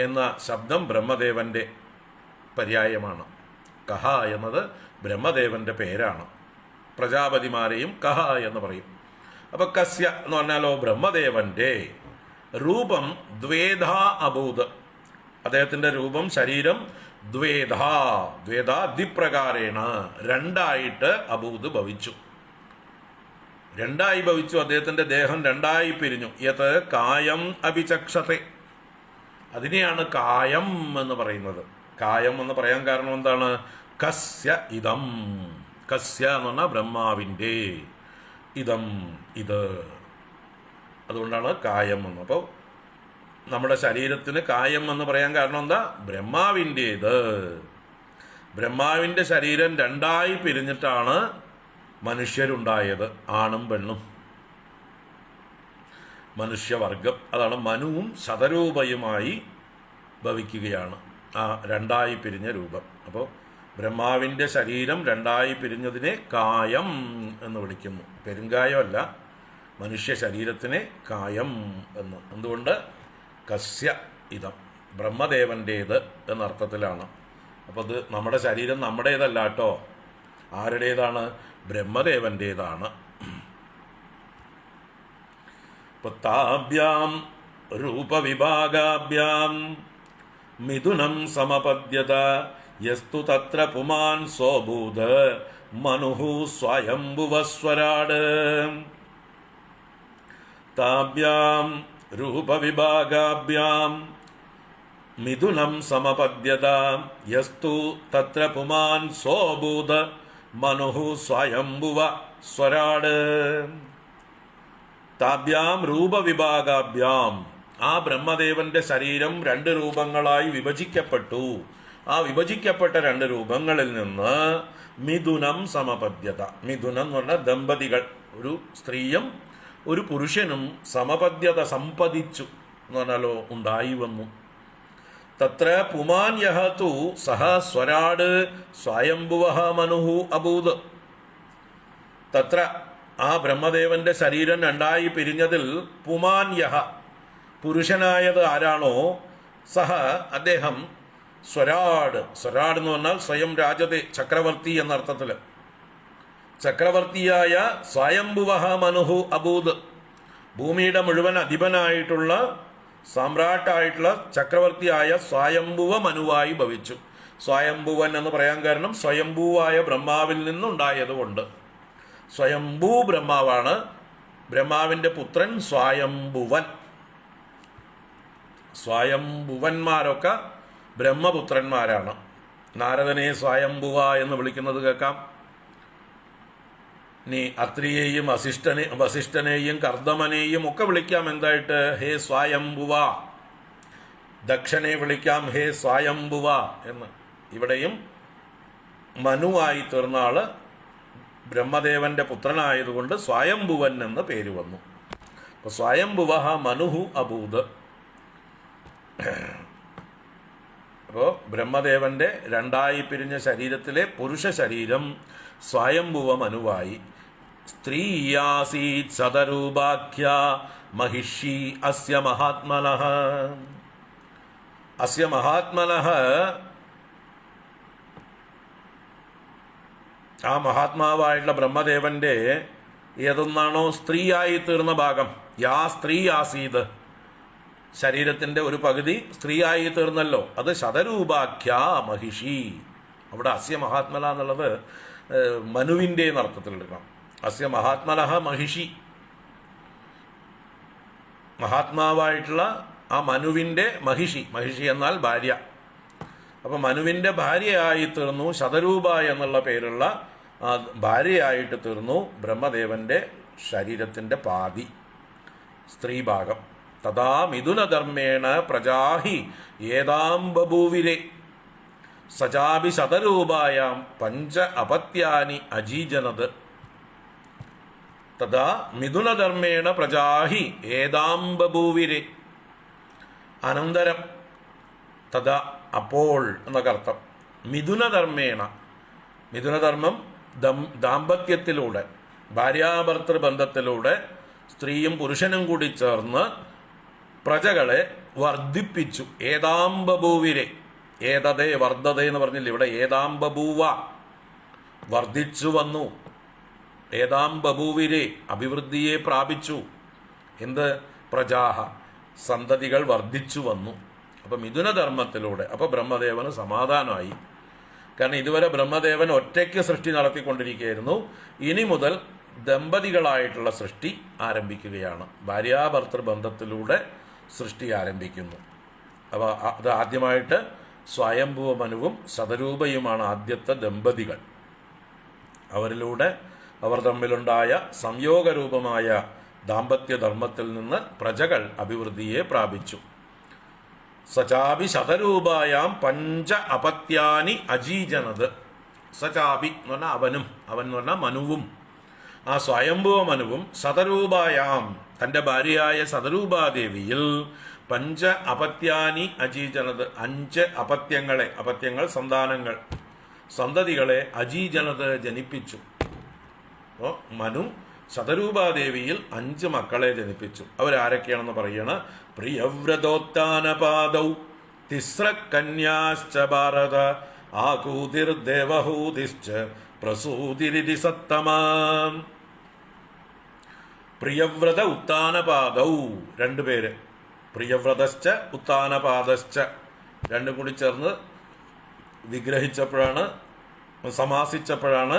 എന്ന ശബ്ദം ബ്രഹ്മദേവന്റെ പര്യായമാണ്. കഹ എന്നത് ബ്രഹ്മദേവന്റെ പേരാണ്. പ്രജാപതിമാരെയും കഹ എന്ന് പറയും. അപ്പൊ കസ്യ എന്ന് പറഞ്ഞാലോ ബ്രഹ്മദേവന്റെ രൂപം ദ്വേധാ അഭൂത്. അദ്ദേഹത്തിന്റെ രൂപം, ശരീരം ദ്വേധാ, ദ്വേധാ ദ്വിപ്രകാരേണ, രണ്ടായിട്ട് അഭൂത് ഭവിച്ചു. രണ്ടായി ഭവിച്ചു. അദ്ദേഹത്തിന്റെ ദേഹം രണ്ടായി പിരിഞ്ഞു. യത് കായം അഭിചക്ഷത്തെ, അതിനെയാണ് കായം എന്ന് പറയുന്നത്. കായം എന്ന് പറയാൻ കാരണം എന്താണ്? കസ്യ ഇതം, കസ്യ എന്ന് പറഞ്ഞാൽ ബ്രഹ്മാവിൻ്റെ, ഇതം ഇത്, അതുകൊണ്ടാണ് കായം എന്ന്. അപ്പോൾ നമ്മുടെ ശരീരത്തിന് കായം എന്ന് പറയാൻ കാരണം എന്താ? ബ്രഹ്മാവിൻ്റേത്. ബ്രഹ്മാവിൻ്റെ ശരീരം രണ്ടായി പിരിഞ്ഞിട്ടാണ് മനുഷ്യരുണ്ടായത്, ആണും പെണ്ണും, മനുഷ്യവർഗം. അതാണ് മനുവും ശതരൂപയുമായി ഭവിക്കുകയാണ്. ആ രണ്ടായി പിരിഞ്ഞ രൂപം. അപ്പോൾ ബ്രഹ്മാവിൻ്റെ ശരീരം രണ്ടായി പിരിഞ്ഞതിനെ കായം എന്ന് വിളിക്കുന്നു. പെരുങ്കായമല്ല, മനുഷ്യ ശരീരത്തിനെ കായം എന്ന്. എന്തുകൊണ്ട്? കസ്യ ഇതം, ബ്രഹ്മദേവൻ്റേത് എന്നർത്ഥത്തിലാണ്. അപ്പോൾ അത് നമ്മുടെ ശരീരം നമ്മുടേതല്ല കേട്ടോ. ആരുടേതാണ്? ബ്രഹ്മദേവൻ്റേതാണ്. താഭ്യാം രൂപവിഭാഗാഭ്യാം മിഥുനം സമപദ്യത യസ്തു തത്ര പുമാൻ സോഭൂത മനുഹു സ്വയംഭുവസ്വരാട്. താഭ്യാം രൂപവിഭാഗാഭ്യാം മിഥുനം സമപദ്യത യസ്തു തത്ര പുമാൻ സോഭൂത മനുഹു സ്വയംഭുവ സ്വരാട്. താഭ്യാം രൂപവിഭാഗാഭ്യാം, ആ ബ്രഹ്മദേവന്റെ ശരീരം രണ്ട് രൂപങ്ങളായി വിഭജിക്കപ്പെട്ടു. ആ വിഭജിക്കപ്പെട്ട രണ്ട് രൂപങ്ങളിൽ നിന്ന് മിഥുനം സമപദ്യത, മിഥുനം എന്ന് പറഞ്ഞാൽ ദമ്പതികൾ, ഒരു സ്ത്രീയും ഒരു പുരുഷനും സമപദ്യത, സമ്പതിച്ചു എന്ന് പറഞ്ഞാലോ ഉണ്ടായി വന്നു. തത്ര പുമാൻ യഹ തു സഹ സ്വരാട് സ്വയംഭുവഃ മനുഹു അഭൂത്. തത്ര, ആ ബ്രഹ്മദേവന്റെ ശരീരം രണ്ടായി പിരിഞ്ഞതിൽ പുമാൻ യഹ, പുരുഷനായത് ആരാണോ, സഹ അദ്ദേഹം, സ്വരാട്, സ്വരാട് എന്ന് പറഞ്ഞാൽ സ്വയം രാജതേ, ചക്രവർത്തി എന്നർത്ഥത്തിൽ, ചക്രവർത്തിയായ സ്വയംഭുവഃ മനുഹു അഭൂത്, ഭൂമിയുടെ മുഴുവൻ അധിപനായിട്ടുള്ള സാമ്രാട്ടായിട്ടുള്ള ചക്രവർത്തിയായ സ്വയംഭുവ മനുവായി ഭവിച്ചു. സ്വയംഭുവൻ എന്ന് പറയാൻ കാരണം സ്വയംഭൂവായ ബ്രഹ്മാവിൽ നിന്നുണ്ടായതുകൊണ്ട്. സ്വയംഭൂ ബ്രഹ്മാവാണ്, ബ്രഹ്മാവിൻ്റെ പുത്രൻ സ്വയംഭുവൻ. സ്വയംഭുവന്മാരൊക്കെ ബ്രഹ്മപുത്രന്മാരാണ്. നാരദനെ സ്വയംഭുവ എന്ന് വിളിക്കുന്നത് കേൾക്കാം. നീ അത്രിയെയും വസിഷ്ഠനെയും കർദമനെയും ഒക്കെ വിളിക്കാം എന്തായിട്ട്? ഹേ സ്വയംഭുവ. ദക്ഷനെ വിളിക്കാം ഹേ സ്വയംഭുവ എന്ന്. ഇവിടെയും മനുവായി തീർന്ന ആള് ബ്രഹ്മദേവന്റെ പുത്രനായതുകൊണ്ട് സ്വയംഭുവൻ എന്ന് പേര് വന്നു. അപ്പോൾ സ്വയംഭുവഃ മനുഹു അഭൂത്. അപ്പോൾ ബ്രഹ്മദേവന്റെ രണ്ടായി പിരിഞ്ഞ ശരീരത്തിലെ പുരുഷ ശരീരം സ്വയംഭുവ മനുവായി. സ്ത്രീയാസീത് സദരൂപാഖ്യ മഹിഷി അസ്യ മഹാത്മനഃ. അസ്യ മഹാത്മനഃ, ആ മഹാത്മാവായിട്ടുള്ള ബ്രഹ്മദേവന്റെ ഏതൊന്നാണോ സ്ത്രീയായി തീർന്ന ഭാഗം, യാ സ്ത്രീ ആസീത്, ശരീരത്തിന്റെ ഒരു പകുതി സ്ത്രീയായി തീർന്നല്ലോ, അത് ശതരൂപാഖ്യ മഹിഷി. അവിടെ അസ്യ മഹാത്മന എന്നുള്ളത് മനുവിൻ്റെ അർത്ഥത്തിൽ എടുക്കണം. അസ്യ മഹാത്മനഃ മഹിഷി, മഹാത്മാവായിട്ടുള്ള ആ മനുവിൻ്റെ മഹിഷി, മഹിഷി എന്നാൽ ഭാര്യ. അപ്പം മനുവിൻ്റെ ഭാര്യയായി തീർന്നു, ശതരൂപ എന്നുള്ള പേരുള്ള ഭാര്യയായിട്ട് തീർന്നു ബ്രഹ്മദേവന്റെ ശരീരത്തിൻ്റെ പാതി, സ്ത്രീഭാഗം. തഥാ മിഥുനധർമ്മേണ പ്രജാഹി ഏതാം ബഭൂവിരെ സജാപി ശതരൂപായാം പഞ്ച അപത്യാനി അജീജനത്. തഥാ മിഥുനധർമ്മേണ പ്രജാഹി ഏതാം ബഭൂവിരെ, അനന്തരം, തഥാ അപ്പോൾ എന്നൊക്കെ അർത്ഥം. മിഥുനധർമ്മേണ, മിഥുനധർമ്മം ദാമ്പത്യത്തിലൂടെ, ഭാര്യാഭർത്തൃബന്ധത്തിലൂടെ സ്ത്രീയും പുരുഷനും കൂടി ചേർന്ന് പ്രജകളെ വർദ്ധിപ്പിച്ചു. ഏതാം ബഭൂവിരെ, ഏതതേ വർദ്ധതേ എന്ന് പറഞ്ഞില്ല, ഇവിടെ ഏതാം ബഭൂവ, വർദ്ധിച്ചു വന്നു. ഏതാം ബഭൂവിരെ, അഭിവൃദ്ധിയെ പ്രാപിച്ചു. എന്ത്? പ്രജാഹ, സന്തതികൾ വർദ്ധിച്ചു വന്നു. അപ്പം മിഥുനധർമ്മത്തിലൂടെ അപ്പോൾ ബ്രഹ്മദേവന് സമാധാനമായി. കാരണം ഇതുവരെ ബ്രഹ്മദേവൻ ഒറ്റയ്ക്ക് സൃഷ്ടി നടത്തിക്കൊണ്ടിരിക്കുകയായിരുന്നു. ഇനി മുതൽ ദമ്പതികളായിട്ടുള്ള സൃഷ്ടി ആരംഭിക്കുകയാണ്. ഭാര്യാഭർത്തൃബന്ധത്തിലൂടെ സൃഷ്ടി ആരംഭിക്കുന്നു. അപ്പോൾ അത് ആദ്യമായിട്ട് സ്വയംഭുവ മനുവും ശതരൂപയുമാണ് ആദ്യത്തെ ദമ്പതികൾ. അവരിലൂടെ അവർ തമ്മിലുണ്ടായ സംയോഗരൂപമായ ദാമ്പത്യധർമ്മത്തിൽ നിന്ന് പ്രജകൾ അഭിവൃദ്ധിയെ പ്രാപിച്ചു. സചാപി ശതരൂപായാം പഞ്ച അപത്യാനി അജീജനത്. സചാപി എന്ന് പറഞ്ഞാൽ അവനും, അവൻ എന്ന് പറഞ്ഞാൽ മനുവും, ആ സ്വയംഭുവ മനുവും ശതരൂപായാം തൻ്റെ ഭാര്യയായ ശതരൂപാദേവിയിൽ പഞ്ച അപത്യാനി അജീജനത് 5 അപത്യങ്ങളെ, അപത്യങ്ങൾ സന്താനങ്ങൾ, സന്തതികളെ അജീജനത് ജനിപ്പിച്ചു. അപ്പോൾ മനു ശതരൂപാദേവിയിൽ 5 മക്കളെ ജനിപ്പിച്ചു. അവരാരൊക്കെയാണെന്ന് പറയണ: പ്രിയവ്രതോത്ഥാനപാദൗ തിസ്രകന്യാശ്ച ഭാരത ആകൂതിർദേവഹൂതിശ്ച പ്രസൂതിരിതി സത്തമാം. പ്രിയവ്രത ഉത്ഥാനപാദൗ 2 പേര്, പ്രിയവ്രതശ്ച ഉത്ഥാനപാദശ്ച, രണ്ടും കൂടി ചേർന്ന് വിഗ്രഹിച്ചപ്പോഴാണ്, സമാസിച്ചപ്പോഴാണ്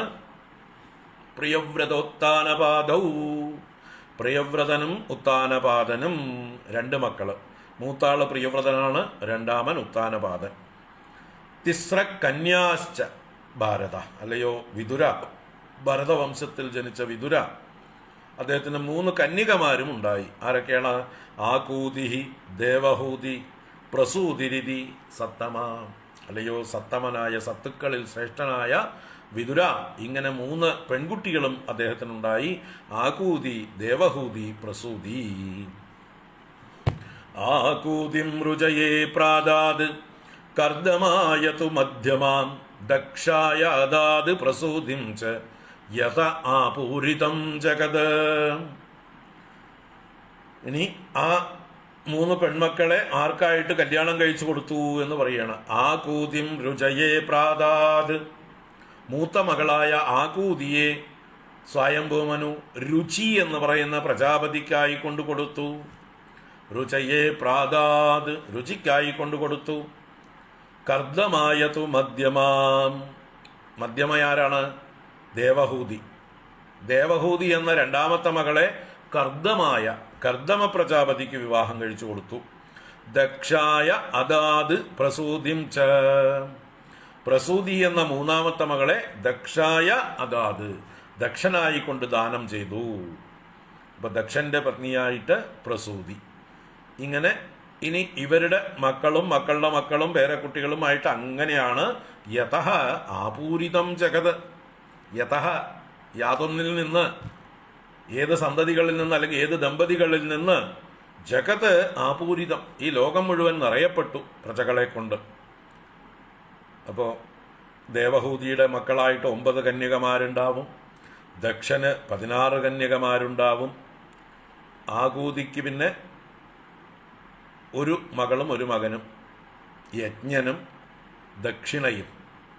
പ്രിയവ്രതോത്ഥാനപാദൗ. പ്രിയവ്രതനും ഉത്ഥാനപാദനും 2 മക്കള്. മൂത്താള് പ്രിയവ്രതനാണ്, രണ്ടാമൻ ഉത്ഥാനപാദൻ. തിസ്രകന്യാശ്ച ഭാരത, അല്ലയോ വിതുര, ഭരതവംശത്തിൽ ജനിച്ച വിതുര, അദ്ദേഹത്തിന് 3 കന്യകമാരും ഉണ്ടായി. ആരൊക്കെയാണ്? ആകൂതിഹി, ദേവഹൂതി, പ്രസൂതിരിതി സത്തമ, അല്ലയോ സത്തമനായ, സത്തുക്കളിൽ ശ്രേഷ്ഠനായ വിതുര, ഇങ്ങനെ 3 പെൺകുട്ടികളും അദ്ദേഹത്തിനുണ്ടായി. ആകൂതി, ദേവഹൂതി, പ്രസൂതി. ആകൂതിം രുചയേ പ്രാദാത് കർദമായതു മധ്യമാം ദക്ഷായ അദാത് പ്രസൂതിം ച യത ആപൂരിതം ജഗത്. ഇനി ആ 3 പെൺമക്കളെ ആർക്കായിട്ട് കല്യാണം കഴിച്ചു കൊടുത്തു എന്ന് പറയാണ്. ആകൂതിം രുചയേ പ്രാദാത്, മൂത്ത മകളായ ആകൂതിയെ സ്വയംഭൂമനു രുചി എന്ന് പറയുന്ന പ്രജാപതിക്കായി കൊണ്ടുകൊടുത്തു. രുചയേ പ്രാദാത്, രുചിക്കായി കൊണ്ടുകൊടുത്തു. കർദ്ദമായതു മധ്യമാം, മധ്യമയാരാണ്? ദേവഹൂതി. ദേവഹൂതി എന്ന 2ാമത്തെ മകളെ കർദ്ദമായ, കർദ്ദമ പ്രജാപതിക്ക് വിവാഹം കഴിച്ചു കൊടുത്തു. ദക്ഷായ അദാത് പ്രസൂതിം ച, പ്രസൂതി എന്ന 3ാമത്തെ മകളെ ദക്ഷായ അദാത്, ദക്ഷനായി കൊണ്ട് ദാനം ചെയ്തു. അപ്പൊ ദക്ഷന്റെ പത്നിയായിട്ട് പ്രസൂതി. ഇങ്ങനെ ഇനി ഇവരുടെ മക്കളും മക്കളുടെ മക്കളും പേരക്കുട്ടികളുമായിട്ട് അങ്ങനെയാണ് യതഃ ആപൂരിതം ജഗത്. യതഃ, യാതൊന്നിൽ നിന്ന്, ഏത് സന്തതികളിൽ നിന്ന് അല്ലെങ്കിൽ ഏത് ദമ്പതികളിൽ നിന്ന്, ജഗത് ആപൂരിതം, ഈ ലോകം മുഴുവൻ നിറയപ്പെട്ടു പ്രജകളെ കൊണ്ട്. അപ്പോൾ ദേവഹൂതിയുടെ മക്കളായിട്ട് 9 കന്യകമാരുണ്ടാവും, ദക്ഷന് 16 കന്യകമാരുണ്ടാവും, ആകൂതിക്ക് പിന്നെ 1 മകളും 1 മകനും, യജ്ഞനും ദക്ഷിണയും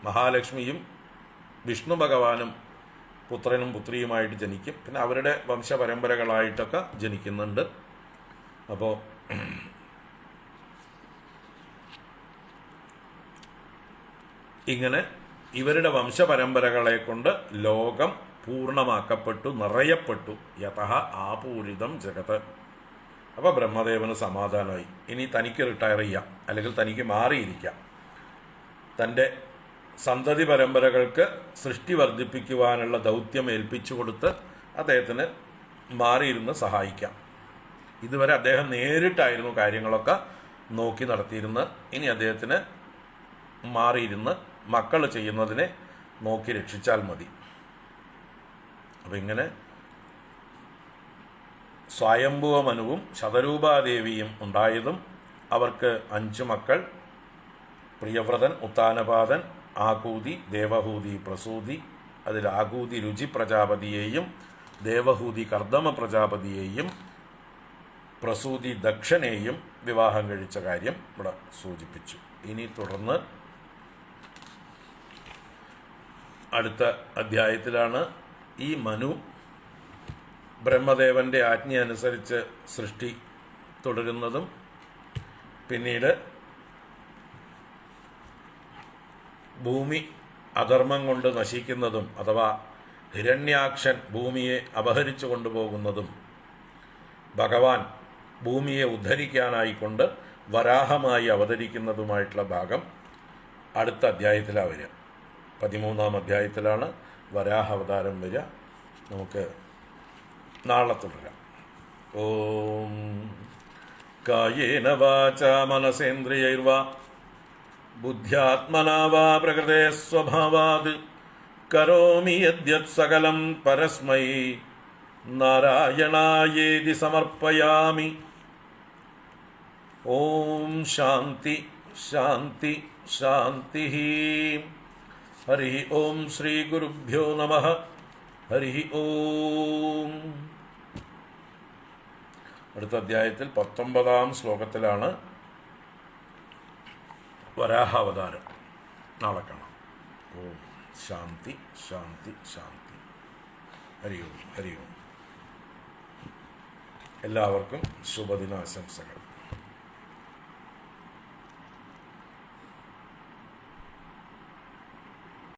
മഹാലക്ഷ്മിയും വിഷ്ണു ഭഗവാനും പുത്രനും പുത്രിയുമായിട്ട് ജനിക്കും. പിന്നെ അവരുടെ വംശപരമ്പരകളായിട്ടൊക്കെ ജനിക്കുന്നുണ്ട്. അപ്പോൾ ഇങ്ങനെ ഇവരുടെ വംശപരമ്പരകളെ കൊണ്ട് ലോകം പൂർണ്ണമാക്കപ്പെട്ടു, നിറയപ്പെട്ടു. യതഃ ആപൂരിതം ജഗത്. അപ്പോൾ ബ്രഹ്മദേവന് സമാധാനമായി. ഇനി തനിക്ക് റിട്ടയർ ചെയ്യാം, അല്ലെങ്കിൽ തനിക്ക് മാറിയിരിക്കാം. തൻ്റെ സന്തതി പരമ്പരകൾക്ക് സൃഷ്ടി വർദ്ധിപ്പിക്കുവാനുള്ള ദൗത്യം ഏൽപ്പിച്ചു കൊടുത്ത് അദ്ദേഹത്തിന് മാറിയിരുന്ന് സഹായിക്കാം. ഇതുവരെ അദ്ദേഹം നേരിട്ടായിരുന്നു കാര്യങ്ങളൊക്കെ നോക്കി നടത്തിയിരുന്നത്. ഇനി അദ്ദേഹത്തിന് മാറിയിരുന്ന് മക്കൾ ചെയ്യുന്നതിനെ നോക്കി രക്ഷിച്ചാൽ മതി. അപ്പം ഇങ്ങനെ സ്വയംഭുവ മനുവും ശതരൂപാദേവിയും ഉണ്ടായതും അവർക്ക് 5 മക്കൾ: പ്രിയവ്രതൻ, ഉത്താനപാദൻ, ആകൂതി, ദേവഹൂതി, പ്രസൂതി. അതിൽ ആകൂതി രുചി പ്രജാപതിയെയും ദേവഹൂതി കർദ്ദമ പ്രജാപതിയെയും പ്രസൂതി ദക്ഷനെയും വിവാഹം കഴിച്ച കാര്യം ഇവിടെ സൂചിപ്പിച്ചു. ഇനി തുടർന്ന് അടുത്ത അധ്യായത്തിലാണ് ഈ മനു ബ്രഹ്മദേവന്റെ ആജ്ഞ അനുസരിച്ച് സൃഷ്ടി തുടരുന്നതും പിന്നീട് ഭൂമി അധർമ്മം കൊണ്ട് നശിക്കുന്നതും, അഥവാ ഹിരണ്യാക്ഷൻ ഭൂമിയെ അപഹരിച്ചു കൊണ്ടുപോകുന്നതും, ഭഗവാൻ ഭൂമിയെ ഉദ്ധരിക്കാനായിക്കൊണ്ട് വരാഹമായി അവതരിക്കുന്നതുമായിട്ടുള്ള ഭാഗം അടുത്ത അധ്യായത്തിലാണ് വരിക. 13-ാം അധ്യായത്തിലാണ് വരാഹ അവതാരം വരിക. നമുക്ക് നാളെ തുടരാം. ഓം കായേന വാചാ മനസേന്ദ്രിയൈർവാ ബുദ്ധ്യാത്മനാ വാ പ്രകൃതേ സ്വഭാവാത് കരോമി യദ്യത് സകലം പരസ്മൈ നാരായണായേതി സമർപ്പയാമി. ഓം ശാന്തി ശാന്തി ശാന്തി. ഹരി ഓം ശ്രീ ഗുരുഭ്യോ നമഃ. ഹരി ഓം. അടുത്ത അധ്യായത്തിൽ 19-ാം ശ്ലോകത്തിലാണ് വരാഹാവതാരം. നാളെ കാണാം. ഓം ശാന്തി ശാന്തി ശാന്തി. ഹരി ഓം ഹരി ഓം. എല്ലാവർക്കും ശുഭദിനാശംസകൾ.